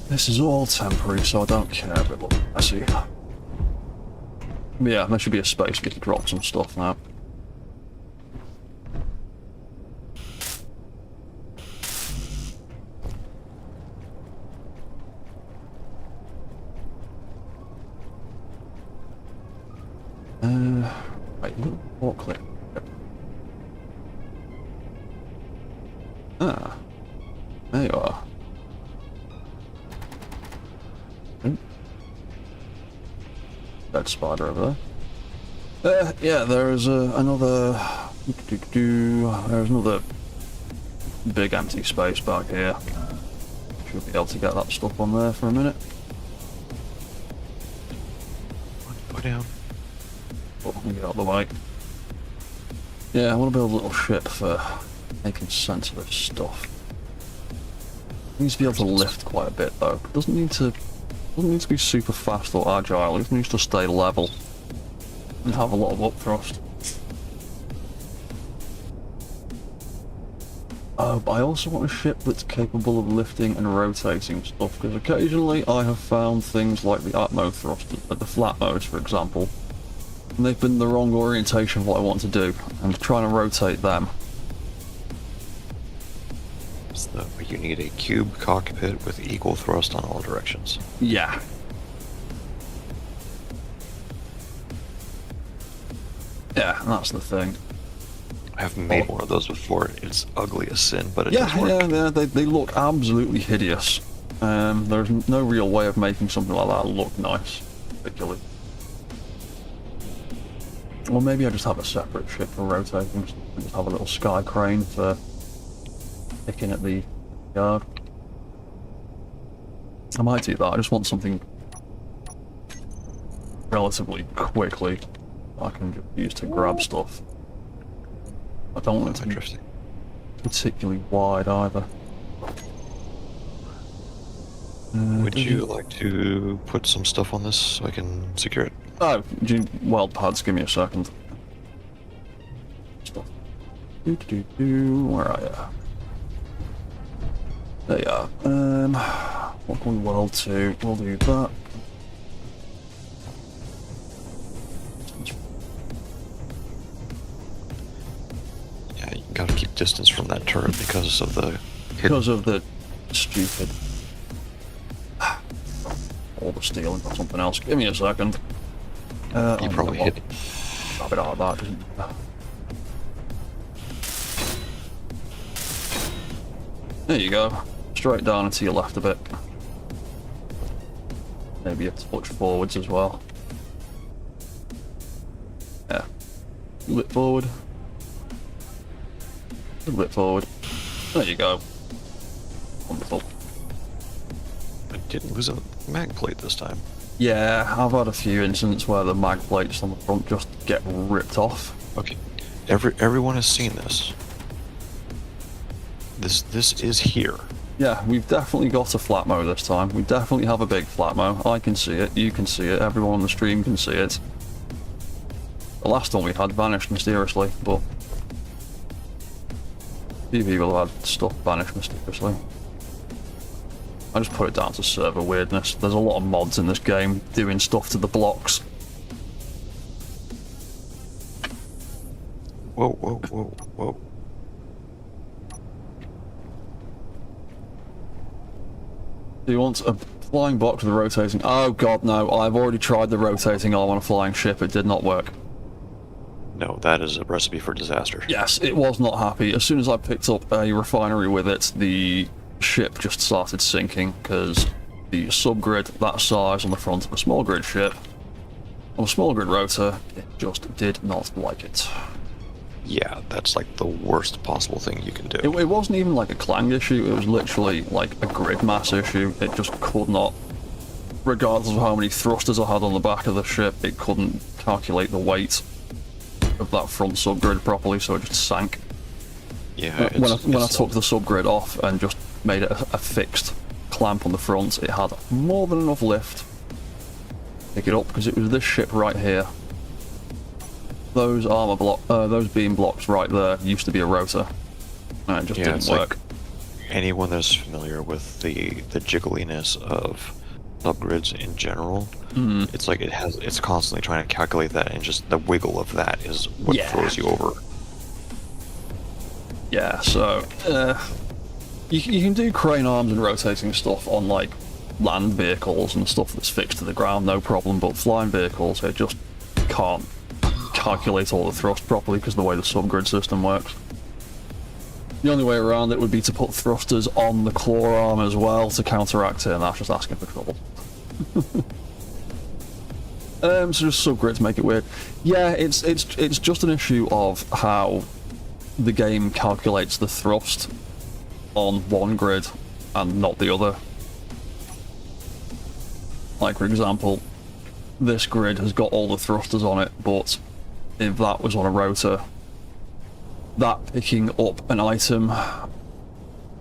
This is all temporary, so I don't care, but look, I see. Yeah, there should be a space for you to drop some stuff now. Right, little forklift. Ah, there you are. Dead spider over there. Yeah, there's another. There's another big empty space back here. Should be able to get that stuff on there for a minute. Way down. Oh, let me get out of the way. Yeah, I want to build a little ship for making sense of this stuff. It needs to be able to lift quite a bit though. It doesn't need to be super fast or agile, it needs to stay level and have a lot of upthrust. But I also want a ship that's capable of lifting and rotating stuff, because occasionally I have found things like the Atmo thrusters, like the flat modes for example, and they've been the wrong orientation of what I want to do, and trying to rotate them. So you need a cube cockpit with equal thrust on all directions. Yeah. Yeah, that's the thing. I've made one of those before. It's ugly as sin, but it does work. Yeah, they look absolutely hideous. There's no real way of making something like that look nice, particularly. Or maybe I just have a separate ship for rotating, just have a little sky crane for picking at the yard. I might do that, I just want something relatively quickly I can just use to grab stuff. I don't want it to be particularly wide either. Would you like to put some stuff on this so I can secure it? Oh, weld pads, give me a second. Stuff. Where are you? There you are. What can we weld to? We'll do that. Yeah, you gotta keep distance from that turret because of the Because of the stupid... all the steel and something else. Give me a second. You probably hit it. Grab it out of that, doesn't it? There you go. Straight down and to your left a bit. Maybe a touch forwards as well. Yeah. A little bit forward. A little bit forward. There you go. Wonderful. I didn't lose a mag plate this time. Yeah, I've had a few incidents where the mag plates on the front just get ripped off. Okay. Everyone has seen this. This is here. Yeah, we've definitely got a flatmo this time. We definitely have a big flatmo. I can see it, you can see it, everyone on the stream can see it. The last one we had vanished mysteriously, but a few people have had stuff vanish mysteriously. I just put it down to server weirdness. There's a lot of mods in this game doing stuff to the blocks. Whoa, whoa, whoa, whoa. Do you want a flying box with rotating? Oh god, no. I've already tried the rotating arm on a flying ship. It did not work. No, that is a recipe for disaster. Yes, it was not happy. As soon as I picked up a refinery with it, the ship just started sinking because the subgrid that size on the front of a small grid ship, on a small grid rotor, it just did not like it. Yeah, that's like the worst possible thing you can do. It wasn't even like a clang issue, it was literally like a grid mass issue. It just could not, regardless of how many thrusters I had on the back of the ship, it couldn't calculate the weight of that front subgrid properly, so it just sank. Yeah, when I took the subgrid off and just made it a fixed clamp on the front, it had more than enough lift to pick it up, because it was this ship right here. Those armor block, those beam blocks right there used to be a rotor, and it just didn't work. Like anyone that's familiar with the jiggliness of subgrids in general, it's like it's constantly trying to calculate that, and just the wiggle of that is what throws you over. Yeah, so you can do crane arms and rotating stuff on like land vehicles and stuff that's fixed to the ground, no problem, but flying vehicles, it just can't calculate all the thrust properly because of the way the subgrid system works. The only way around it would be to put thrusters on the claw arm as well to counteract it, and that's just asking for trouble. So just subgrids make it weird. Yeah, it's just an issue of how the game calculates the thrust on one grid and not the other. Like, for example, this grid has got all the thrusters on it, but if that was on a rotor, that picking up an item,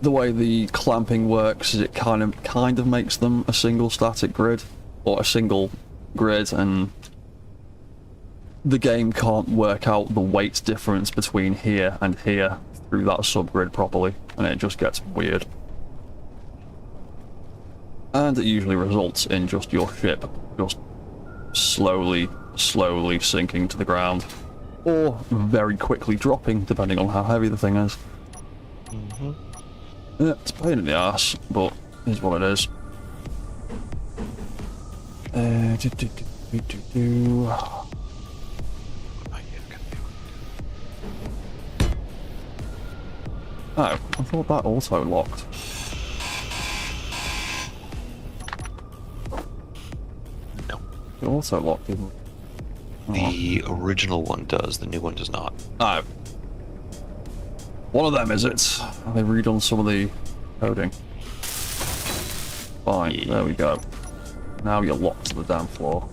the way the clamping works is it kind of makes them a single static grid, or a single grid, and the game can't work out the weight difference between here and here through that subgrid properly, and it just gets weird. And it usually results in just your ship just slowly sinking to the ground, or very quickly dropping, depending on how heavy the thing is. Yeah, it's a pain in the ass, but here's what it is. Oh, I thought that also locked. No. It also locked, didn't it? The original one does, the new one does not. Oh. One of them, is it? Have they redone some of the coding? Fine, Yeah. There we go. Now you're locked to the damn floor.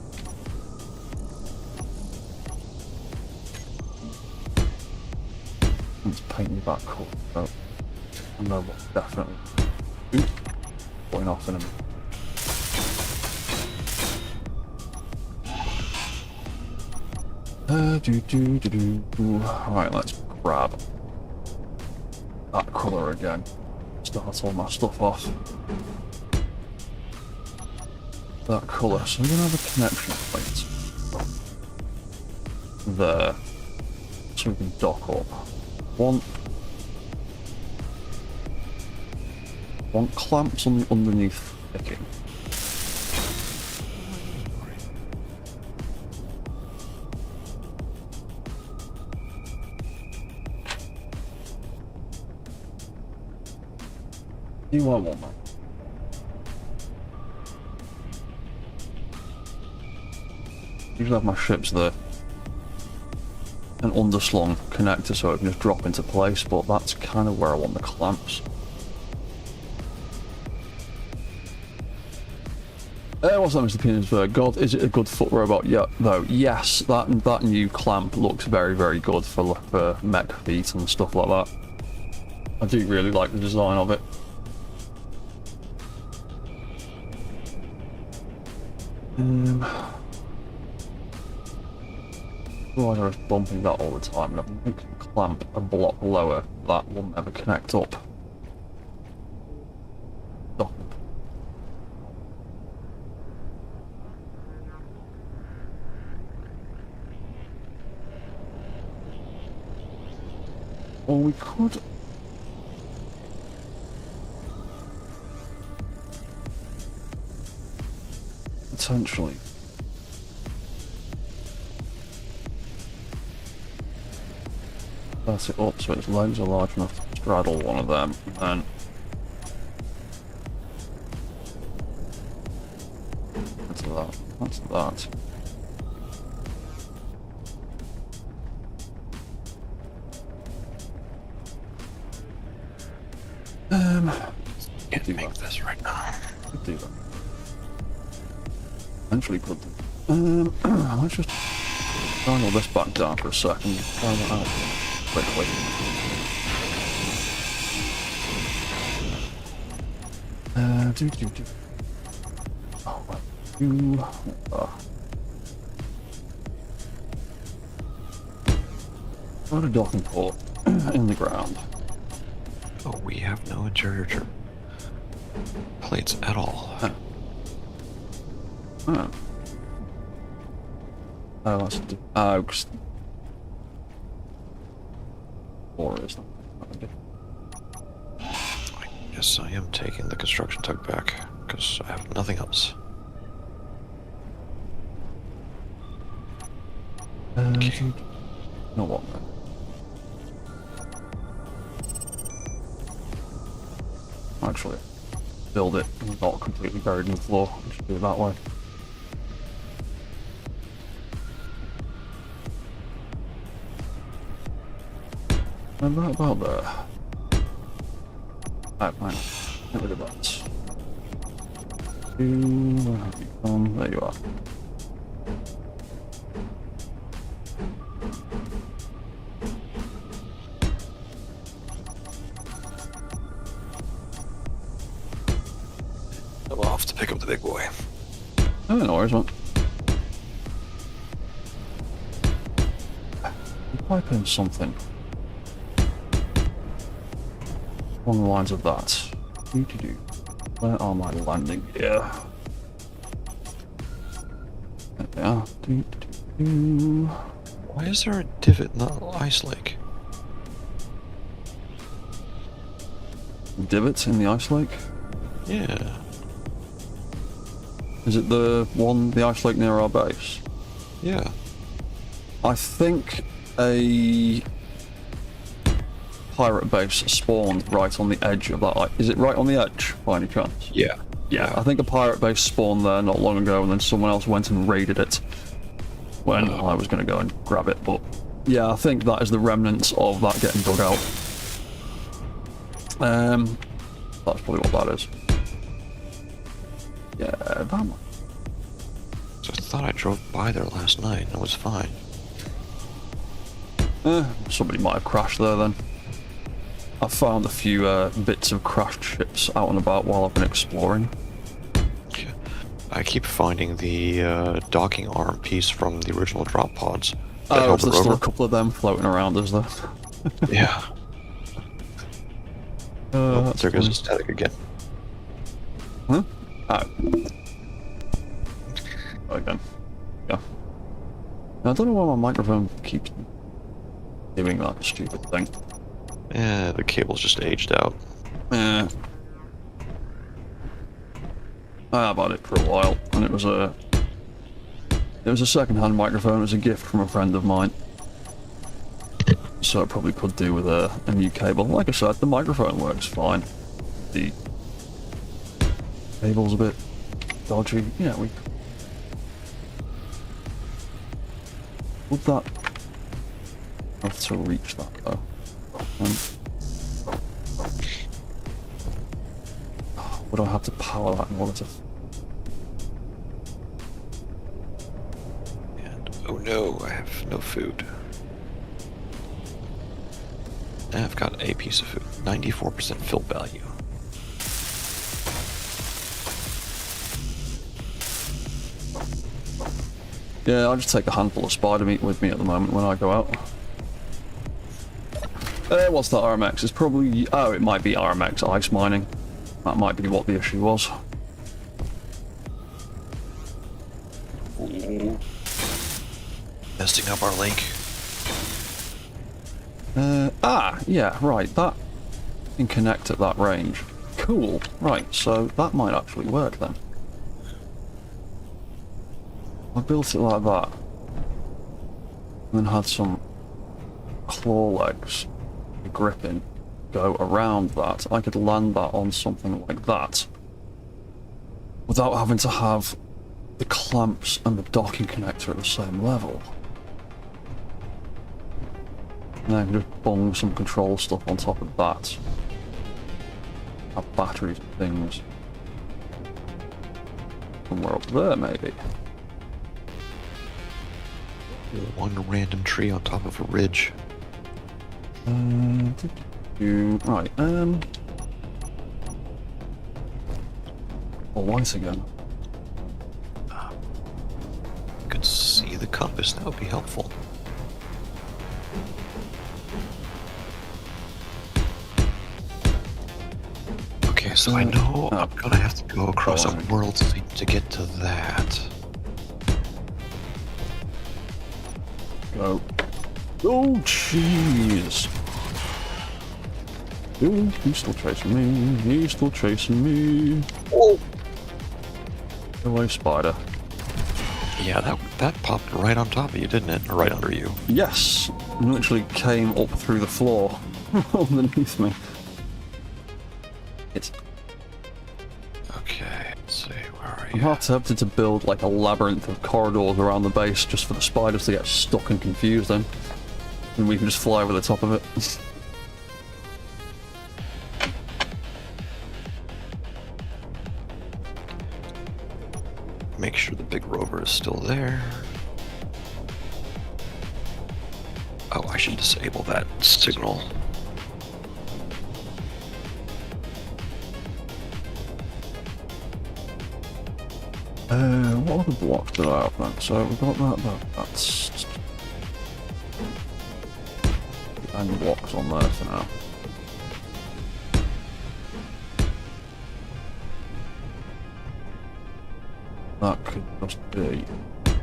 Let's paint you back cool. So I know what's definitely going off in a minute. Right, let's grab that colour again. Start all my stuff off. That colour. So I'm gonna have a connection plate there, so we can dock up. Want clamps on the underneath picking. Do I want that? Usually have my ships there. An underslung connector so it can just drop into place, but that's kind of where I want the clamps. What's that, Mr. Penisberg? God, is it a good foot robot? Yeah, though. Yes, that new clamp looks very, very good for mech feet and stuff like that. I do really like the design of it. Otherwise I was bumping that all the time, and if I make the clamp a block lower, that will never connect up. Stop. Or we could... potentially... That's it up so its legs are large enough to straddle one of them, and then that's that. Can't make this right now. Could do that. Eventually could do. Let's just dial this back down for a second. Try that out quickly. Oh, well, got a docking port in the ground. Oh, we have no interior plates at all. Oh. Oh, that's or is that? I guess I am taking the construction tug back, because I have nothing else. Okay. No what? Actually, build it not completely buried in the floor. We should do it that way. And right about there. Right, fine. Get rid of that. Where have you gone? There you are. pick up the big boy. Oh, no worries, man. Pipe in something along the lines of that. Do. Where are my landing gear? There they are. Do. Why is there a divot in the ice lake? Divots in the ice lake? Yeah. Is it the ice lake near our base? Yeah. I think a pirate base spawned right on the edge of that. Is it right on the edge, by any chance? Yeah. Yeah, I think a pirate base spawned there not long ago, and then someone else went and raided it when I was going to go and grab it. But yeah, I think that is the remnants of that getting dug out. That's probably what that is. Yeah, that one. So I thought I drove by there last night and it was fine. Somebody might have crashed there then. I found a few bits of crashed ships out and about while I've been exploring. Yeah. I keep finding the docking arm piece from the original drop pods. Oh, there's still a couple of them floating around, is there? Yeah. Oh, there goes funny. the static again. Huh? Oh. Again. Yeah. Now, I don't know why my microphone keeps doing that stupid thing. Yeah, the cable's just aged out. I had it for a while, and it was a second-hand microphone. It was a gift from a friend of mine, so it probably could do with a new cable. Like I said, the microphone works fine. The cable's a bit dodgy. Yeah, would that have to reach that though? Would I have to power that in order to? And oh no, I have no food. I've got a piece of food. 94% fill value. Yeah, I'll just take a handful of spider meat with me at the moment when I go out. What's that RMX? It's probably... Oh, it might be RMX ice mining. That might be what the issue was. Ooh. Messing up our link. Yeah, right, that can connect at that range. Cool, right, so that might actually work then. I built it like that, and then had some claw legs for gripping go around that. I could land that on something like that without having to have the clamps and the docking connector at the same level. And then I can just bung some control stuff on top of that. Have batteries and things. Somewhere up there, maybe. One random tree on top of a ridge. Right, oh, lights again. You could see the compass, that would be helpful. Okay, so I know I'm gonna have to go across a world to get to that. Go. Oh, jeez. Ooh, he's still chasing me. He's still chasing me. Oh! Go away, spider. Yeah, that popped right on top of you, didn't it? Or right under you. Yes. It literally came up through the floor underneath me. It's... Okay, let's see, where are I'm you? half tempted to build like a labyrinth of corridors around the base just for the spiders to get stuck and confused in. And we can just fly over the top of it. Make sure the big rover is still there. Oh, I should disable that signal. What other blocks do I have then? So we've got that's... And blocks on there for now. That could just be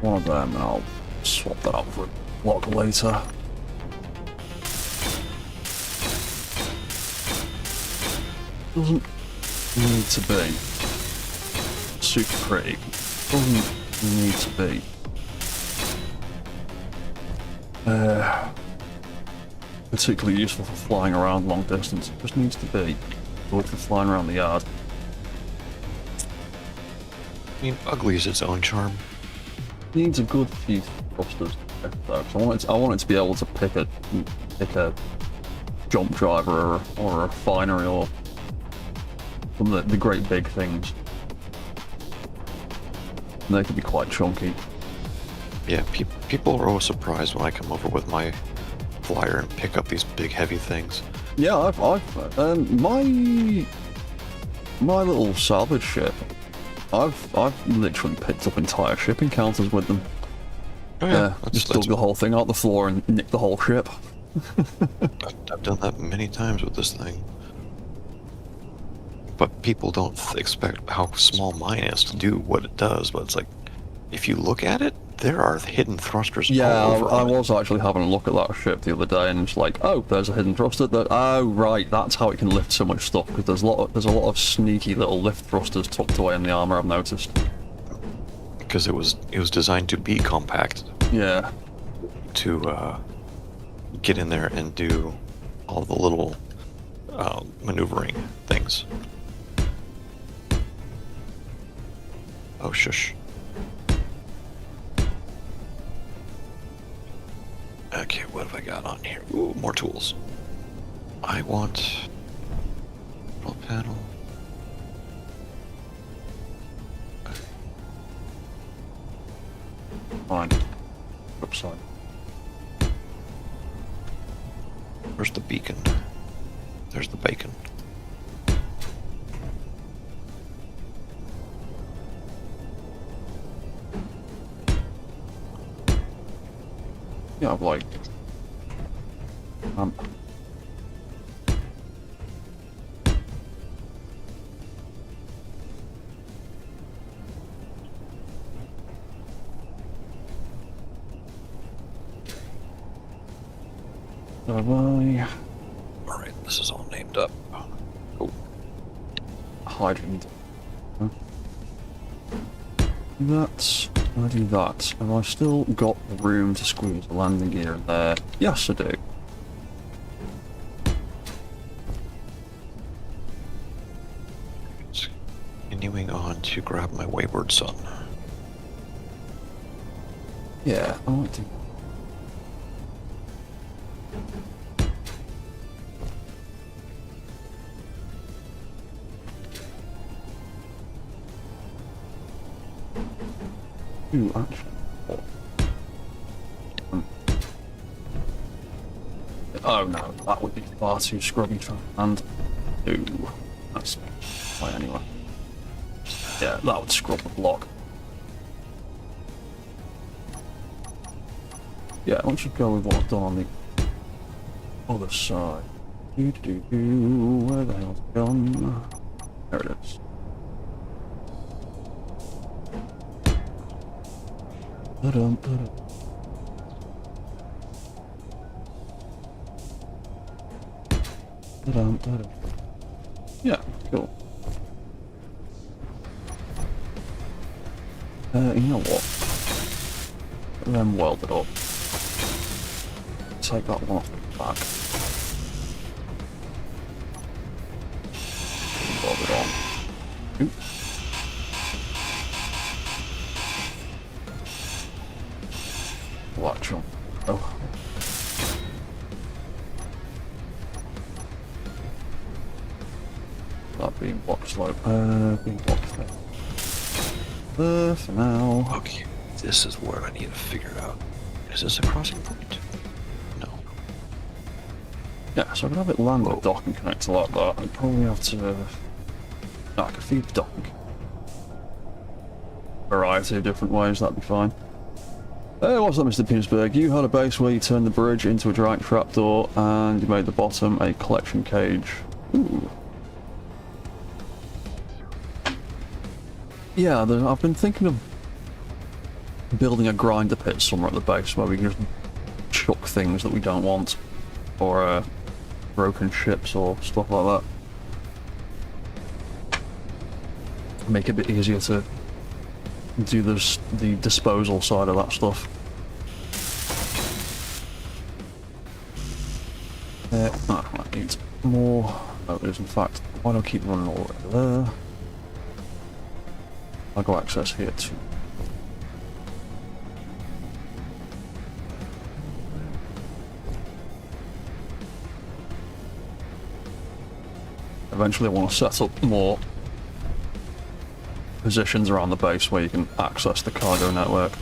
one of them, and I'll swap that out for a block later. Doesn't need to be super pretty. Doesn't need to be particularly useful for flying around long distance. It just needs to be good for flying around the yard. I mean, ugly is its own charm. Needs a good few thrusters though. So I want it to be able to pick a jump driver or a refinery or some of the great big things. And they can be quite chunky. Yeah, people are always surprised when I come over with my flyer and pick up these big heavy things. Yeah, my little salvage ship, I've literally picked up entire ship encounters with them. Oh yeah, just dug the whole thing out the floor and nicked the whole ship. I've done that many times with this thing. But people don't expect how small mine is to do what it does, but it's like, if you look at it, there are hidden thrusters all over I on it. was actually having a look at that ship the other day, and it's like, oh, there's a hidden thruster. Oh, right, that's how it can lift so much stuff. Because there's a lot of sneaky little lift thrusters tucked away in the armor. I've noticed. Because it was designed to be compact. Yeah. To get in there and do all the little maneuvering things. Oh, shush. Okay, what have I got on here? Ooh, more tools. I want control panel. Fine. Upside. Where's the beacon? There's the bacon. Yeah, I'm like... Bye-bye. Alright, this is all named up. Oh, Hydrogen. Huh? I do that. Have I still got the room to squeeze the landing gear in there? Yes, I do. continuing on to grab my wayward son. Yeah, I want to. Ooh, actually. Oh no, that would be far too scrubby to and ooh, that's fine anyway. Yeah, that would scrub the block. Yeah, why don't you go with what I've done on the other side. Where the hell's it gone? There it is. Yeah, cool. You know what? Then weld it up. Take that one off the back. Weld it on. Oops. Watch on. Oh. That being block slope. Being block slope. There for now. Okay, this is where I need to figure out. Is this a crossing point? No. Yeah, so I could have it land at dock and connect like that. I'd probably have to... No, I could feed the dock. variety of different ways, that'd be fine. Hey, what's up, Mr. Penisberg? You had a base where you turned the bridge into a giant trapdoor and you made the bottom a collection cage. Ooh. Yeah, I've been thinking of building a grinder pit somewhere at the base where we can just chuck things that we don't want, or broken ships or stuff like that. Make it a bit easier to do the disposal side of that stuff. That needs more. Oh, it is in fact. Why do I keep running all the way there? I'll go access here too. Eventually I want to set up more positions around the base where you can access the cargo network.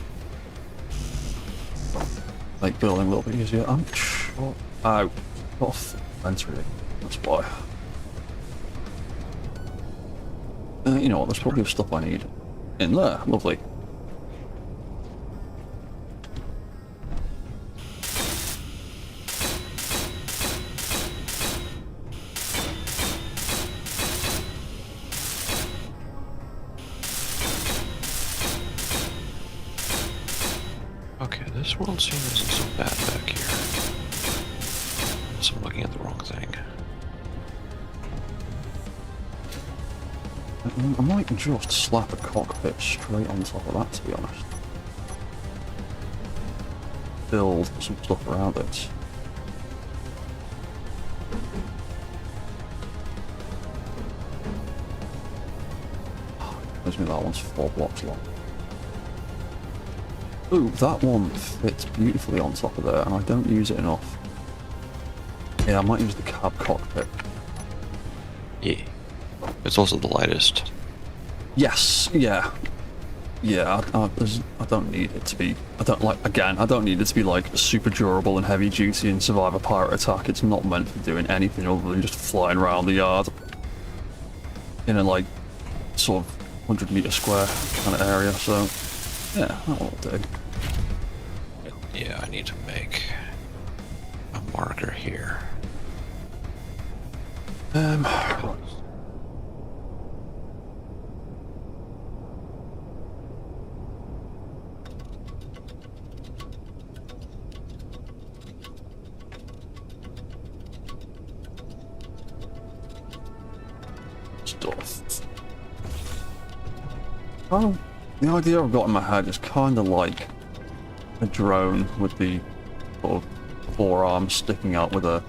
Make building a little bit easier. I'm short out of inventory. That's why. You know what, there's probably stuff I need in there. Lovely. Okay, this world scene isn't so bad back here. So I'm looking at the wrong thing. I might just slap a cockpit straight on top of that, to be honest. Build some stuff around it. Tells me that one's 4 blocks long. Ooh, that one fits beautifully on top of there, and I don't use it enough. Yeah, I might use the cab cockpit. Yeah. It's also the lightest. Yes, yeah. Yeah, I don't need it to be... I don't need it to be, like, super durable and heavy duty and survive a pirate attack. It's not meant for doing anything other than just flying around the yard. In a, like, sort of 100 meter square kind of area, so... Yeah, that will do. Yeah, I need to make a marker here. Right. Stuff. Oh, the idea I've got in my head is kind of like a drone with the sort of 4 arms sticking out with a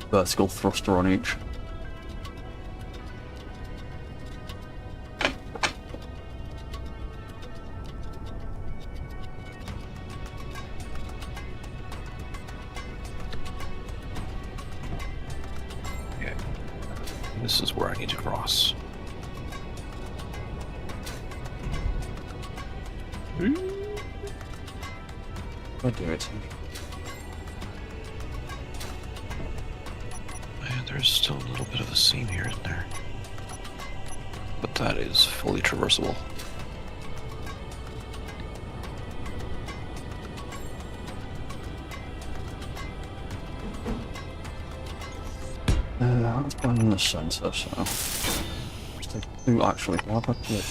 vertical thruster on each. Okay. This is where I need to cross. I do it. And there's still a little bit of a seam here and there. But that is fully traversable. That's bang in the center, so... Let's take... Ooh, actually, why have I put it?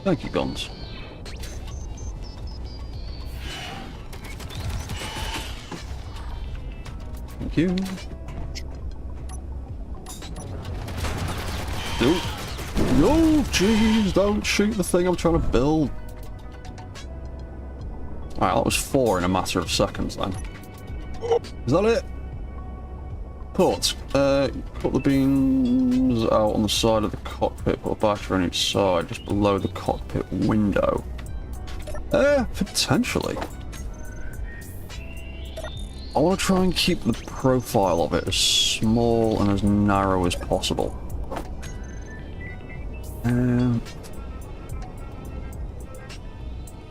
Thank you, guns. Thank you. No, jeez, don't shoot the thing I'm trying to build. Alright, that was 4 in a matter of seconds then. Is that it? Put the beams out on the side of the cockpit, put a battery on each side, just below the cockpit window. Potentially. I want to try and keep the profile of it as small and as narrow as possible.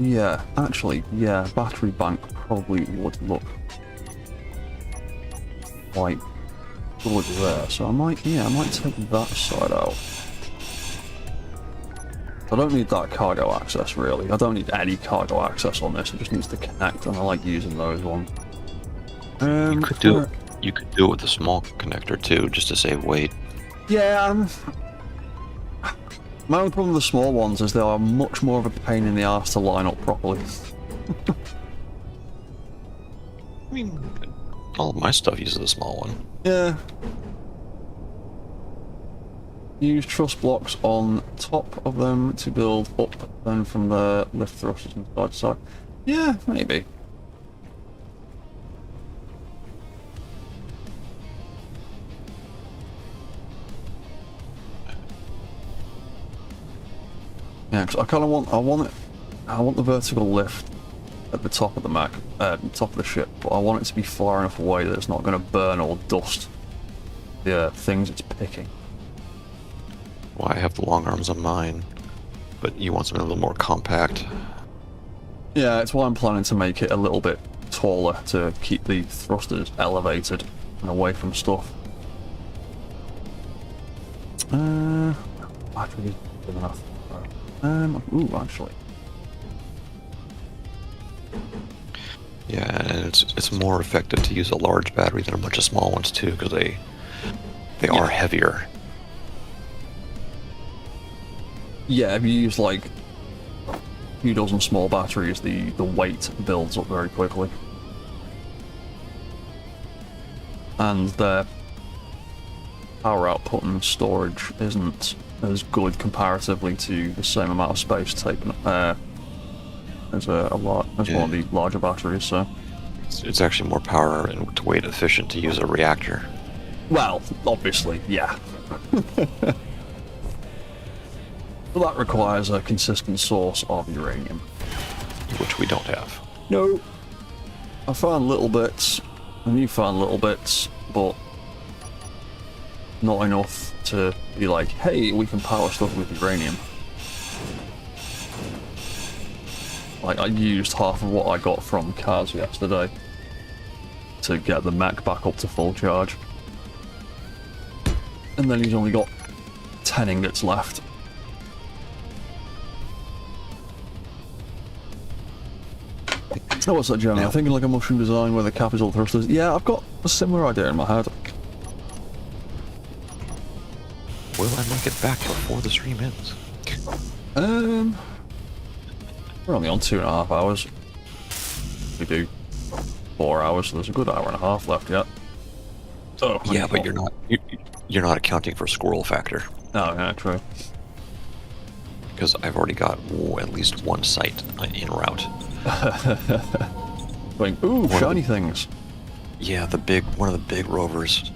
Yeah, actually, yeah, battery bank probably would look quite good there. So I might take that side out. I don't need that cargo access, really. I don't need any cargo access on this. It just needs to connect, and I like using those ones. You could do it with a small connector too, just to save weight. Yeah, my only problem with the small ones is they are much more of a pain in the arse to line up properly. I mean, all of my stuff uses a small one. Yeah. Use truss blocks on top of them to build up, then from the lift thrusters and side to side. Yeah, maybe. Yeah, because I kind of want, I want the vertical lift at the top of the top of the ship, but I want it to be far enough away that it's not going to burn or dust the things it's picking. Well, I have the long arms on mine, but you want something a little more compact. Yeah, it's why I'm planning to make it a little bit taller to keep the thrusters elevated and away from stuff. Battery is good enough. Ooh, actually. Yeah, and it's more effective to use a large battery than a bunch of small ones too, because they are heavier. Yeah, if you use like a few dozen small batteries, the weight builds up very quickly. And their power output and storage isn't as good comparatively to the same amount of space taken as one of the larger batteries. So it's actually more power and weight efficient to use a reactor. Well, obviously, yeah. But that requires a consistent source of uranium. Which we don't have. No. I found little bits, and you found little bits, but not enough to be like, hey, we can power stuff with uranium. Like, I used half of what I got from Kaz yesterday to get the mech back up to full charge. And then he's only got 10 ingots left. So what's that, Jeremy? I'm thinking like a mushroom design where the cap is all thrusters. Yeah, I've got a similar idea in my head. Will I make it back before the stream ends? We're only on 2.5 hours. We do 4 hours, so there's a good hour and a half left yet. Oh, yeah, but you're not accounting for squirrel factor. Oh, yeah, true. Because I've already got at least one site en route. Going, ooh, shiny things. Yeah, one of the big rovers.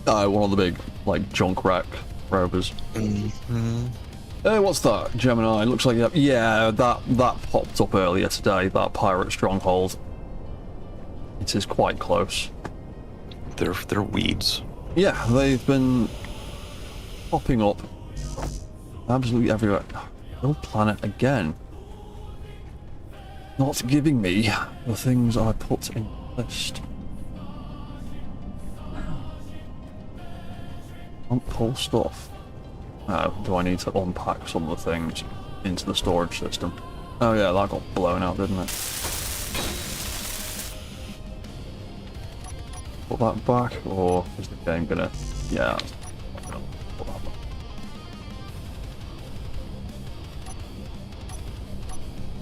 One of the big, like, junk rack rovers. Mm-hmm. What's that, Gemini? Looks like, yeah, that popped up earlier today, that pirate stronghold. It is quite close. They're weeds. Yeah, they've been popping up absolutely everywhere. Little planet again. Not giving me the things I put in the list. Can't pull stuff. Do I need to unpack some of the things into the storage system? Oh yeah, that got blown out, didn't it? Put that back, or is the game gonna... Yeah. I'm gonna put that back.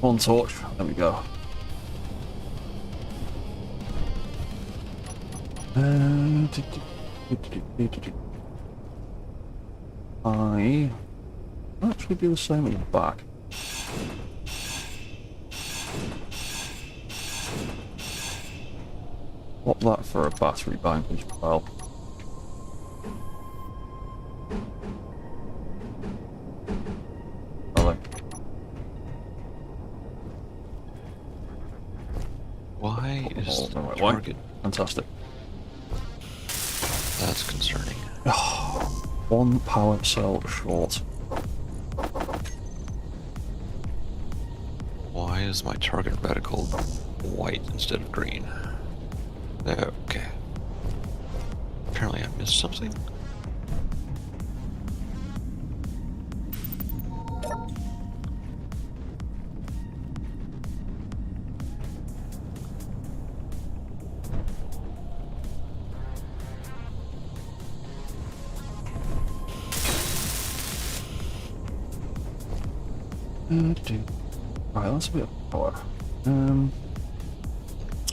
One torch, there we go. I actually do the same at the back. Swap that for a battery bank as well. Hello. Why is the Why? target? Fantastic. That's concerning. One power cell short. is my target reticle white instead of green? Okay. Apparently I missed something. Right, that's a bit of power.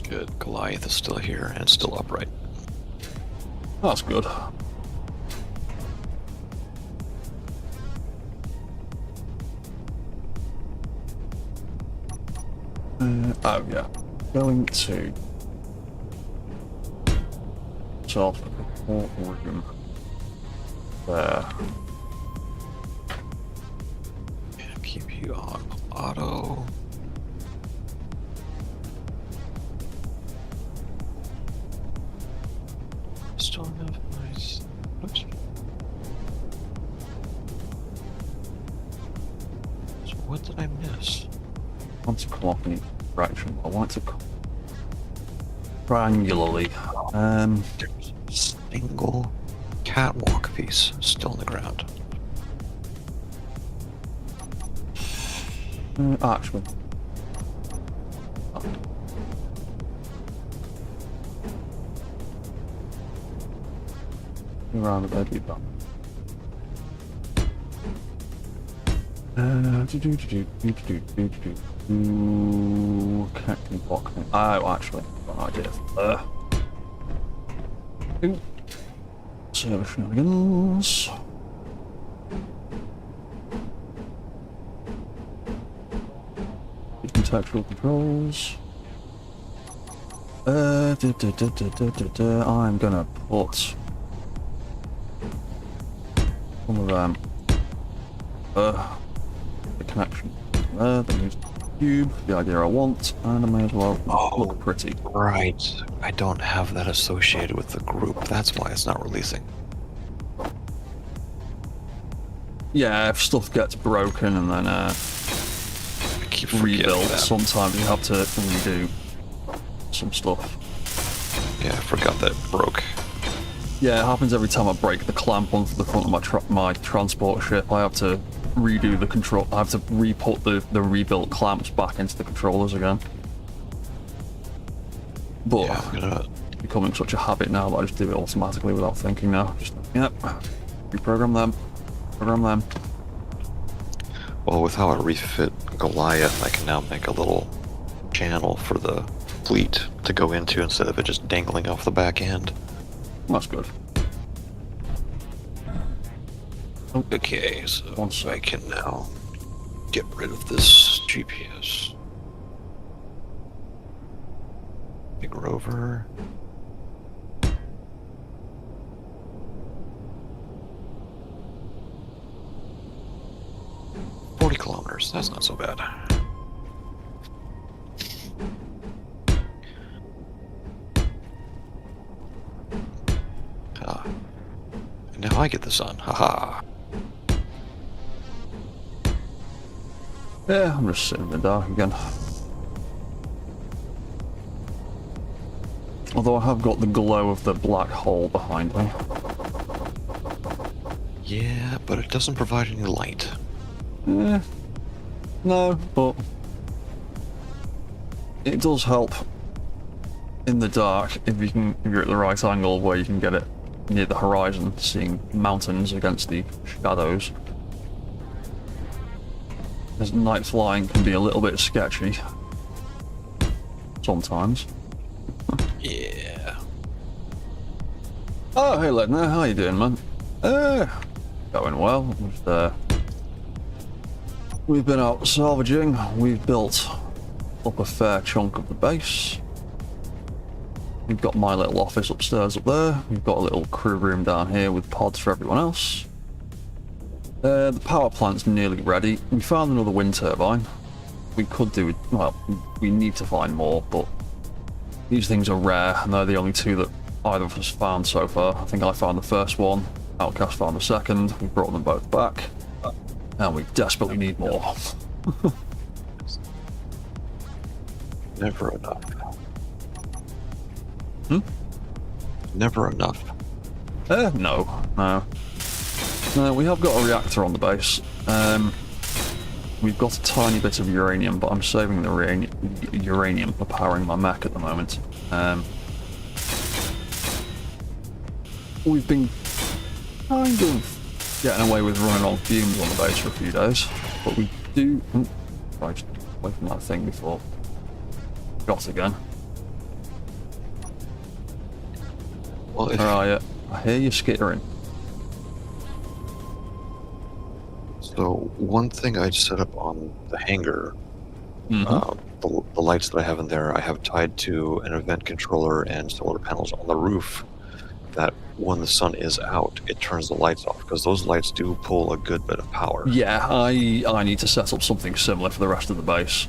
Good. Goliath is still here and still upright. That's good. Oh yeah, going to solve the report room there. And keep you on auto. Still enough nice. Oops. So what did I miss? Want to come off any fraction. I want to triangularly. There's a single catwalk piece still on the ground. Actually. Around the bed we've done. Connecting block. Oh, actually, got an idea. Service shenanigans. Contextual controls. I'm gonna put some of them. The connection there, then use the cube, the idea I want, and I may as well look pretty. Right. I don't have that associated with the group. That's why it's not releasing. Yeah, if stuff gets broken and then I keep forgetting rebuilt, that. sometimes you have to redo some stuff. Yeah, I forgot that it broke. Yeah, it happens every time I break the clamp onto the front of my transport ship. I have to redo the control. I have to re-put the rebuilt clamps back into the controllers again. But Yeah, I'm gonna... it's becoming such a habit now that I just do it automatically without thinking now. Just, yep, reprogram them, program them. Well, with how I refit Goliath, I can now make a little channel for the fleet to go into instead of it just dangling off the back end. That's good. Okay, so One sec. I can now get rid of this GPS. Big rover. $40 kilometers, that's not so bad. Ah. And now I get the sun, haha. Yeah, I'm just sitting in the dark again. Although I have got the glow of the black hole behind me. Yeah, but it doesn't provide any light. No, but it does help in the dark if you're at the right angle where you can get it near the horizon, seeing mountains against the shadows. Because night flying can be a little bit sketchy sometimes. Yeah. Oh, hey Ledner, how you doing, man? Going well. We've been out salvaging. We've built up a fair chunk of the base. We've got my little office upstairs up there. We've got a little crew room down here with pods for everyone else. The power plant's nearly ready. We found another wind turbine. We could do it, well, we need to find more, but these things are rare and they're the only two that either of us found so far. I think I found the first one, Outcast found the second. We brought them both back and we desperately need more. Never enough. Hmm? Never enough. No. No, we have got a reactor on the base. We've got a tiny bit of uranium, but I'm saving the uranium for powering my mech at the moment. We've been kind of getting away with running on fumes on the base for a few days, but we do... Right, just away from that thing before... Got again. Well, if, Where are you? I hear you skittering. So one thing I set up on the hangar, the lights that I have in there, I have tied to an event controller and solar panels on the roof. That when the sun is out, it turns the lights off because those lights do pull a good bit of power. Yeah, I need to set up something similar for the rest of the base.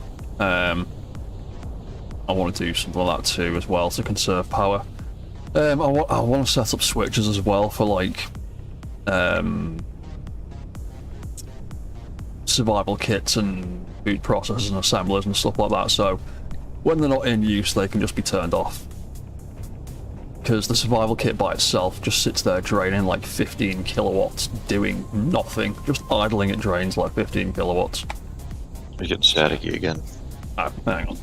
I want to do something like that too as well to conserve power. I want to set up switches as well for like survival kits and food processors and assemblers and stuff like that, so when they're not in use they can just be turned off. Because the survival kit by itself just sits there draining like 15 kilowatts, doing nothing. Just idling, it drains like 15 kilowatts. You get staticky again. Oh, hang on.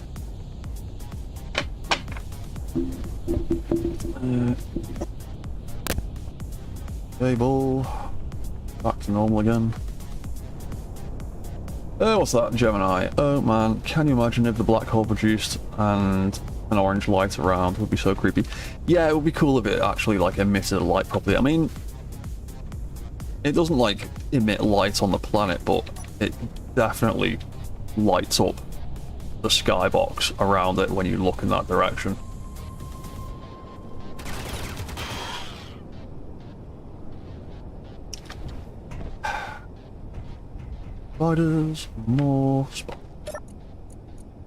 Cable. Back to normal again. What's that, Gemini? Oh man, can you imagine if the black hole produced and an orange light around? Would be so creepy. Yeah, it would be cool if it actually like emitted a light properly. I mean, it doesn't like emit light on the planet, but it definitely lights up the skybox around it when you look in that direction. Spiders, more spiders.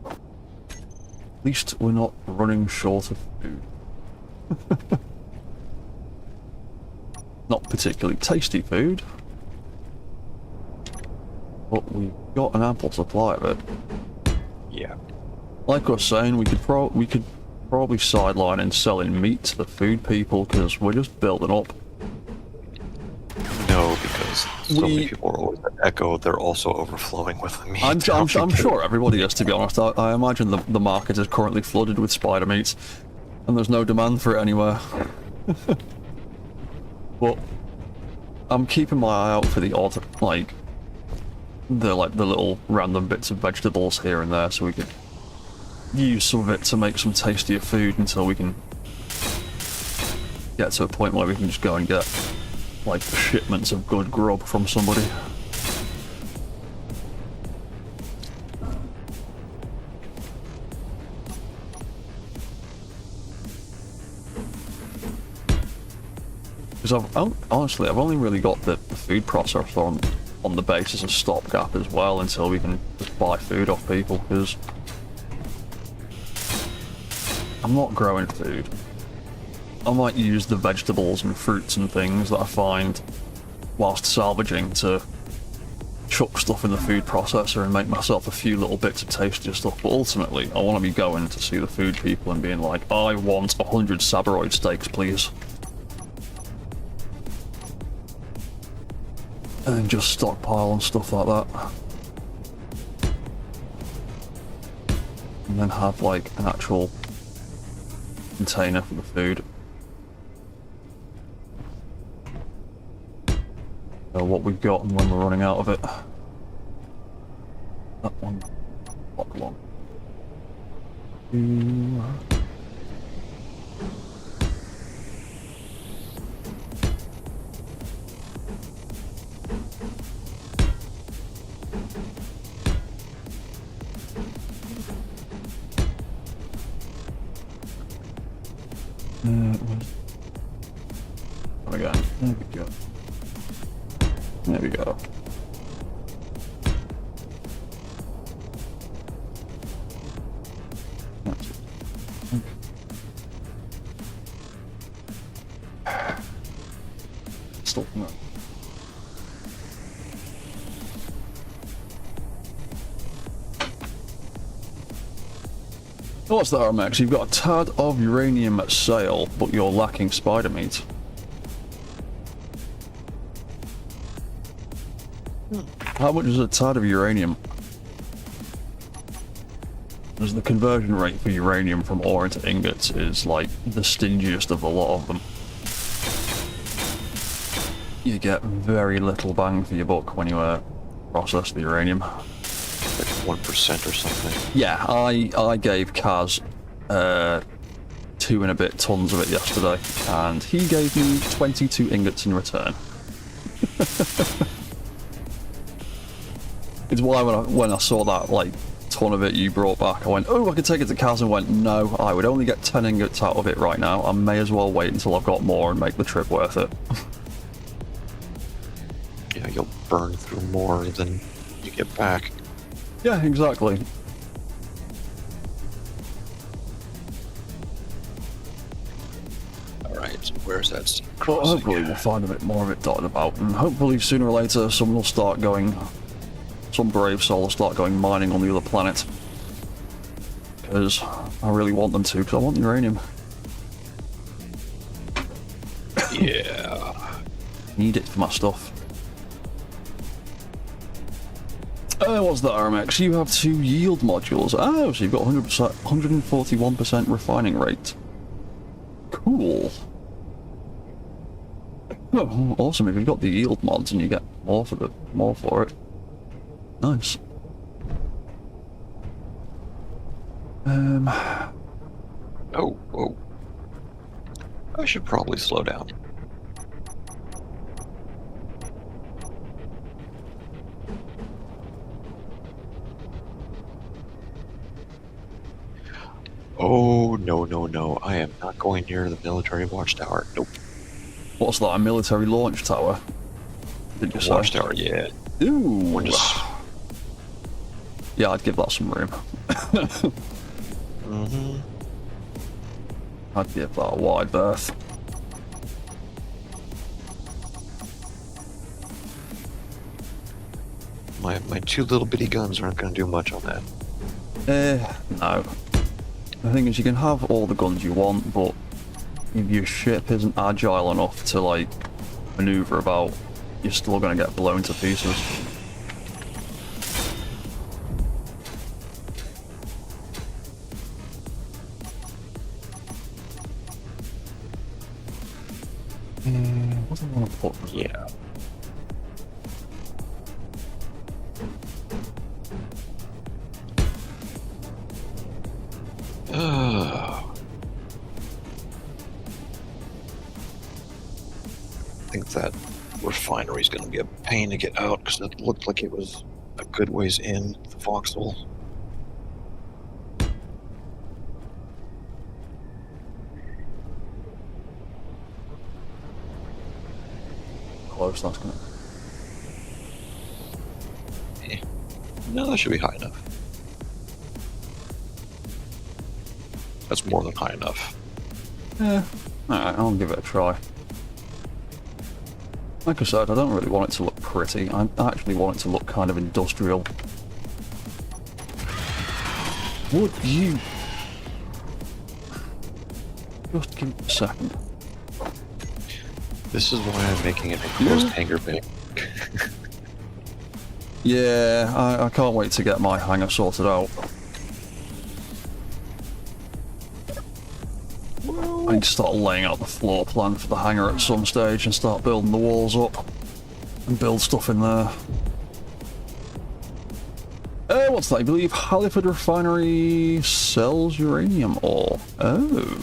At least we're not running short of food. Not particularly tasty food, but we've got an ample supply of it. Yeah. Like I was saying, we could probably sideline and selling meat to the food people because we're just building up. No, because so many people are always at Echo, they're also overflowing with the meat. I'm sure everybody is, to be honest. I imagine the market is currently flooded with spider meat, and there's no demand for it anywhere. But I'm keeping my eye out for the odd, the little random bits of vegetables here and there, so we could use some of it to make some tastier food until we can get to a point where we can just go and get like shipments of good grub from somebody. Because honestly, I've only really got the food processor on the base as a stopgap as well until we can just buy food off people, because I'm not growing food. I might use the vegetables and fruits and things that I find whilst salvaging to chuck stuff in the food processor and make myself a few little bits of tastier stuff, but ultimately I want to be going to see the food people and being like, I want 100 Sabaroid steaks, please. And then just stockpile and stuff like that. And then have like an actual container for the food. What we've got and when we're running out of it. That one, block long. Again, there we go. There we go. Stop that. What's that, Max? You've got a tad of uranium at sale, but you're lacking spider meat. How much is a tad of uranium? Because the conversion rate for uranium from ore into ingots is like the stingiest of a lot of them. You get very little bang for your buck when you process the uranium. Like 1% or something. Yeah, I gave Kaz 2 and a bit tons of it yesterday, and he gave me 22 ingots in return. It's why when I saw that like ton of it you brought back, I went, oh, I could take it to Kaz, and went, no, I would only get 10 ingots out of it right now. I may as well wait until I've got more and make the trip worth it. Yeah, you'll burn through more than you get back. Yeah, exactly. Alright, so where's that sea But crossing? hopefully we'll find a bit more of it dotted about, and hopefully sooner or later someone will start going, some brave soul will start going mining on the other planet. Because I really want them to, because I want uranium. Yeah. Need it for my stuff. What's that, RMX? You have 2 yield modules. Oh, so you've got 100%, 141% refining rate. Cool. Oh, awesome! If you've got the yield mods and you get more for it. Nice. Oh. I should probably slow down. Oh, no. I am not going near the military watchtower. Nope. What's that? A military launch tower? Did you say? Watchtower, yeah. Ooh. Or just... Yeah, I'd give that some room. Mm-hmm. I'd give that a wide berth. My 2 little bitty guns aren't going to do much on that. No. The thing is, you can have all the guns you want, but if your ship isn't agile enough to, like, maneuver about, you're still going to get blown to pieces. What do I want to put? Yeah. I think that refinery is going to be a pain to get out because it looked like it was a good ways in the foxhole. Close, that's gonna... No, that should be high enough. That's more than high enough. Yeah. Alright, I'll give it a try. Like I said, I don't really want it to look pretty. I actually want it to look kind of industrial. Would you... Just give it a second. This is why I'm making an enclosed hangar bay. Yeah, I can't wait to get my hangar sorted out. I need to start laying out the floor plan for the hangar at some stage and start building the walls up and build stuff in there. What's that? I believe Halliford Refinery sells uranium ore. Oh.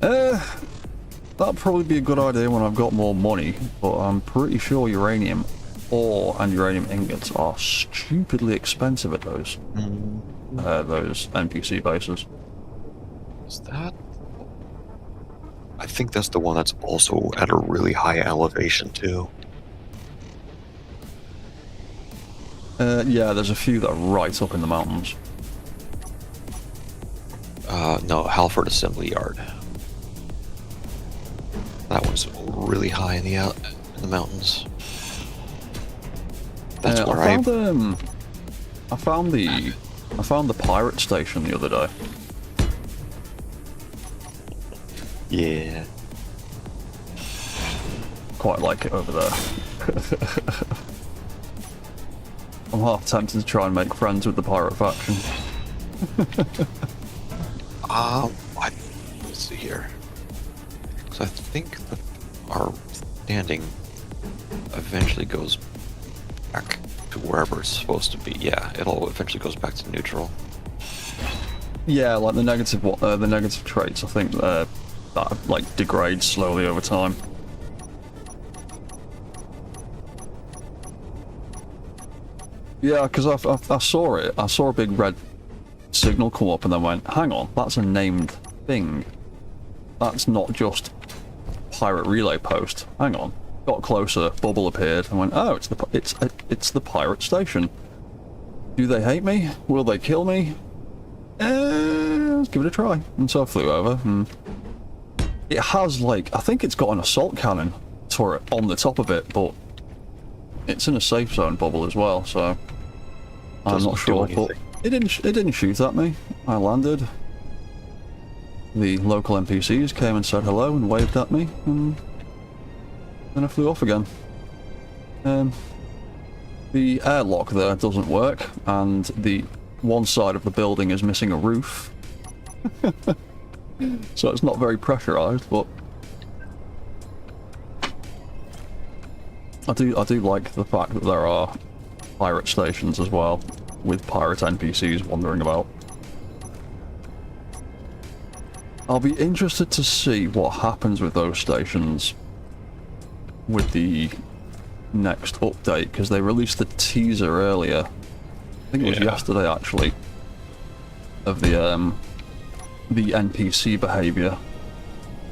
That'd probably be a good idea when I've got more money, but I'm pretty sure uranium ore and uranium ingots are stupidly expensive at those NPC bases. Is that? I think that's the one that's also at a really high elevation too. Yeah, there's a few that are right up in the mountains. No, Halford Assembly Yard. That one's really high in the mountains. That's where I found the I found the pirate station the other day. Yeah. Quite like it over there. I'm half tempted to try and make friends with the pirate faction. Let's see here. So I think our standing eventually goes back to wherever it's supposed to be. Yeah, it'll eventually goes back to neutral. Yeah, like the negative traits, I think that like degrades slowly over time. Yeah, because I saw it. I saw a big red signal come up and then went, hang on, that's a named thing. That's not just pirate relay post. Hang on. Got closer, bubble appeared, and went, oh, it's the pirate station. Do they hate me? Will they kill me? Let's give it a try. And so I flew over, and it has, like, I think it's got an assault cannon turret on the top of it, but it's in a safe zone bubble as well, so I'm not sure. But it didn't shoot at me. I landed. The local NPCs came and said hello and waved at me, and then I flew off again. The airlock there doesn't work, and the one side of the building is missing a roof. So it's not very pressurized, but I do like the fact that there are pirate stations as well, with pirate NPCs wandering about. I'll be interested to see what happens with those stations with the next update, because they released the teaser earlier. I think it was yesterday, actually, of the NPC behavior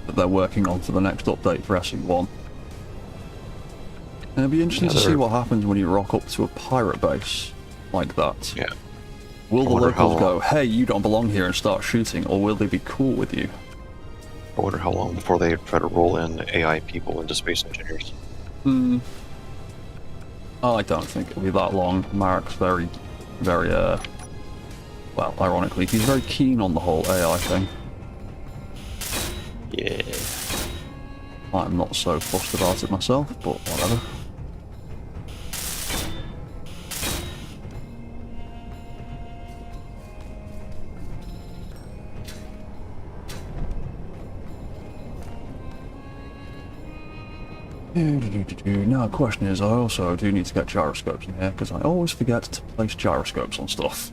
that they're working on for the next update for SE1. And it'll be interesting to see what happens when you rock up to a pirate base like that. Yeah. Will the locals go, hey, you don't belong here, and start shooting, or will they be cool with you? I wonder how long before they try to roll in AI people into space engineers. I don't think it'll be that long. Marek's very, well, ironically, he's very keen on the whole AI thing. Yeah. I'm not so fussed about it myself, but whatever. Now the question is, I also do need to get gyroscopes in here, because I always forget to place gyroscopes on stuff.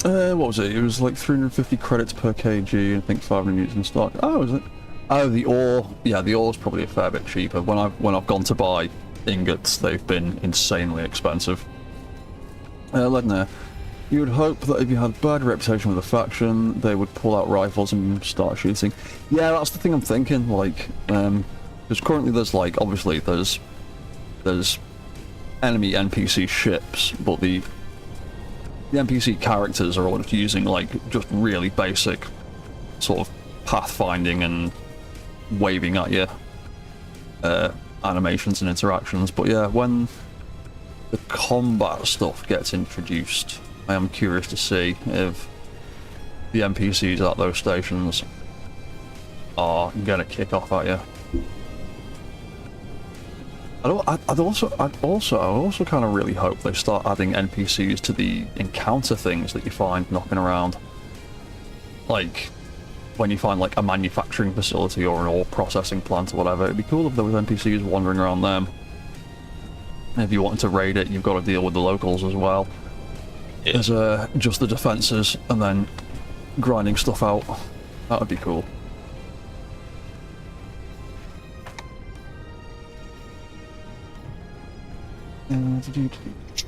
What was it? It was like 350 credits per kg, I think 500 units in stock. Oh, was it? Oh, the ore. Yeah, the ore's probably a fair bit cheaper. When I've gone to buy ingots, they've been insanely expensive. Ledner, you would hope that if you had bad reputation with a faction, they would pull out rifles and start shooting. Yeah, that's the thing I'm thinking. Like, because currently there's like, obviously there's enemy NPC ships, but the NPC characters are all just using like just really basic sort of pathfinding and waving at you animations and interactions. But yeah, when the combat stuff gets introduced, I am curious to see if the NPCs at those stations are gonna kick off at you. I also kind of really hope they start adding NPCs to the encounter things that you find knocking around. Like, when you find like a manufacturing facility or an ore processing plant or whatever, it'd be cool if there was NPCs wandering around them. And if you wanted to raid it, you've got to deal with the locals as well. Yeah. There's just the defences and then grinding stuff out. That would be cool.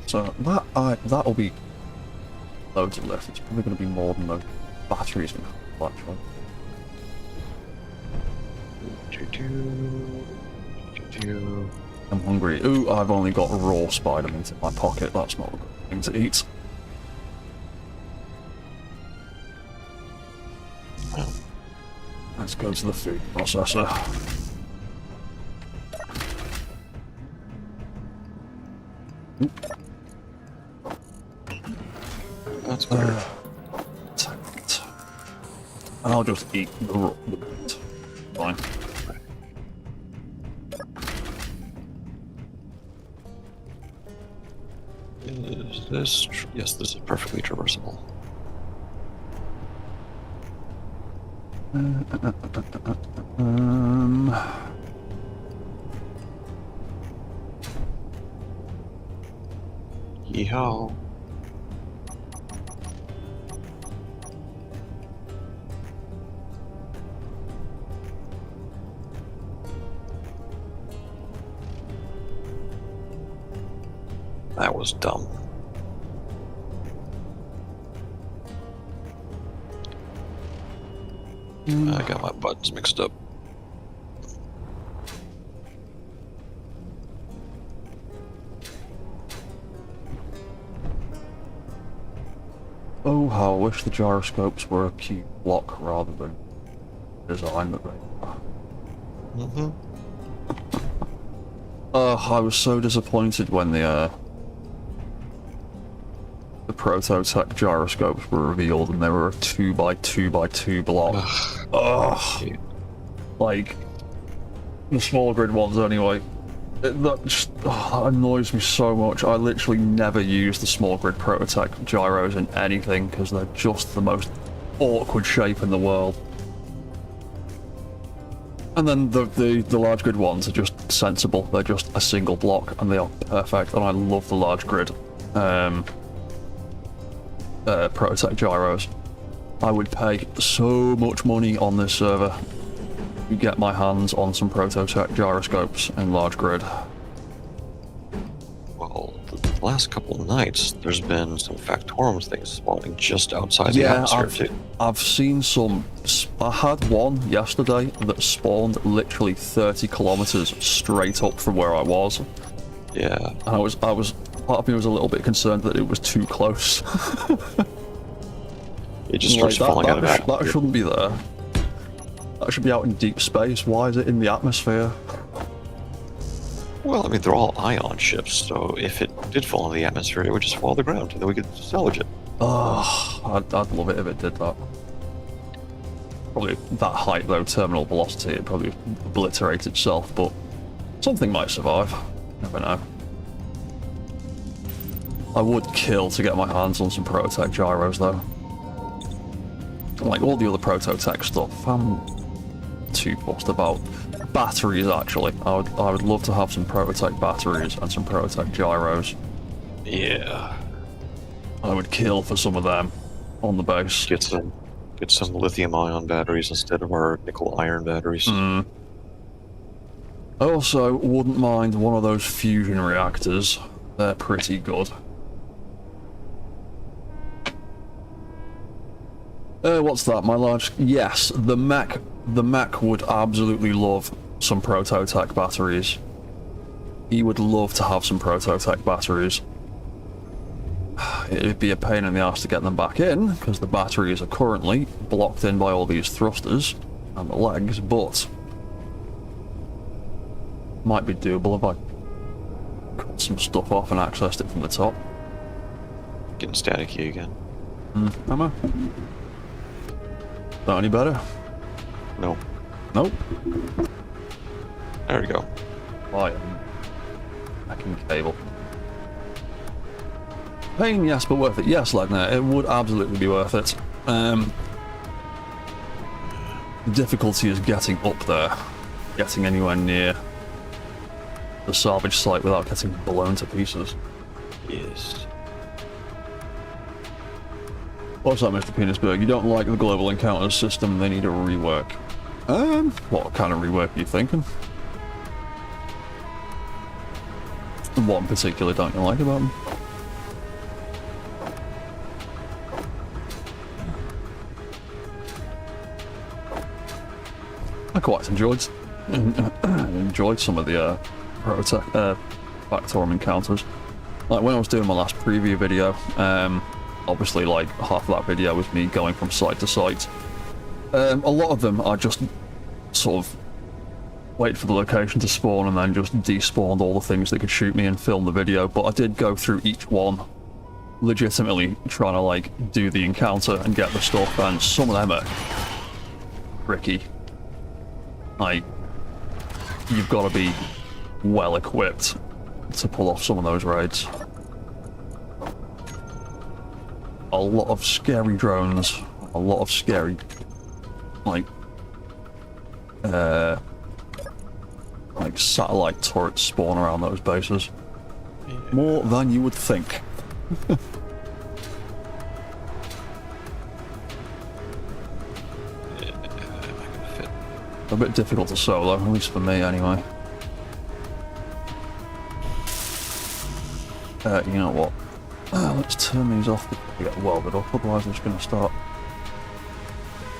So that'll be loads of lift. It's probably going to be more than the batteries can hold, actually. I'm hungry. Ooh, I've only got raw spider meat in my pocket. That's not a good thing to eat. Let's go to the food processor. That's better. And I'll just eat the meat. Fine. Is this? Yes, this is perfectly traversable. Yeehaw. That was dumb. I got my buttons mixed up. Oh, how I wish the gyroscopes were a cube block rather than design that they are. I was so disappointed when the Prototech gyroscopes were revealed and they were a 2x2x2 block. Ugh. Like, the small grid ones anyway. That annoys me so much. I literally never use the small grid Prototech gyros in anything because they're just the most awkward shape in the world. And then the large grid ones are just sensible. They're just a single block and they are perfect. And I love the large grid Prototech gyros. I would pay so much money on this server to get my hands on some Prototech gyroscopes in large grid. Well, the last couple of nights, there's been some Factorum things spawning just outside the atmosphere too. I've seen some. I had one yesterday that spawned literally 30 kilometers straight up from where I was. Yeah. And I was part of me was a little bit concerned that it was too close. It just starts falling out of atmosphere. That shouldn't be there. That should be out in deep space. Why is it in the atmosphere? Well, I mean, they're all ion ships, so if it did fall into the atmosphere, it would just fall to the ground, and then we could salvage it. Oh, I'd love it if it did that. Probably that height, though, terminal velocity, it'd probably obliterate itself, but something might survive. Never know. I would kill to get my hands on some Prototech gyros, though. Like all the other Prototech stuff, I'm too fussed about. Batteries, actually. I would love to have some Prototech batteries and some Prototech gyros. Yeah. I would kill for some of them on the base. Get some lithium-ion batteries instead of our nickel-iron batteries. I also wouldn't mind one of those fusion reactors. They're pretty good. What's that? My large... Yes, the mech would absolutely love some Prototech batteries. He would love to have some Prototech batteries. It'd be a pain in the ass to get them back in, because the batteries are currently blocked in by all these thrusters and the legs, but... might be doable if I cut some stuff off and accessed it from the top. Getting staticky again. Am I? Not any better? No. Nope. There we go. Right. Backing cable. Pain, yes, but worth it. Yes, Legner, it would absolutely be worth it. The difficulty is getting up there. Getting anywhere near the salvage site without getting blown to pieces. Yes. What's that, Mr. Penisberg? You don't like the global encounters system, they need a rework. What kind of rework are you thinking? What in particular don't you like about them? I quite enjoyed some of the Factorum encounters. Like when I was doing my last preview video, obviously like half of that video was me going from site to site. A lot of them are just sort of wait for the location to spawn and then just despawned all the things that could shoot me and film the video, but I did go through each one legitimately trying to like do the encounter and get the stuff, and some of them are tricky. Like, you've got to be well equipped to pull off some of those raids. A lot of scary drones, a lot of scary like satellite turrets spawn around those bases. Yeah. More than you would think. A bit difficult to solo, at least for me anyway. You know what? Let's turn these off before we get welded up, otherwise I'm just going to start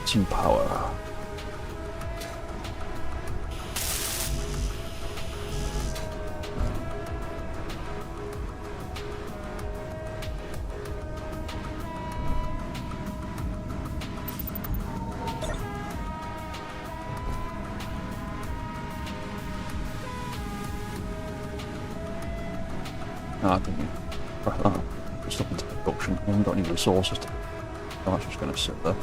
some power. I think just up into production. We haven't got any resources to. I'm just going to sit there.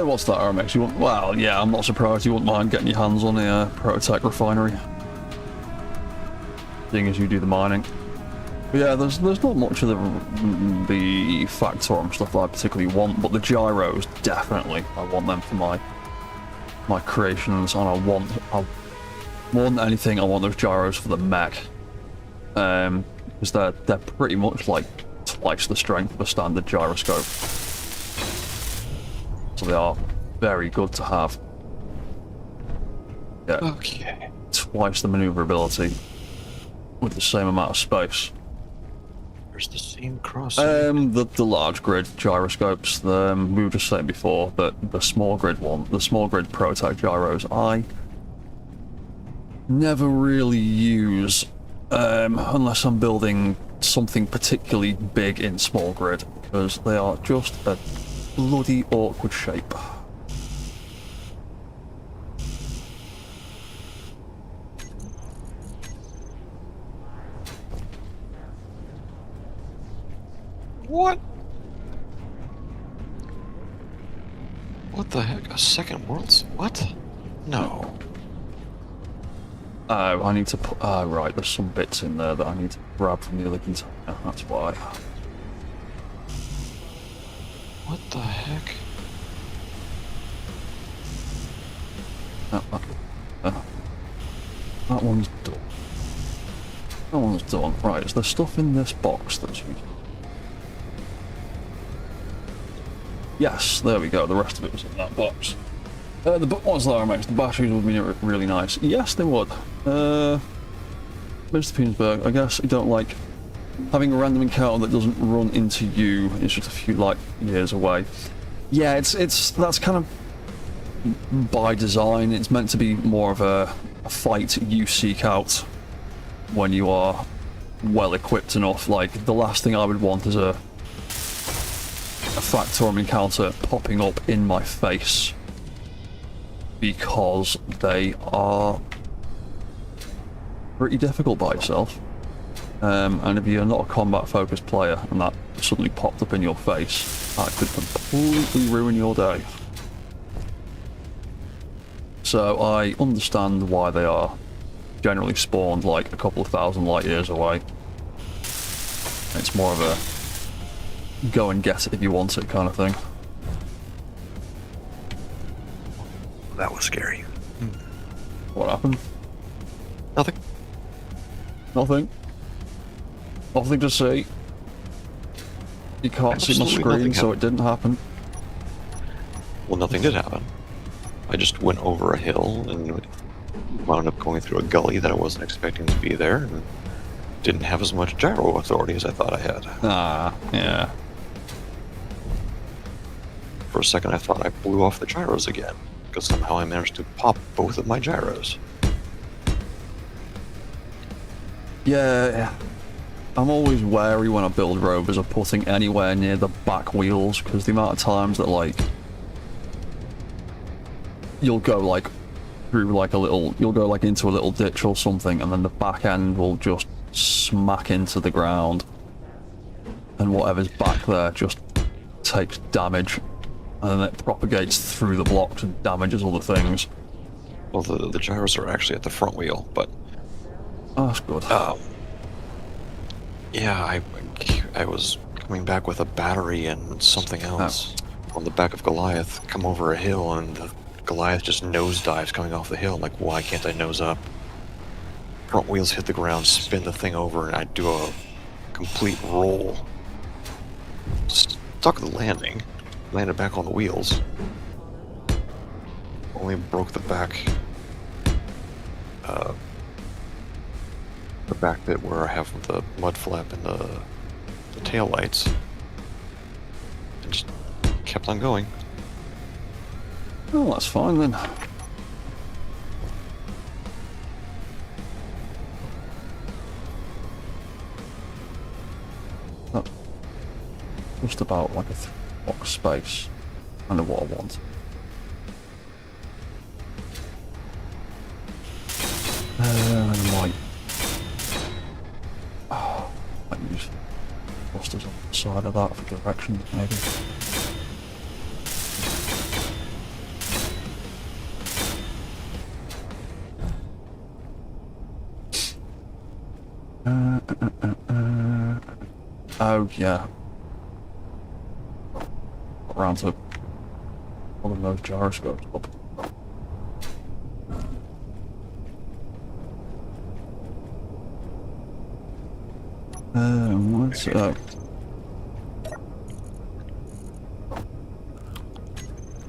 What's that, RMX? You want? Well, yeah, I'm not surprised you wouldn't mind getting your hands on the Prototech refinery, seeing as you do the mining. But yeah, there's not much of the Factorum stuff that I particularly want, but the gyros, definitely, I want them for my creations, and more than anything, I want those gyros for the mech, because they're pretty much like twice the strength of a standard gyroscope, so they are very good to have. Yeah, Okay. twice the maneuverability with the same amount of space. There's the same cross. The large grid gyroscopes. We were just saying before that the small grid Prototech gyros, I never really use unless I'm building something particularly big in small grid, because they are just a bloody awkward shape. What? What the heck? A second world? What? No. I need to put. Right, there's some bits in there that I need to grab from the other container. That's why. What the heck? That one's done. That one's done. Right, is there stuff in this box that's useful? Yes, there we go. The rest of it was in that box. The what's that, RMX? The batteries would be really nice. Yes, they would. Mr. Petersburg, I guess you don't like having a random encounter that doesn't run into you. It's just a few light years away. Yeah, it's that's kind of by design. It's meant to be more of a fight you seek out when you are well equipped enough. Like, the last thing I would want is a Factorum encounter popping up in my face, because they are pretty difficult by itself. And if you're not a combat focused player and that suddenly popped up in your face, that could completely ruin your day. So I understand why they are generally spawned like a couple of thousand light years away. It's more of a go and get it if you want it kind of thing. That was scary. What happened? Nothing. Nothing. Nothing to see. You can't see my Absolutely screen, nothing so it didn't happen. Well, nothing did happen. I just went over a hill and wound up going through a gully that I wasn't expecting to be there, and didn't have as much gyro authority as I thought I had. Ah, yeah. For a second I thought I blew off the gyros again, because somehow I managed to pop both of my gyros. Yeah, I'm always wary when I build rovers of putting anywhere near the back wheels, because the amount of times that, like, you'll go, like, through, like, you'll go, like, into a little ditch or something, and then the back end will just smack into the ground, and whatever's back there just takes damage, and then it propagates through the blocks and damages other things. Well, the gyros are actually at the front wheel, but... Oh, that's good. Yeah, I was coming back with a battery and something else on the back of Goliath, come over a hill, and the Goliath just nosedives coming off the hill. I'm like, why can't I nose up? Front wheels hit the ground, spin the thing over, and I do a complete roll. Stuck the landing, landed back on the wheels. Only broke the back bit where I have the mud flap and the tail lights, and just kept on going. Oh, that's fine then. That's just about like a 3-box space, kind of what I want. I might use thrusters on the side of that for direction, maybe. Oh yeah. Got around to one of those gyroscopes up. What's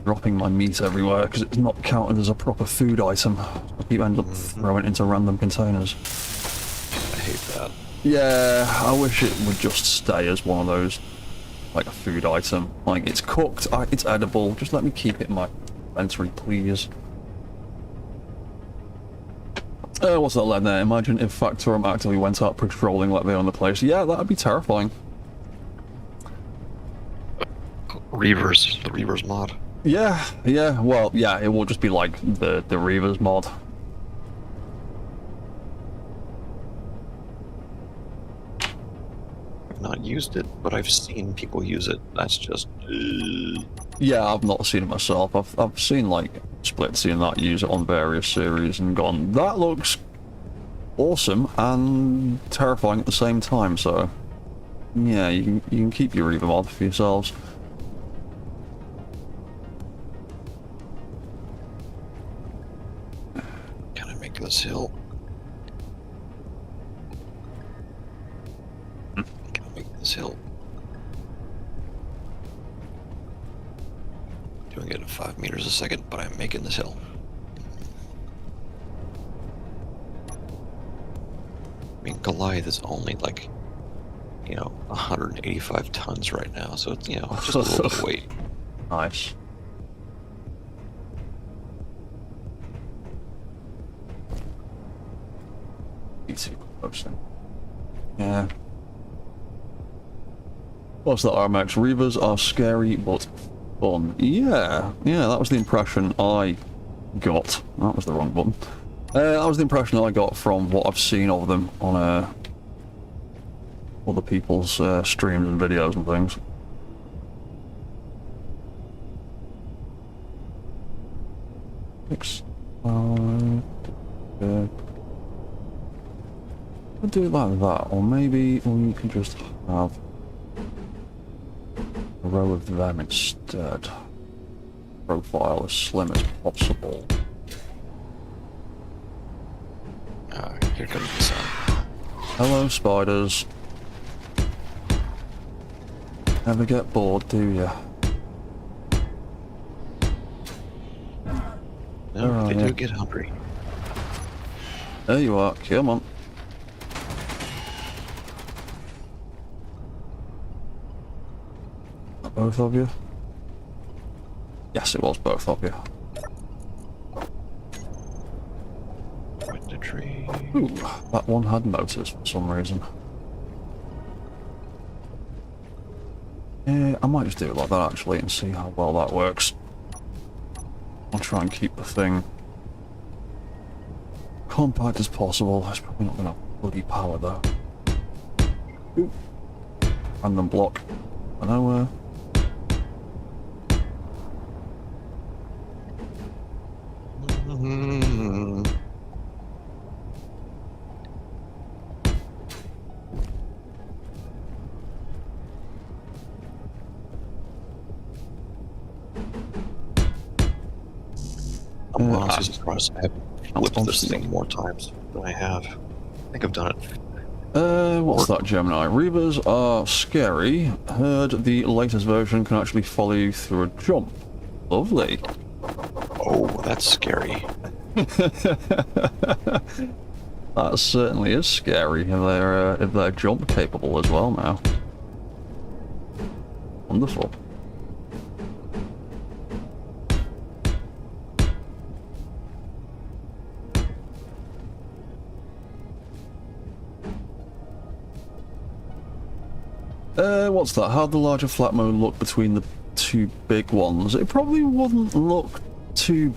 dropping my meat everywhere because it's not counted as a proper food item. I keep ending up throwing it into random containers. I hate that. Yeah, I wish it would just stay as one of those, like a food item. Like, it's cooked, it's edible, just let me keep it in my inventory, please. What's that lead there? Imagine if Factorum actively went out patrolling like they own the place. Yeah, that'd be terrifying. Reavers, the Reavers mod. Yeah, well, yeah, it will just be like the Reavers mod. I've not used it, but I've seen people use it. That's just... Yeah, I've not seen it myself. I've seen like Split seeing that use it on various series and gone, that looks awesome and terrifying at the same time, so yeah, you can keep your Reaver mod for yourselves. Can I make this hill? Can I make this hill? Doing it at 5 meters a second, but I'm making this hill. I mean, Goliath is only like, 185 tons right now, so it's, just a little bit of weight. Nice. Easy posting. Yeah. What's that, RMX? Reavers are scary but fun. Yeah, that was the impression I got. That was the wrong button. That was the impression I got from what I've seen of them on other people's streams and videos and things. I'll do it like that, or maybe we can just have a row of them instead. Profile as slim as possible. Here comes the sun. Hello, spiders. Never get bored, do ya? No, they do get hungry. There you are, come on. Both of you? Yes, it was both of you. Went to tree. Ooh, that one had motors for some reason. Yeah, I might just do it like that actually and see how well that works. I'll try and keep the thing compact as possible. It's probably not going to have bloody power though. Ooh. Random block. I know I'm honestly surprised I haven't flipped this thing more times than I have. I think I've done it. what's that, Gemini? Reavers are scary. Heard the latest version can actually follow you through a jump. Lovely. Oh, that's scary. That certainly is scary if they're jump capable as well now. Wonderful. What's that? How'd the larger flat mode look between the two big ones? It probably wouldn't look too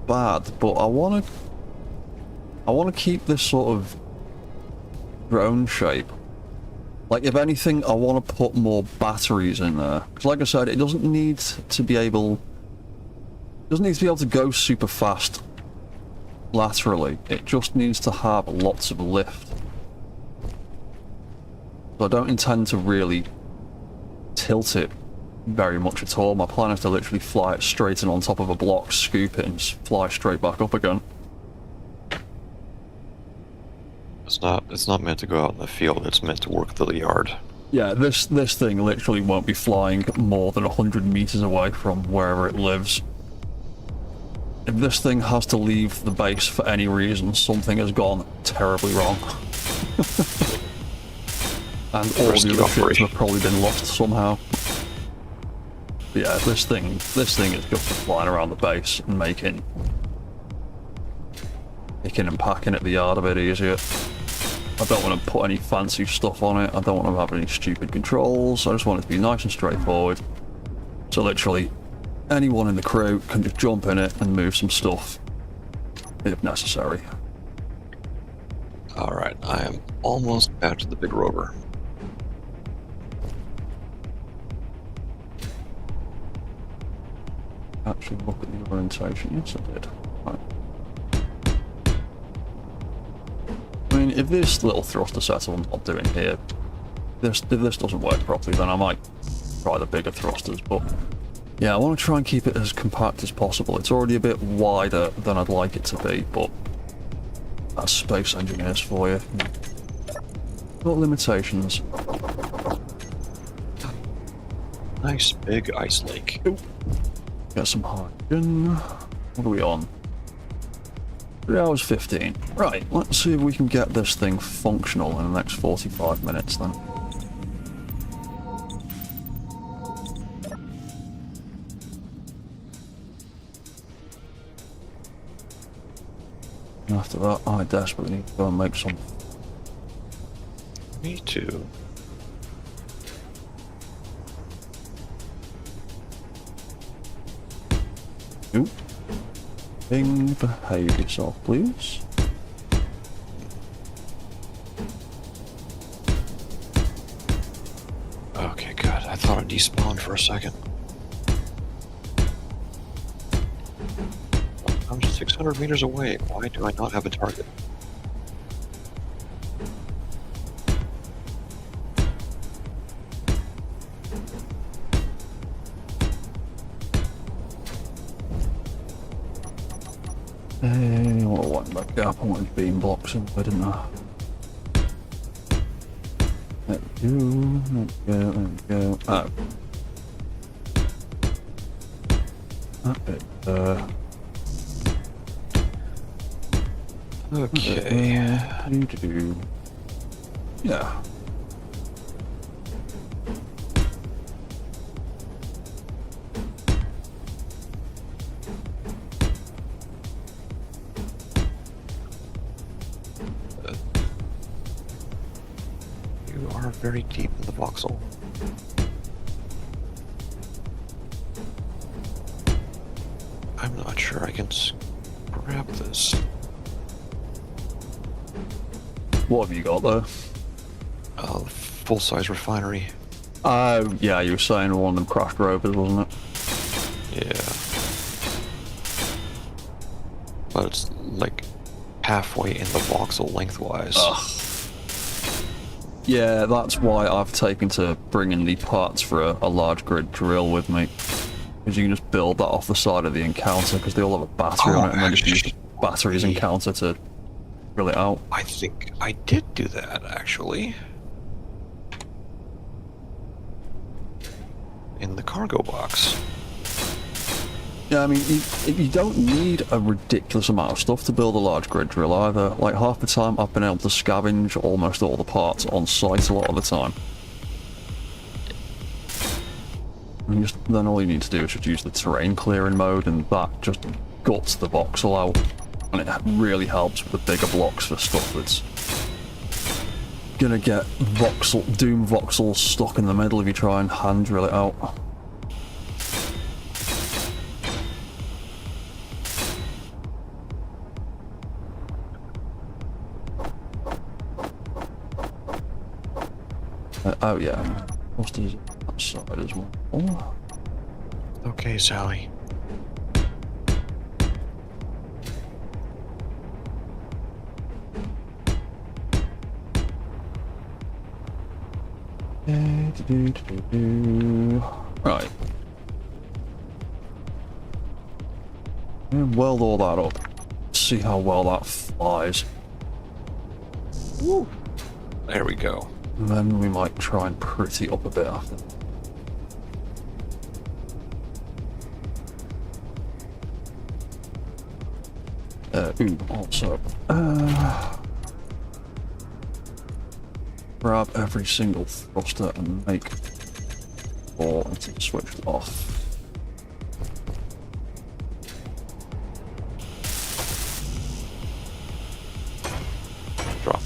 bad, but I wanna keep this sort of drone shape. Like, if anything, I want to put more batteries in there. Because like I said, it doesn't need to be able to go super fast laterally. It just needs to have lots of lift. So I don't intend to really tilt it very much at all. My plan is to literally fly it straight in on top of a block, scoop it, and fly straight back up again. It's not meant to go out in the field, it's meant to work the yard. Yeah, this thing literally won't be flying more than 100 meters away from wherever it lives. If this thing has to leave the base for any reason, something has gone terribly wrong. And all the other ships have probably been lost somehow. But yeah, this thing is just flying around the base and making picking and packing at the yard a bit easier. I don't want to put any fancy stuff on it. I don't want to have any stupid controls. I just want it to be nice and straightforward. So literally, anyone in the crew can just jump in it and move some stuff if necessary. Alright, I am almost back to the big rover. Actually look at the orientation. Yes, I did. Right. I mean, if this little thruster setup I'm not doing here, if this doesn't work properly, then I might try the bigger thrusters, but yeah, I want to try and keep it as compact as possible. It's already a bit wider than I'd like it to be, but that's space engineers for you. Got limitations. Nice big ice lake. Ooh. Get some hydrogen. What are we on? 3 hours 15. Right, let's see if we can get this thing functional in the next 45 minutes then. And after that, I desperately need to go and make some. Me too. Ooh. Behave yourself, please. Okay, good. I thought it despawned for a second. I'm just 600 meters away. Why do I not have a target? I want that gap. I wanted beam blocks in, but didn't I? There we go. There we go. Oh. That bit there. Okay. Yeah. very deep in the voxel. I'm not sure I can grab this. What have you got there? Full-size refinery. Yeah, you were saying one of them crashed rovers, wasn't it? Yeah. But it's like halfway in the voxel lengthwise. Ugh. Yeah, that's why I've taken to bringing the parts for a large grid drill with me. Because you can just build that off the side of the encounter, because they all have a battery on it, and then just use the batteries encounter to drill it out. I think I did do that, actually. In the cargo box. Yeah, I mean, you don't need a ridiculous amount of stuff to build a large grid drill either. Like, half the time I've been able to scavenge almost all the parts on site a lot of the time. And then all you need to do is just use the terrain clearing mode, and that just guts the voxel out. And it really helps with the bigger blocks for stuff that's gonna get doom voxels stuck in the middle if you try and hand drill it out. Oh yeah, what's the that side as well? Oh. Okay, Sally. Right. Weld all that up. See how well that flies. Woo. There we go. And then we might try and pretty up a bit after. Also, grab every single thruster and make 4 until it's switched off. Drop.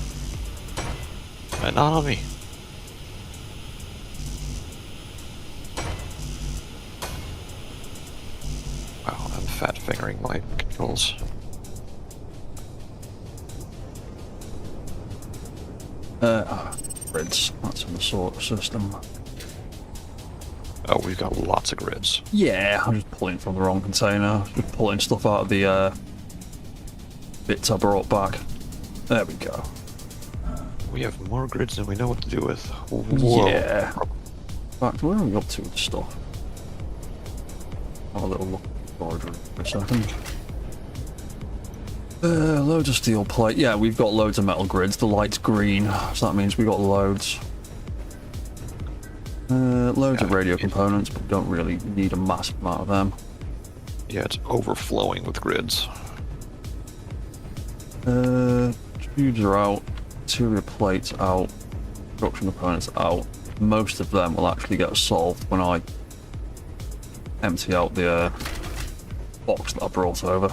And not on me. Wow, I'm fat fingering my controls. Grids. That's in the sort system. Oh, we've got lots of grids. Yeah, I'm just pulling from the wrong container. Just pulling stuff out of the bits I brought back. There we go. We have more grids than we know what to do with. Whoa. Yeah. In fact, where are we up to with stuff? Have a little look at the for a second. Loads of steel plate. Yeah, we've got loads of metal grids. The light's green, so that means we've got loads. Loads of radio components, but don't really need a massive amount of them. Yeah, it's overflowing with grids. Tubes are out. Interior plates out. Production components out. Most of them will actually get solved when I empty out the box that I brought over.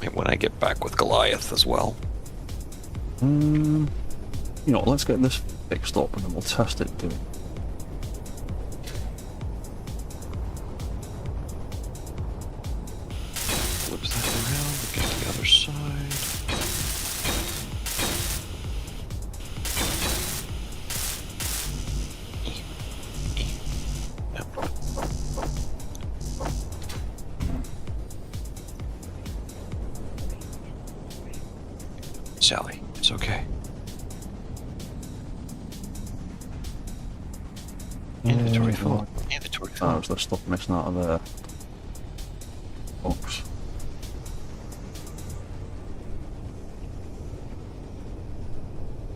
And when I get back with Goliath as well. You know what, let's get this fixed up and then we'll test it too. Flips that around, get to the other side. Yep. Sally, it's okay. Inventory full. Inventory full. Oh, there's stuff missing out of the box.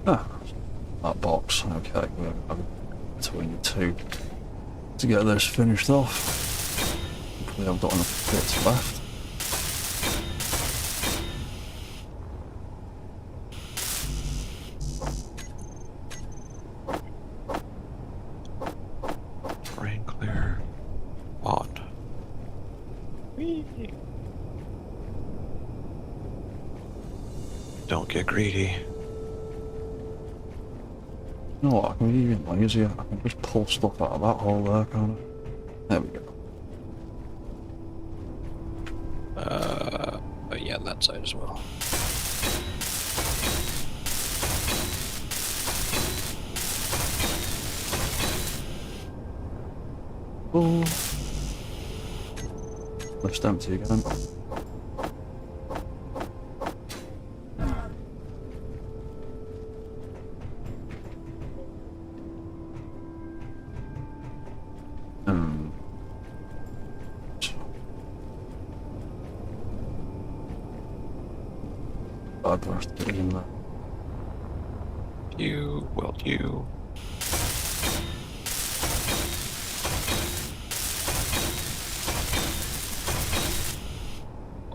Ah, that box. Okay, we're between the two to get this finished off. Hopefully I've got enough bits left. Rain clear. On. Whee. Don't get greedy. You know what, I can be even lazier. I can just pull stuff out of that hole there, kind of. There we go. But yeah, that side as well. Oh. Left empty again. Bad the rest of it in there. You.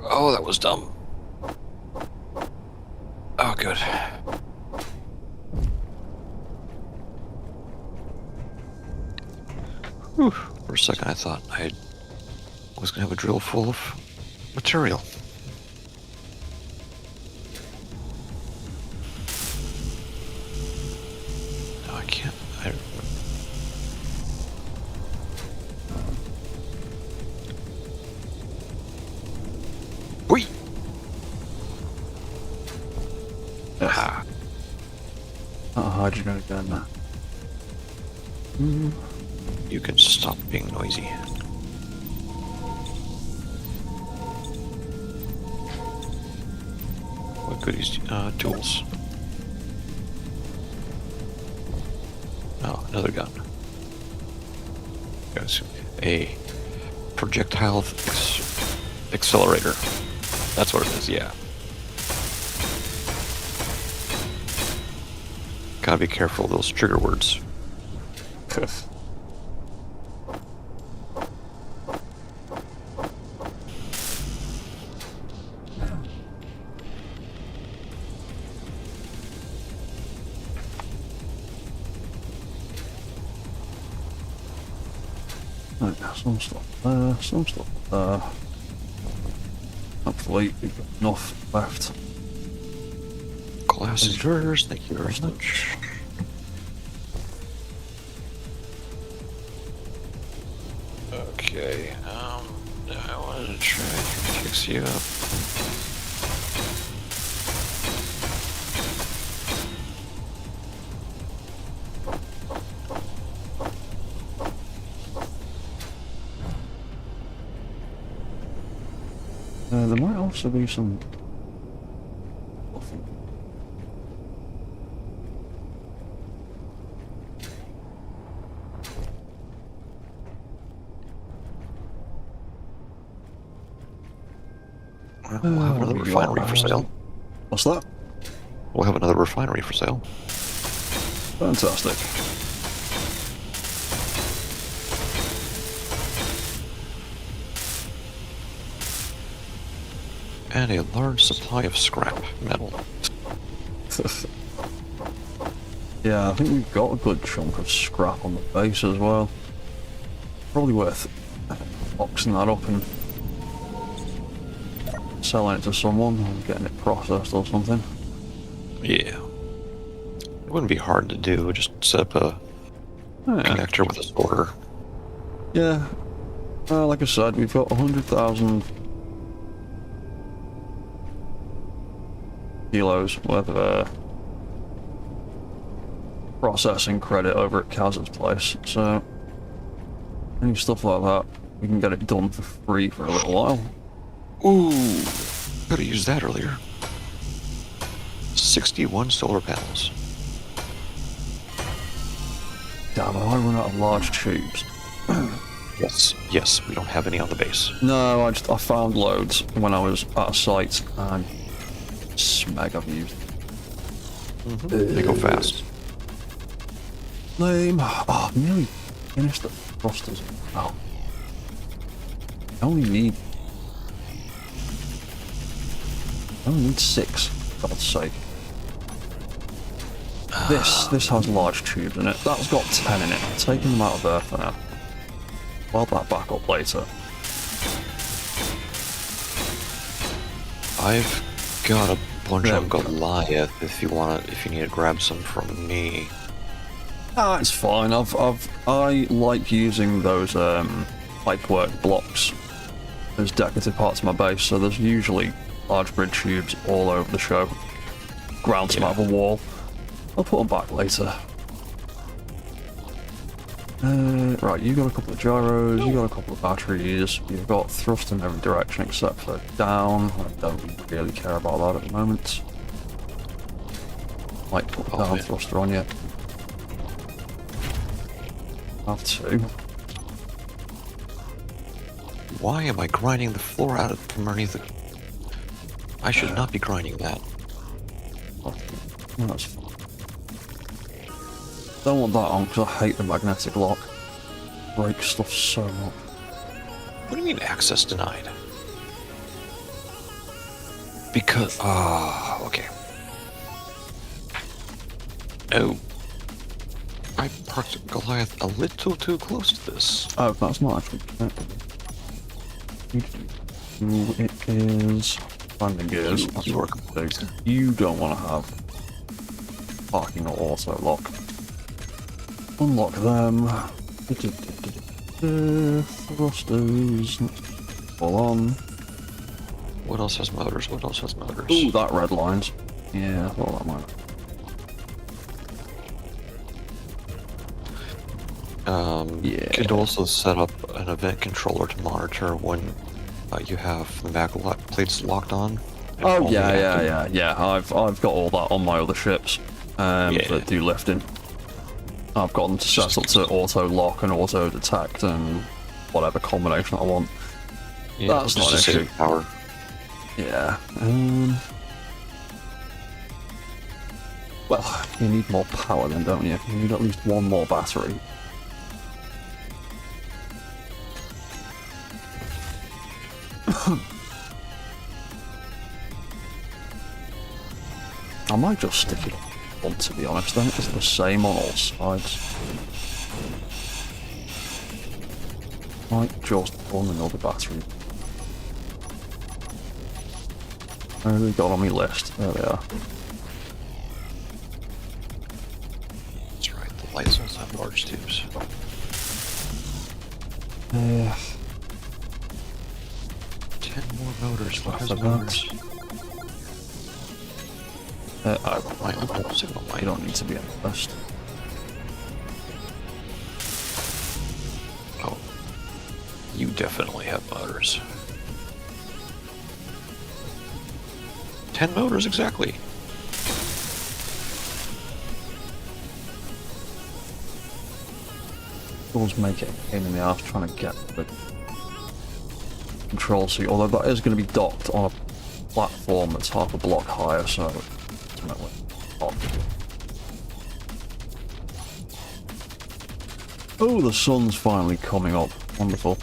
Oh, that was dumb. Oh, good. Whew. For a second, I thought I was going to have a drill full of material. No, I can't. Wait! Aha. Hydrogen again now. You can stop being noisy. What goodies? Tools. Oh, another gun. Yes, a projectile accelerator. That's what it is, yeah. Gotta be careful of those trigger words. Right, some stuff there, some stuff there. Hopefully we've got enough left. Glass is yours, thank you very much. Okay, I wanted to try to fix you up. There might also be some... We'll have another refinery for sale. What's that? We'll have another refinery for sale. Fantastic. And a large supply of scrap metal. Yeah, I think we've got a good chunk of scrap on the base as well. Probably worth boxing that up and selling it to someone and getting it processed or something. Yeah. It wouldn't be hard to do, just set up a connector with a sorter. Yeah. Like I said, we've got 100,000 kilos worth of processing credit over at Kaz's place, so any stuff like that, we can get it done for free for a little while. Ooh, could have used that earlier. 61 solar panels. Damn, I run out of large tubes. Yes, we don't have any on the base. No, I found loads when I was at a site and smeg I've used. They go fast. Lame. Oh, nearly finished the thrusters. Oh. I only need 6, for God's sake. This has large tubes in it. That's got 10 in it. I'm taking them out of there for now. Weld that back up later. I've got a bunch of Goliath if you need to grab some from me. Ah, it's fine. I like using those pipework blocks as decorative parts of my base. So there's usually large grid tubes all over the show. Ground some out of a wall. I'll put them back later. Right, you got a couple of gyros, you got a couple of batteries, you've got thrust in every direction except for down. I don't really care about that at the moment. Might put the down thruster on you. Have to. Why am I grinding the floor out from underneath it? I should not be grinding that. Oh, that's fine. Don't want that on because I hate the magnetic lock. Breaks stuff so much. What do you mean access denied? Because okay. Oh, I parked Goliath a little too close to this. Oh, that's not actually connected. It is landing gears. That's what I can do. You don't want to have parking or auto lock. Unlock them. Thrusters. Full on. What else has motors? What else has motors? Ooh, that red lines. Yeah, I thought that might. You could also set up an event controller to monitor when you have the back plates locked on. Oh yeah. I've got all that on my other ships that do lifting. I've got them to set up to auto lock and auto detect and whatever combination I want. Yeah, that's not an issue. Power. Yeah. Well, you need more power then, don't you? You need at least one more battery. I might just stick it on, to be honest. I think it's the same on all sides. Might just run another battery. Where have we got on my list? There they are. That's right, the lights also have large tubes. 10 more motors. What has motors? You don't need to be on the list. Oh, you definitely have motors. 10 motors exactly. Does make it a pain in the ass trying to get the control seat, although that is going to be docked on a platform that's half a block higher, so ultimately not. Oh, the sun's finally coming up. Wonderful.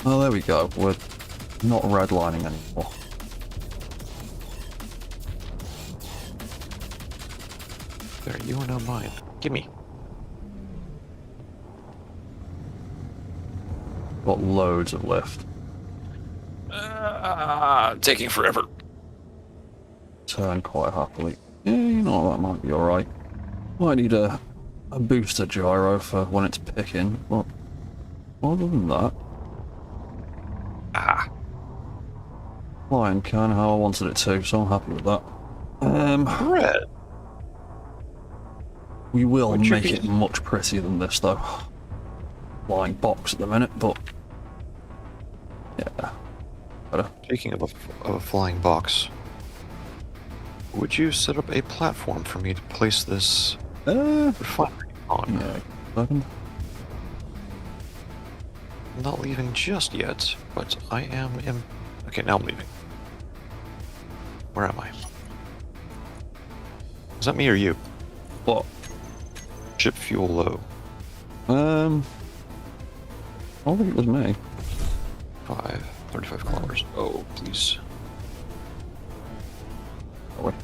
Oh, there we go. We're not redlining anymore. There, you are now mine. Gimme. Got loads of lift. Taking forever. Turn quite happily. Yeah, you know, that might be alright. Might need a booster gyro for when it's picking, but other than that, flying kind of how I wanted it to, so I'm happy with that. Red. We will make it much prettier than this, though. Flying box at the minute, but yeah, better. Speaking of a flying box, would you set up a platform for me to place this refinery on? Yeah, second. I'm not leaving just yet, but I am. Okay, now I'm leaving. Where am I? Is that me or you? What? Ship fuel low. I don't think it was me. 35 kilometers. Oh, please. Oh, wait.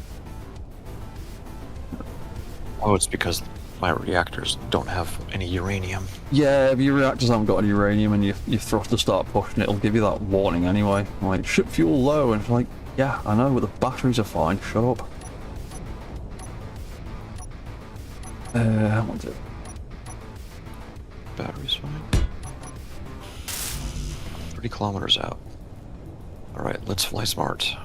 Oh, it's because my reactors don't have any uranium. Yeah, if your reactors haven't got any uranium and you thrust to start pushing, it'll give you that warning anyway. Like, ship fuel low, and it's like, yeah, I know, but the batteries are fine, shut up. How much is it? Battery's fine. 30 kilometers out. Alright, let's fly smart.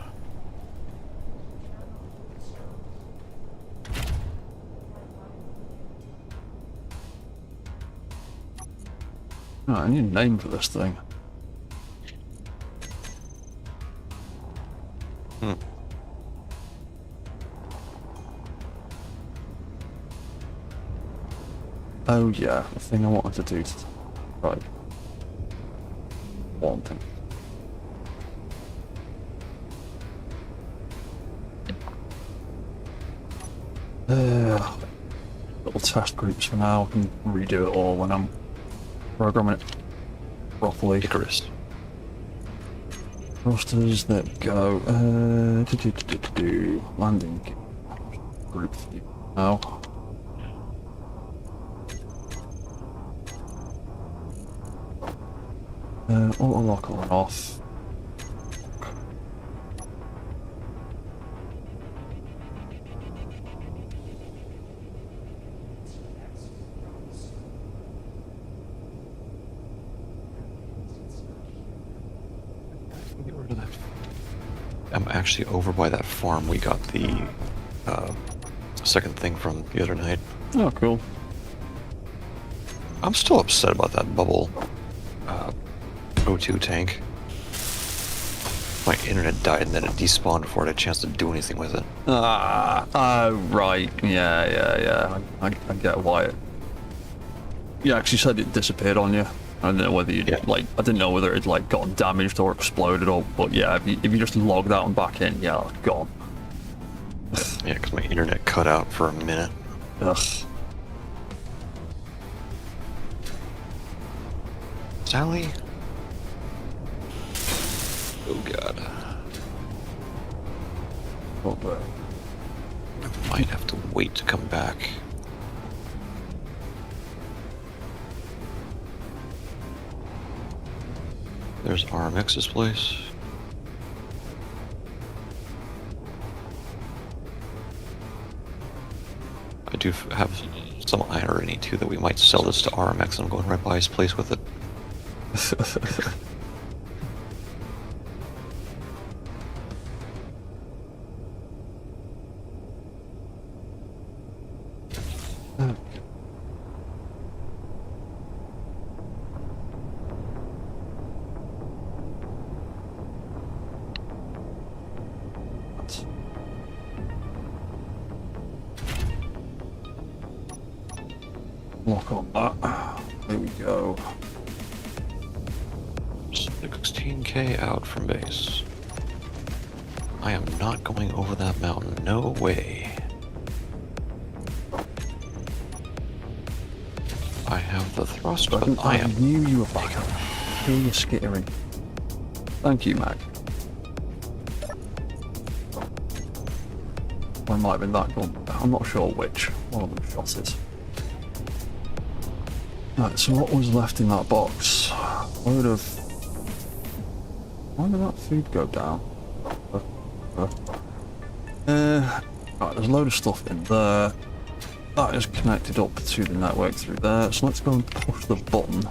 Oh, I need a name for this thing. Oh yeah, the thing I wanted to do. Right. One thing. Little test groups for now. I can redo it all when I'm programming it properly. Icarus. Rosters, there we go. Landing group now. Auto lock on and off. Get rid of that. I'm actually over by that farm we got the second thing from the other night. Oh, cool. I'm still upset about that bubble O2 tank. My internet died and then it despawned before I had a chance to do anything with it. Oh, right. Yeah. I get why it. You actually said it disappeared on you. I don't know whether you I didn't know whether it like gotten damaged or exploded or, but yeah, if you just logged out and back in, yeah, it's gone. Yeah, because my internet cut out for a minute. Ugh. Sally? Oh god. Oh, but I might have to wait to come back. There's RMX's place. I do have some irony too that we might sell this to RMX and I'm going right by his place with it. Lock on that. There we go. 16k out from base. I am not going over that mountain. No way. I have the thrust, but I am. knew you were back. I feel you skittering. Thank you, Mag. Or it might have been that gun. I'm not sure which. One of them shot it. Right, so what was left in that box? A load of... Why did that food go down? Right, there's a load of stuff in there. That is connected up to the network through there, so let's go and push the button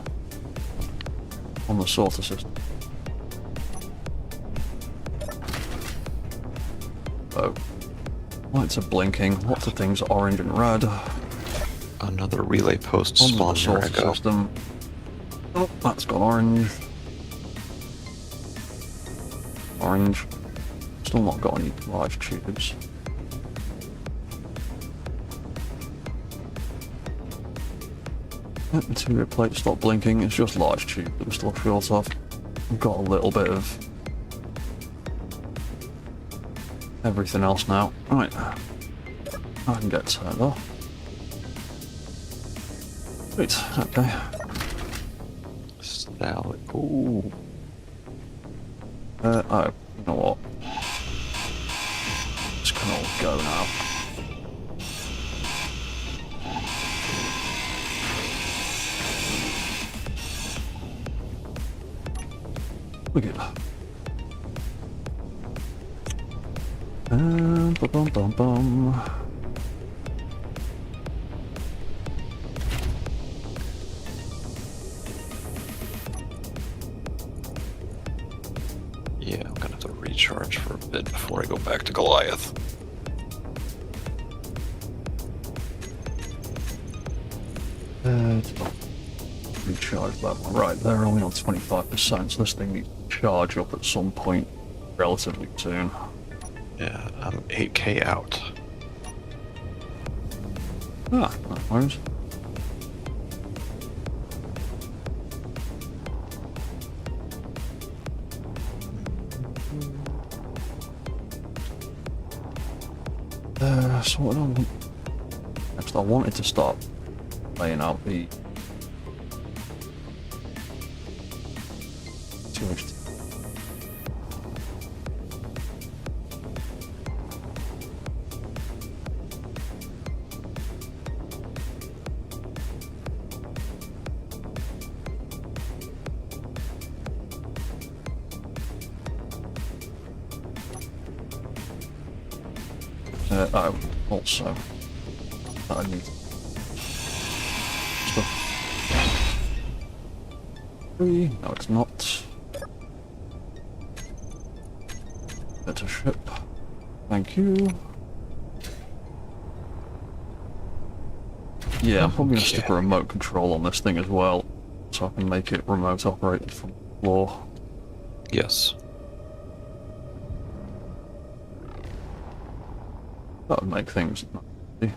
on the sorter system. Oh. Lights are blinking, lots of things are orange and red. Another relay post On the spawned here I sorter go. system. Oh, that's gone orange. Orange. Still not got any large tubes. Interior plate stopped blinking, it's just large tube that we're still short of. We've got a little bit of everything else now. Right. I can get turned off. Sweet, okay. Sally. Ooh. Oh, you know what? Just gonna all go now. Look at that. Bum bum bum bum. Yeah, I'm gonna have to recharge for a bit before I go back to Goliath. It's not recharge that one. Right, they're only on 25%, so this thing needs to charge up at some point relatively soon. Yeah, I'm 8k out. Ah, no worries. So what next, I wanted to start laying out the 2HT. Oh, also, I need stuff. 3, no it's not. Better ship. Thank you. Yeah, I'm probably going to stick a remote control on this thing as well, so I can make it remote operated from the floor. Yes. That would make things nice.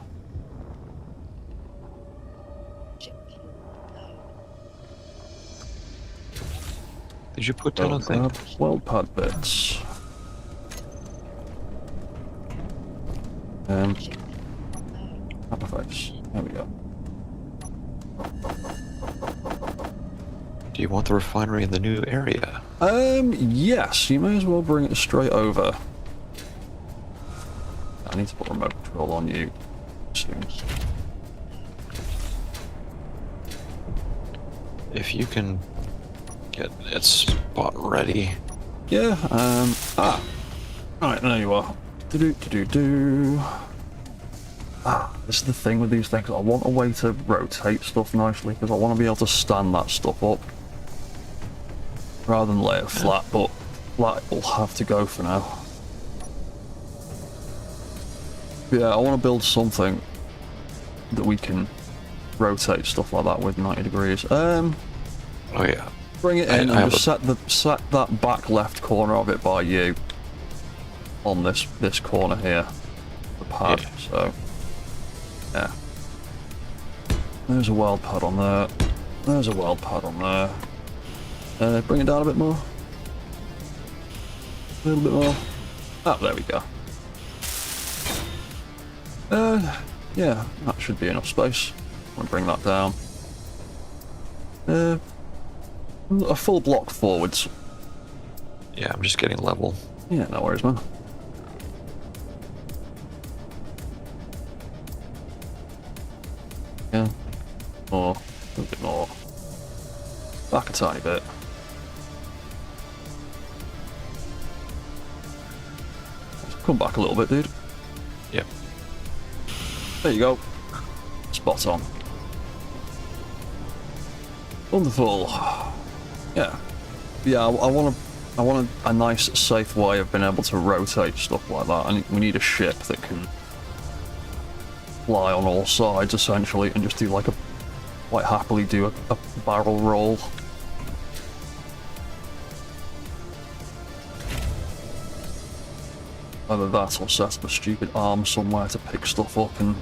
Did you put down a thing? Grab weld pad bits. Artifacts. There we go. Do you want the refinery in the new area? Yes, you may as well bring it straight over. I need to put remote control on you soon. If you can get it spot ready. Yeah, right, there you are. This is the thing with these things. I want a way to rotate stuff nicely, because I want to be able to stand that stuff up rather than lay it flat, but flat will have to go for now. Yeah, I want to build something that we can rotate stuff like that with 90 degrees. Oh yeah. Bring it in and just set that back left corner of it by you on this corner here, the pad. Yeah. So yeah, there's a weld pad on there. There's a weld pad on there. Bring it down a bit more. A little bit more. Ah, there we go. Yeah, that should be enough space. I'm gonna bring that down. A full block forwards. Yeah, I'm just getting level. Yeah, no worries, man. Yeah. More. A little bit more. Back a tiny bit. Come back a little bit, dude. Yep. There you go. Spot on. Wonderful. Yeah. Yeah, I want a nice, safe way of being able to rotate stuff like that. And we need a ship that can fly on all sides, essentially, and just do like quite happily do a barrel roll. Either that or set up a stupid arm somewhere to pick stuff up, and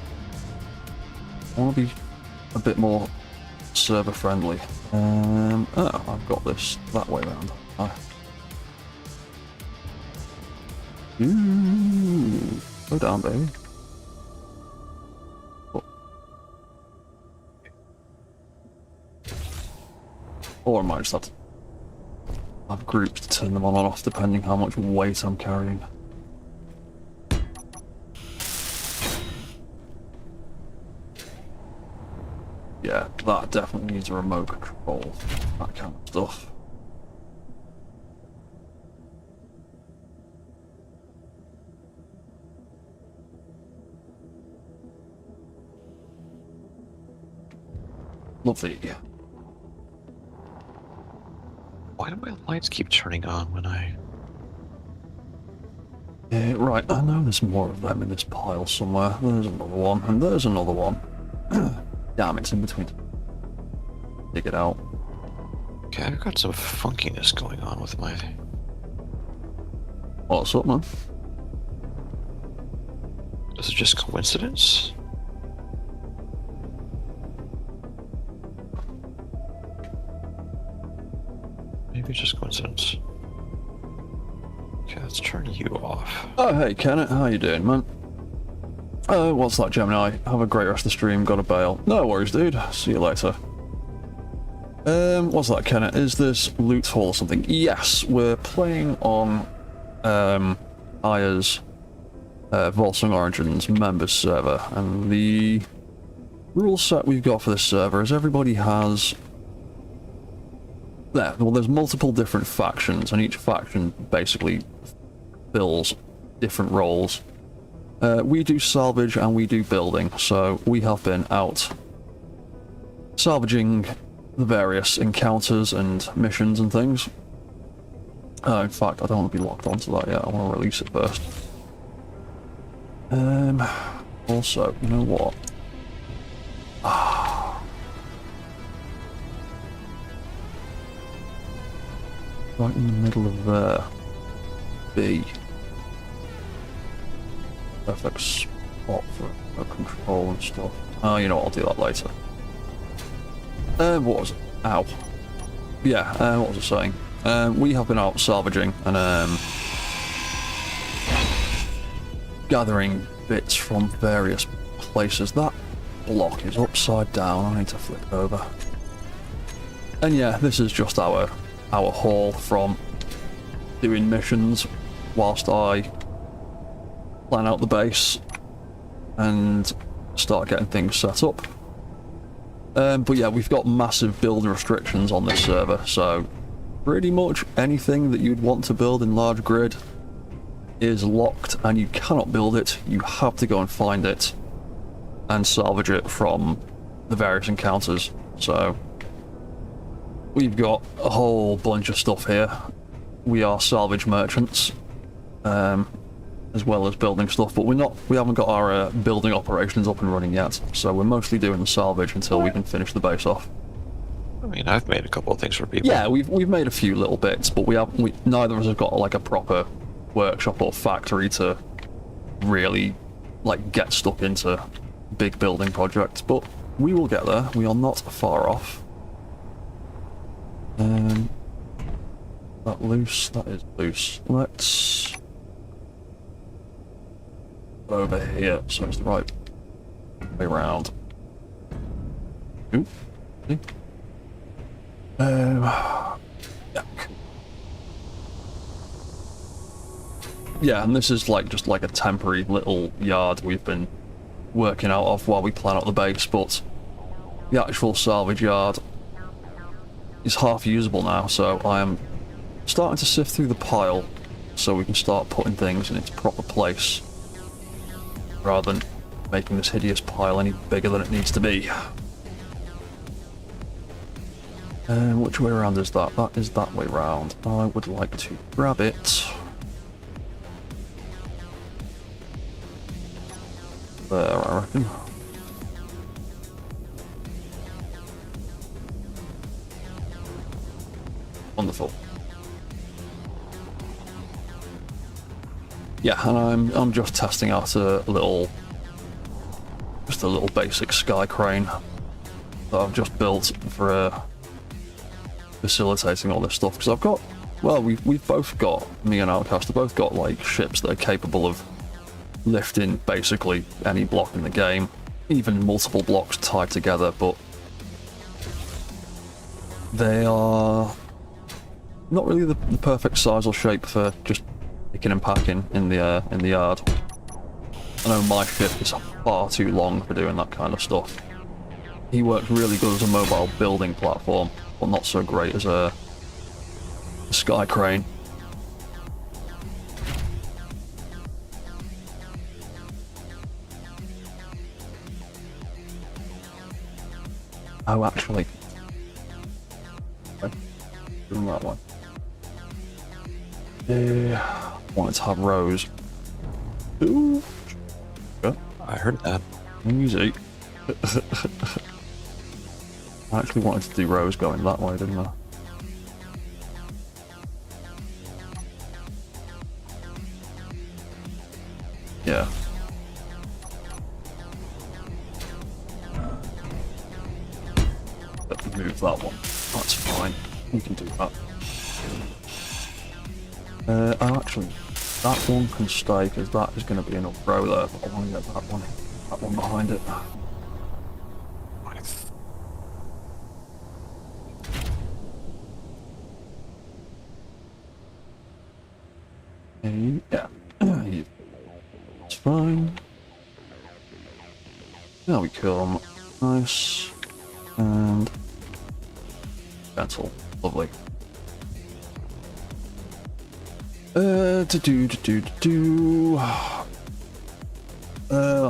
I want to be a bit more server friendly. Oh, I've got this that way around. Ooh, go down, baby. Oh. Or I might just have to have groups to turn them on and off depending how much weight I'm carrying. Yeah, that definitely needs a remote control, that kind of stuff. Lovely. Why do my lights keep turning on when I Right, I know there's more of them in this pile somewhere. There's another one, and there's another one. Damn, it's in between. Dig it out. Okay, I've got some funkiness going on with my... What's up, man? Is it just coincidence? Maybe it's just coincidence. Okay, let's turn you off. Oh, hey, Kenneth, how you doing, man? What's that, Gemini? Have a great rest of the stream, gotta bail. No worries, dude. See you later. What's that, Kenneth? Is this Loot Hall or something? Yes, we're playing on, Aya's, Volsung Origins members server, and the rule set we've got for this server is everybody has... there's multiple different factions, and each faction basically fills different roles. We do salvage and we do building, so we have been out salvaging the various encounters and missions and things. In fact, I don't want to be locked onto that yet, I want to release it first. Also, you know what? Right in the middle of there. B. Perfect spot for control and stuff. Oh, you know what, I'll do that later. What was it? Ow. Yeah, what was I saying? We have been out salvaging and gathering bits from various places. That block is upside down, I need to flip it over. And yeah, this is just our haul from doing missions whilst I plan out the base and start getting things set up. But yeah, we've got massive build restrictions on this server, so pretty much anything that you'd want to build in large grid is locked and you cannot build it. You have to go and find it and salvage it from the various encounters. So we've got a whole bunch of stuff here. We are salvage merchants, as well as building stuff, but we haven't got our building operations up and running yet, so we're mostly doing the salvage until we can finish the base off. I mean, I've made a couple of things for people. Yeah, we've made a few little bits, but neither of us have got like a proper workshop or factory to really like get stuck into big building projects, but we will get there. We are not far off. That loose, that is loose. Let's go over here so it's the right way around. Ooh. See? Yeah. Yeah, and this is like just like a temporary little yard we've been working out of while we plan out the base, but the actual salvage yard is half usable now, so I am starting to sift through the pile so we can start putting things in its proper place rather than making this hideous pile any bigger than it needs to be. Which way around is that? That is that way round. I would like to grab it. There, I reckon. Wonderful. Yeah, and I'm just testing out just a little basic sky crane that I've just built for facilitating all this stuff, because I've got, well, we've both got, me and Outcast have both got like ships that are capable of lifting basically any block in the game, even multiple blocks tied together, but they are not really the perfect size or shape for just picking and packing in the yard. I know my ship is far too long for doing that kind of stuff. He works really good as a mobile building platform, but not so great as a sky crane. Oh, actually, okay. Doing that one. Yeah, wanted to have rows. Ooh. Yeah, I heard that. easy. I actually wanted to do rows going that way, didn't I? Yeah. Move that one. That's fine. We can do that. Actually, that one can stay because that is going to be enough row there. But I want to get that one behind it. Yeah, it's fine. There we come. Nice and gentle, lovely. That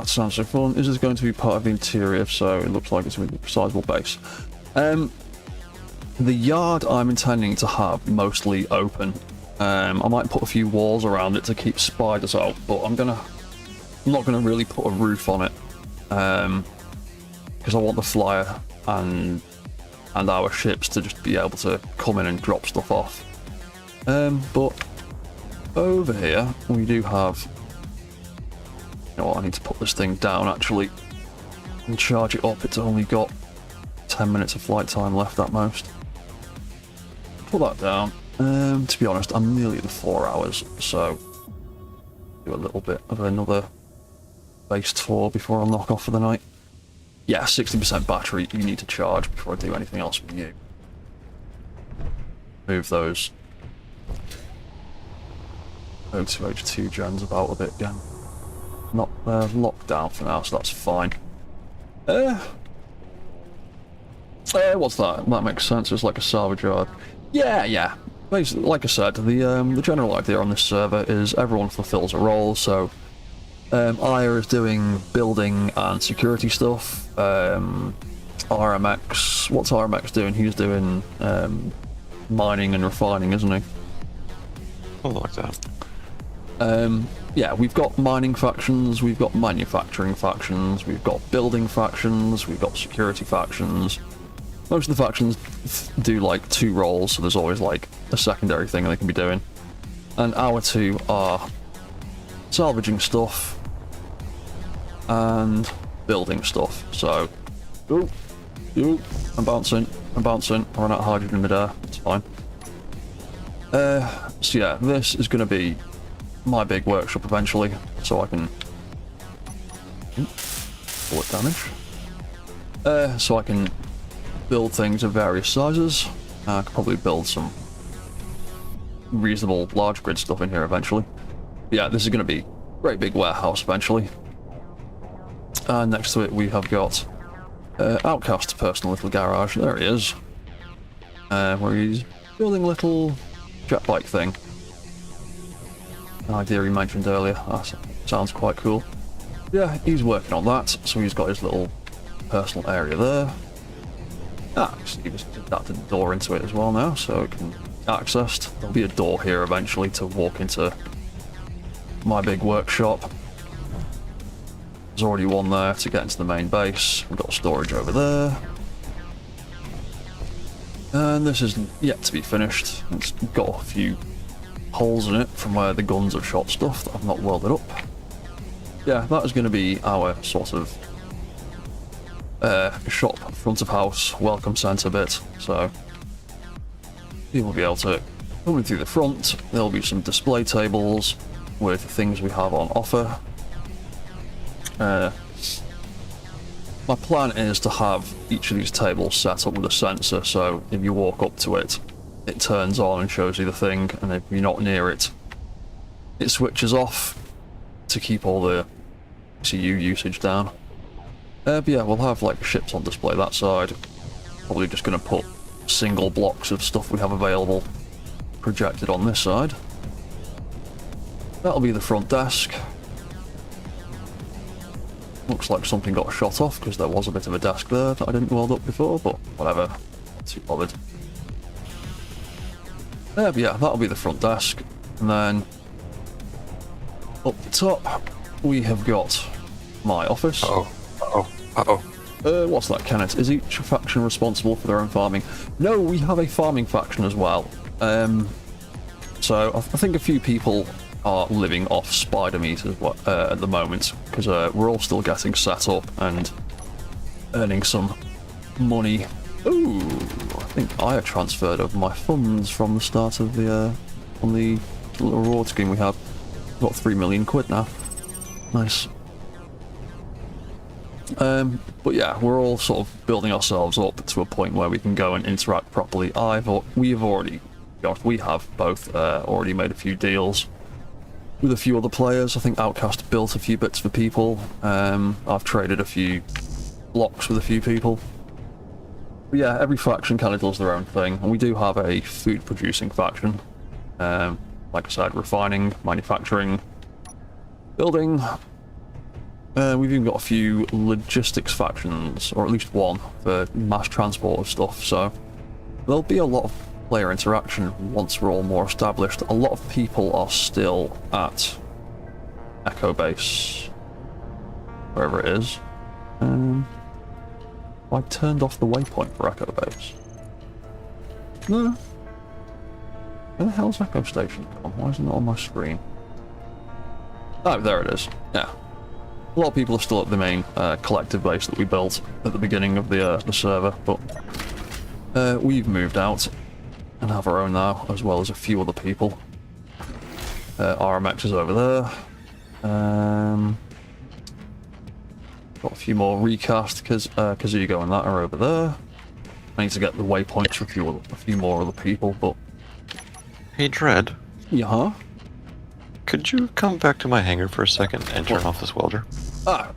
sounds so fun. Is this going to be part of the interior? If so, it looks like it's going to be a sizable base. The yard I'm intending to have mostly open. I might put a few walls around it to keep spiders out, but I'm not gonna really put a roof on it, because I want the flyer and our ships to just be able to come in and drop stuff off. But over here we do have. You know what? I need to put this thing down actually and charge it up. It's only got 10 minutes of flight time left at most. Put that down. To be honest, I'm nearly at the 4 hours, so do a little bit of another base tour before I knock off for the night. Yeah, 60% battery you need to charge before I do anything else with you. Move those O2H2 gens about a bit again. Not locked down for now, so that's fine. What's that? That makes sense. It's like a salvage yard. Yeah. Basically, like I said, the general idea on this server is everyone fulfills a role. So, Aya is doing building and security stuff. RMX, what's RMX doing? He's doing mining and refining, isn't he? Oh, like that. Yeah, we've got mining factions, we've got manufacturing factions, we've got building factions, we've got security factions. Most of the factions do like 2 roles, so there's always like a secondary thing they can be doing. And our 2 are salvaging stuff and building stuff. So, I'm bouncing, I run out of hydrogen in midair, it's fine. So yeah, this is going to be my big workshop eventually, so I can bullet damage. So I can build things of various sizes. I could probably build some reasonable large grid stuff in here eventually. But yeah, this is going to be a great big warehouse eventually. And next to it we have got Outcast's personal little garage. There he is, where he's building a little jet bike thing. An idea he mentioned earlier. That sounds quite cool. Yeah, he's working on that, so he's got his little personal area there. He just adapted the door into it as well now, so it can be accessed. There'll be a door here eventually to walk into my big workshop. There's already one there to get into the main base. We've got storage over there. And this isn't yet to be finished. It's got a few holes in it from where the guns have shot stuff that I've not welded up. Yeah, that is going to be our sort of shop, front of house, welcome centre bit. So people will be able to come in through the front. There'll be some display tables with things we have on offer. My plan is to have each of these tables set up with a sensor, so if you walk up to it, it turns on and shows you the thing, and if you're not near it, it switches off to keep all the CPU usage down. But yeah, we'll have like ships on display that side. Probably just going to put single blocks of stuff we have available projected on this side. That'll be the front desk. Looks like something got shot off because there was a bit of a desk there that I didn't weld up before, but whatever, not too bothered. But yeah, that'll be the front desk, and then up the top we have got my office. What's that, Kenneth? Is each faction responsible for their own farming? No, we have a farming faction as well. So I think a few people are living off spider meat at the moment, because we're all still getting set up and earning some money. Ooh, I think I have transferred over my funds from the start of the on the little reward scheme we have. Got 3 million quid now. Nice. But yeah, we're all sort of building ourselves up to a point where we can go and interact properly. We have both already made a few deals with a few other players. I think Outcast built a few bits for people. I've traded a few blocks with a few people. But yeah, every faction kind of does their own thing, and we do have a food producing faction. Like I said, refining, manufacturing, building. We've even got a few logistics factions, or at least one, for mass transport of stuff, so there'll be a lot of player interaction once we're all more established. A lot of people are still at Echo Base, wherever it is. I turned off the waypoint for Echo Base. No. Where the hell's Echo Station gone? Why isn't it on my screen? Oh, there it is. Yeah. A lot of people are still at the main collective base that we built at the beginning of the server, but we've moved out and have our own now, as well as a few other people. RMX is over there. Got a few more recast, Kazugo and that are over there. I need to get the waypoints for a few more other people, but... Hey, Dread. Yeah? Could you come back to my hangar for a second and turn off this welder? Ah!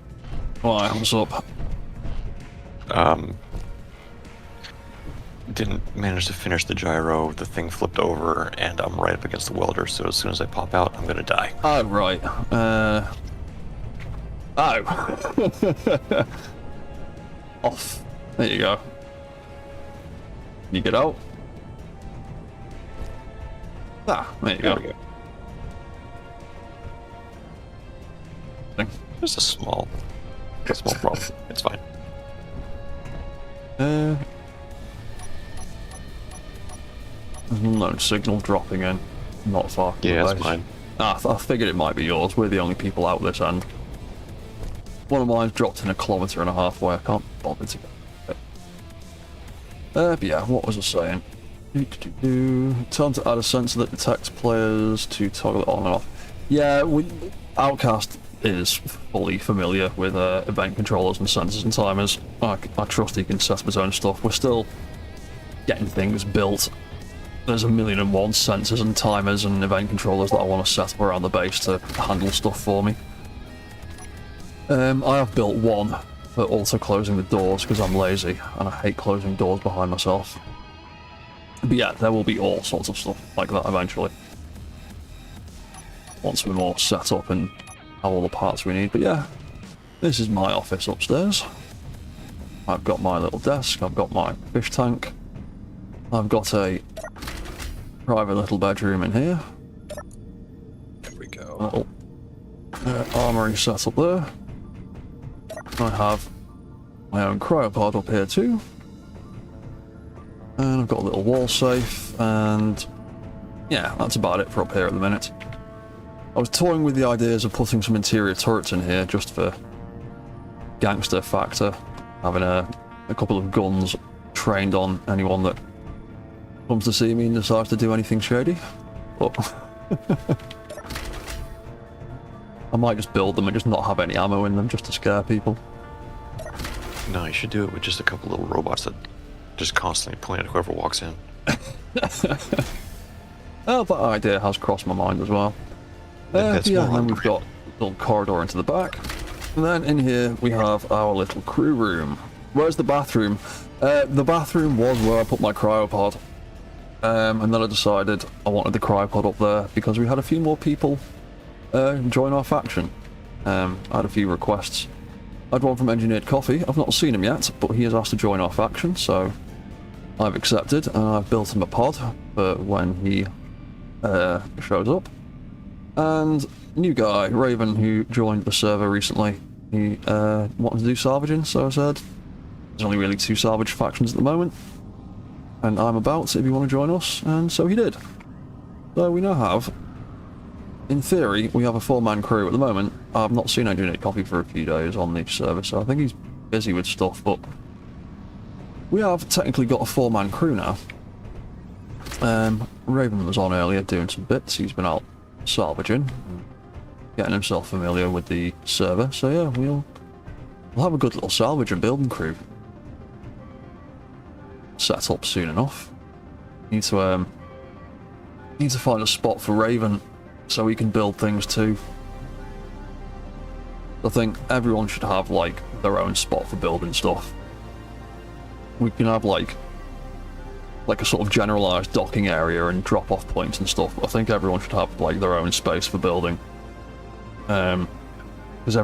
Why, what's up? Didn't manage to finish the gyro, the thing flipped over, and I'm right up against the welder, so as soon as I pop out, I'm gonna die. Oh, right. Oh! Off. There you go. Can you get out? Ah, there you go. Just a small problem. It's fine. There's no signal dropping in. Not far from Yeah, the that's base. mine. I figured it might be yours. We're the only people out this end. One of mine's dropped in 1.5 kilometers away. I can't bother to get it. But yeah, what was I saying? Time to add a sensor that detects players to toggle it on and off. Yeah, Outcast is fully familiar with event controllers and sensors and timers. I trust he can set up his own stuff. We're still getting things built. There's 1,000,001 sensors and timers and event controllers that I want to set up around the base to handle stuff for me. I have built one for also closing the doors because I'm lazy and I hate closing doors behind myself. But yeah, there will be all sorts of stuff like that eventually. Once we're more set up and have all the parts we need. But yeah, this is my office upstairs. I've got my little desk, I've got my fish tank, I've got a private little bedroom in here. There we go. Little armory set up there. I have my own cryopod up here too. And I've got a little wall safe, and yeah, that's about it for up here at the minute. I was toying with the ideas of putting some interior turrets in here just for gangster factor, having a couple of guns trained on anyone that comes to see me and decides to do anything shady. But I might just build them and just not have any ammo in them just to scare people. No, you should do it with just a couple little robots that just constantly point at whoever walks in. Well, that idea has crossed my mind as well. That's yeah, more and then on we've got a little corridor into the back. And then in here we have our little crew room. Where's the bathroom? The bathroom was where I put my cryopod. And then I decided I wanted the cryopod up there because we had a few more people join our faction. I had a few requests. I had one from Engineered Coffee. I've not seen him yet, but he has asked to join our faction, so I've accepted, and I've built him a pod for when he shows up. And new guy, Raven, who joined the server recently. He wanted to do salvaging, so I said, there's only really 2 salvage factions at the moment. And I'm about, if you want to join us, and so he did. So we now have, in theory, we have a 4-man crew at the moment. I've not seen Engineered Coffee for a few days on the server, so I think he's busy with stuff, but we have technically got a 4-man crew now. Raven was on earlier doing some bits. He's been out salvaging, getting himself familiar with the server, so yeah, we'll have a good little salvage and building crew set up soon enough. Need to find a spot for Raven so he can build things too. I think everyone should have like their own spot for building stuff. We can have like a sort of generalized docking area and drop off points and stuff, but I think everyone should have like their own space for building. Because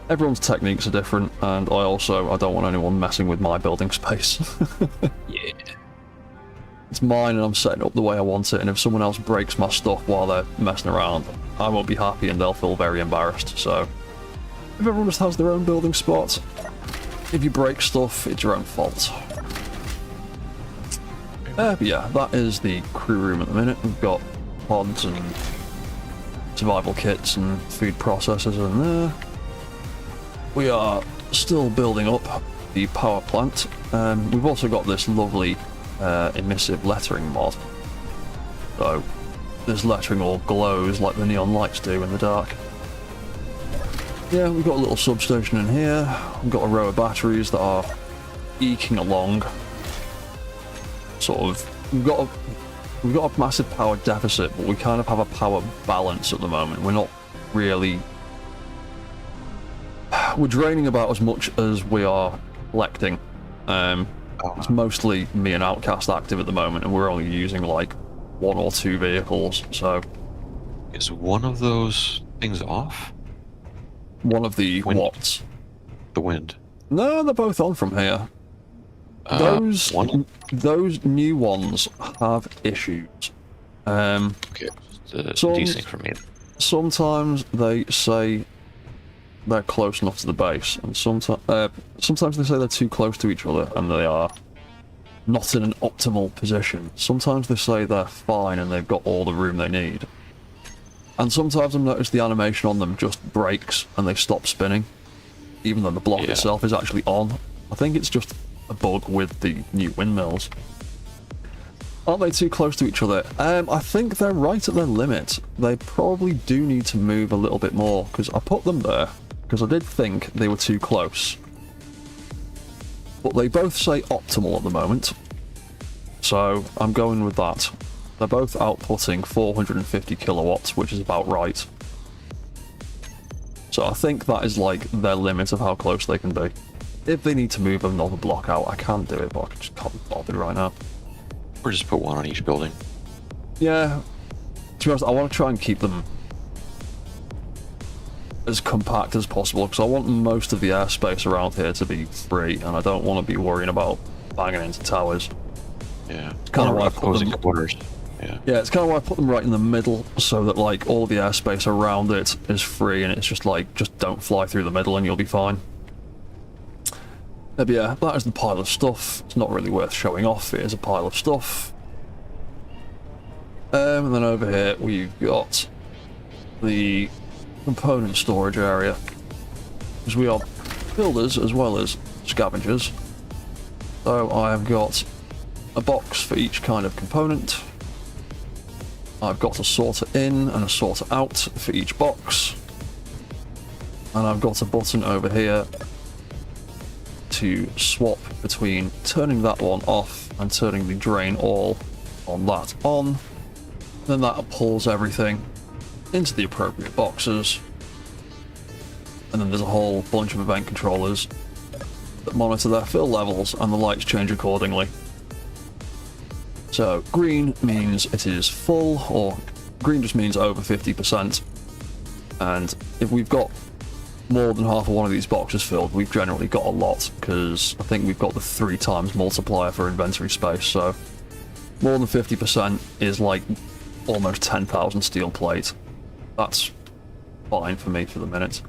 everyone's techniques are different, and I don't want anyone messing with my building space. Yeah. It's mine and I'm setting it up the way I want it, and if someone else breaks my stuff while they're messing around, I won't be happy and they'll feel very embarrassed. So if everyone just has their own building spot, if you break stuff, it's your own fault. But yeah, that is the crew room at the minute. We've got pods and survival kits and food processors in there. We are still building up the power plant. We've also got this lovely emissive lettering mod. So this lettering all glows like the neon lights do in the dark. Yeah, we've got a little substation in here. We've got a row of batteries that are eking along. Sort of, we've got a massive power deficit, but we kind of have a power balance at the moment. We're not really... We're draining about as much as we are collecting. It's mostly me and Outcast active at the moment, and we're only using like 1 or 2 vehicles, so... Is one of those things off? One of the what? The wind. No, they're both on from here. Those new ones have issues. Okay, decent for me. Sometimes they say they're close enough to the base, and sometimes they say they're too close to each other and they are not in an optimal position. Sometimes they say they're fine and they've got all the room they need. And sometimes I've noticed the animation on them just breaks and they stop spinning, even though the block itself is actually on. I think it's just a bug with the new windmills. Aren't they too close to each other? I think they're right at their limit. They probably do need to move a little bit more, because I put them there because I did think they were too close. But they both say optimal at the moment, so I'm going with that. They're both outputting 450 kilowatts, which is about right. So I think that is like their limit of how close they can be. If they need to move another block out, I can do it, but I just can't be bothered right now. Or just put one on each building. Yeah. To be honest, I want to try and keep them as compact as possible, because I want most of the airspace around here to be free, and I don't want to be worrying about banging into towers. Yeah. It's kind of why I put them... quarters. Yeah, it's kind of why I put them right in the middle, so that like all the airspace around it is free, and it's just like, just don't fly through the middle and you'll be fine. But yeah, that is the pile of stuff. It's not really worth showing off. It is a pile of stuff. And then over here we've got the component storage area, because we are builders as well as scavengers. So I have got a box for each kind of component. I've got a sorter in and a sorter out for each box. And I've got a button over here to swap between turning that one off and turning the drain all on that on. Then that pulls everything into the appropriate boxes. And then there's a whole bunch of event controllers that monitor their fill levels, and the lights change accordingly. So green means it is full, or green just means over 50%. And if we've got more than half of one of these boxes filled, we've generally got a lot, because I think we've got the 3 times multiplier for inventory space, so more than 50% is like almost 10,000 steel plate, that's fine for me for the minute.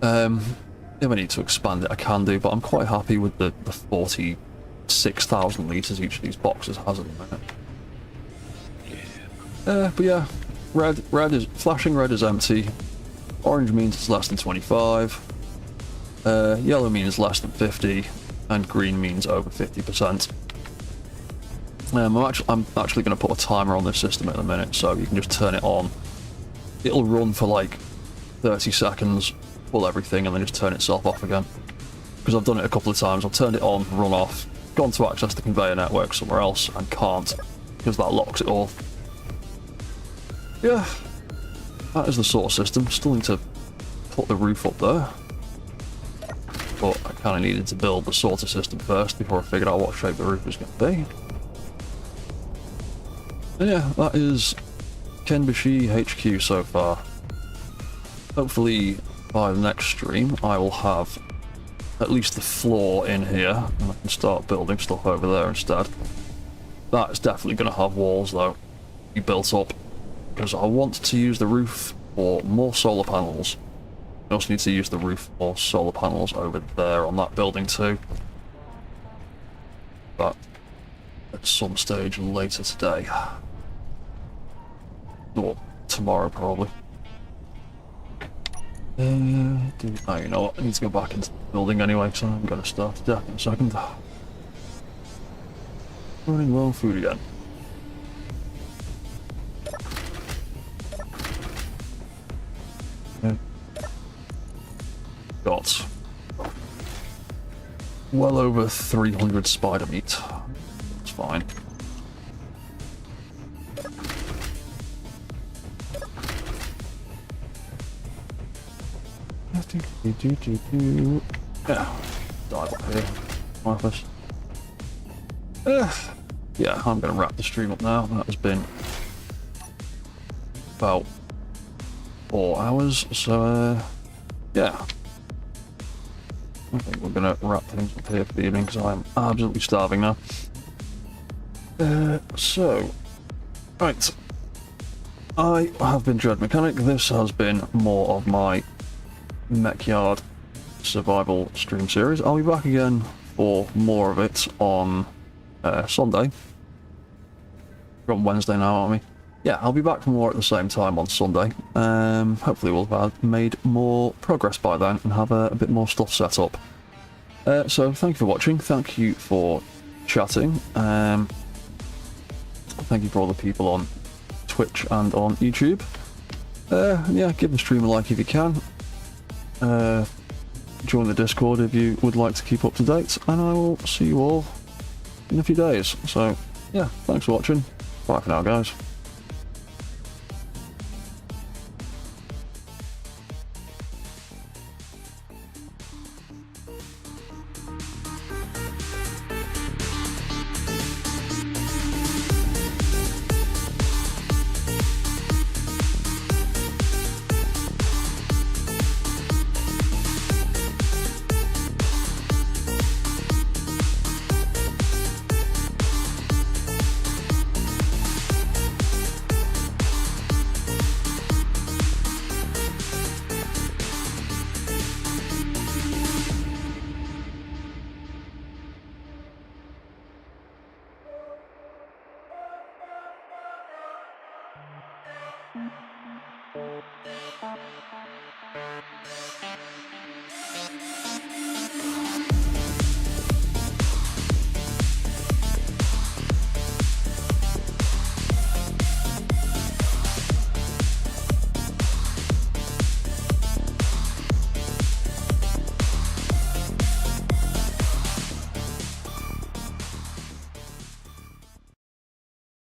If I need to expand it, I can do, but I'm quite happy with the 46,000 litres each of these boxes has at the minute. But yeah, red is flashing red is empty. Orange means it's less than 25. Yellow means less than 50, and green means over 50%. I'm actually going to put a timer on this system at the minute, so you can just turn it on. It'll run for like 30 seconds, pull everything, and then just turn itself off again. Because I've done it a couple of times. I've turned it on, run off, gone to access the conveyor network somewhere else, and can't, because that locks it all. Yeah, that is the sort of system. Still need to put the roof up there. But I kind of needed to build the sorter system first before I figured out what shape the roof was going to be. And yeah, that is Kenbishi HQ so far. Hopefully by the next stream I will have at least the floor in here and I can start building stuff over there instead. That is definitely going to have walls though, be built up, because I want to use the roof for more solar panels. I also need to use the roof for solar panels over there on that building too. But at some stage later today. Or tomorrow probably. Oh, you know what? I need to go back into the building anyway, so I'm going to start to death in a second. Running low on food again. Got well over 300 spider meat. That's fine. Yeah, dive up here. Marvelous. Yeah, I'm gonna wrap the stream up now. That has been about 4 hours, so yeah. I think we're gonna wrap things up here for the evening because I'm absolutely starving now. Right. I have been Dread Mechanic. This has been more of my Mechyard survival stream series. I'll be back again for more of it on Sunday. We're on Wednesday now, aren't we? Yeah, I'll be back for more at the same time on Sunday. Hopefully we'll have made more progress by then and have a bit more stuff set up. So thank you for watching, thank you for chatting, thank you for all the people on Twitch and on YouTube. Yeah, give the stream a like if you can. Join the Discord if you would like to keep up to date, and I will see you all in a few days. So yeah, thanks for watching. Bye for now, guys.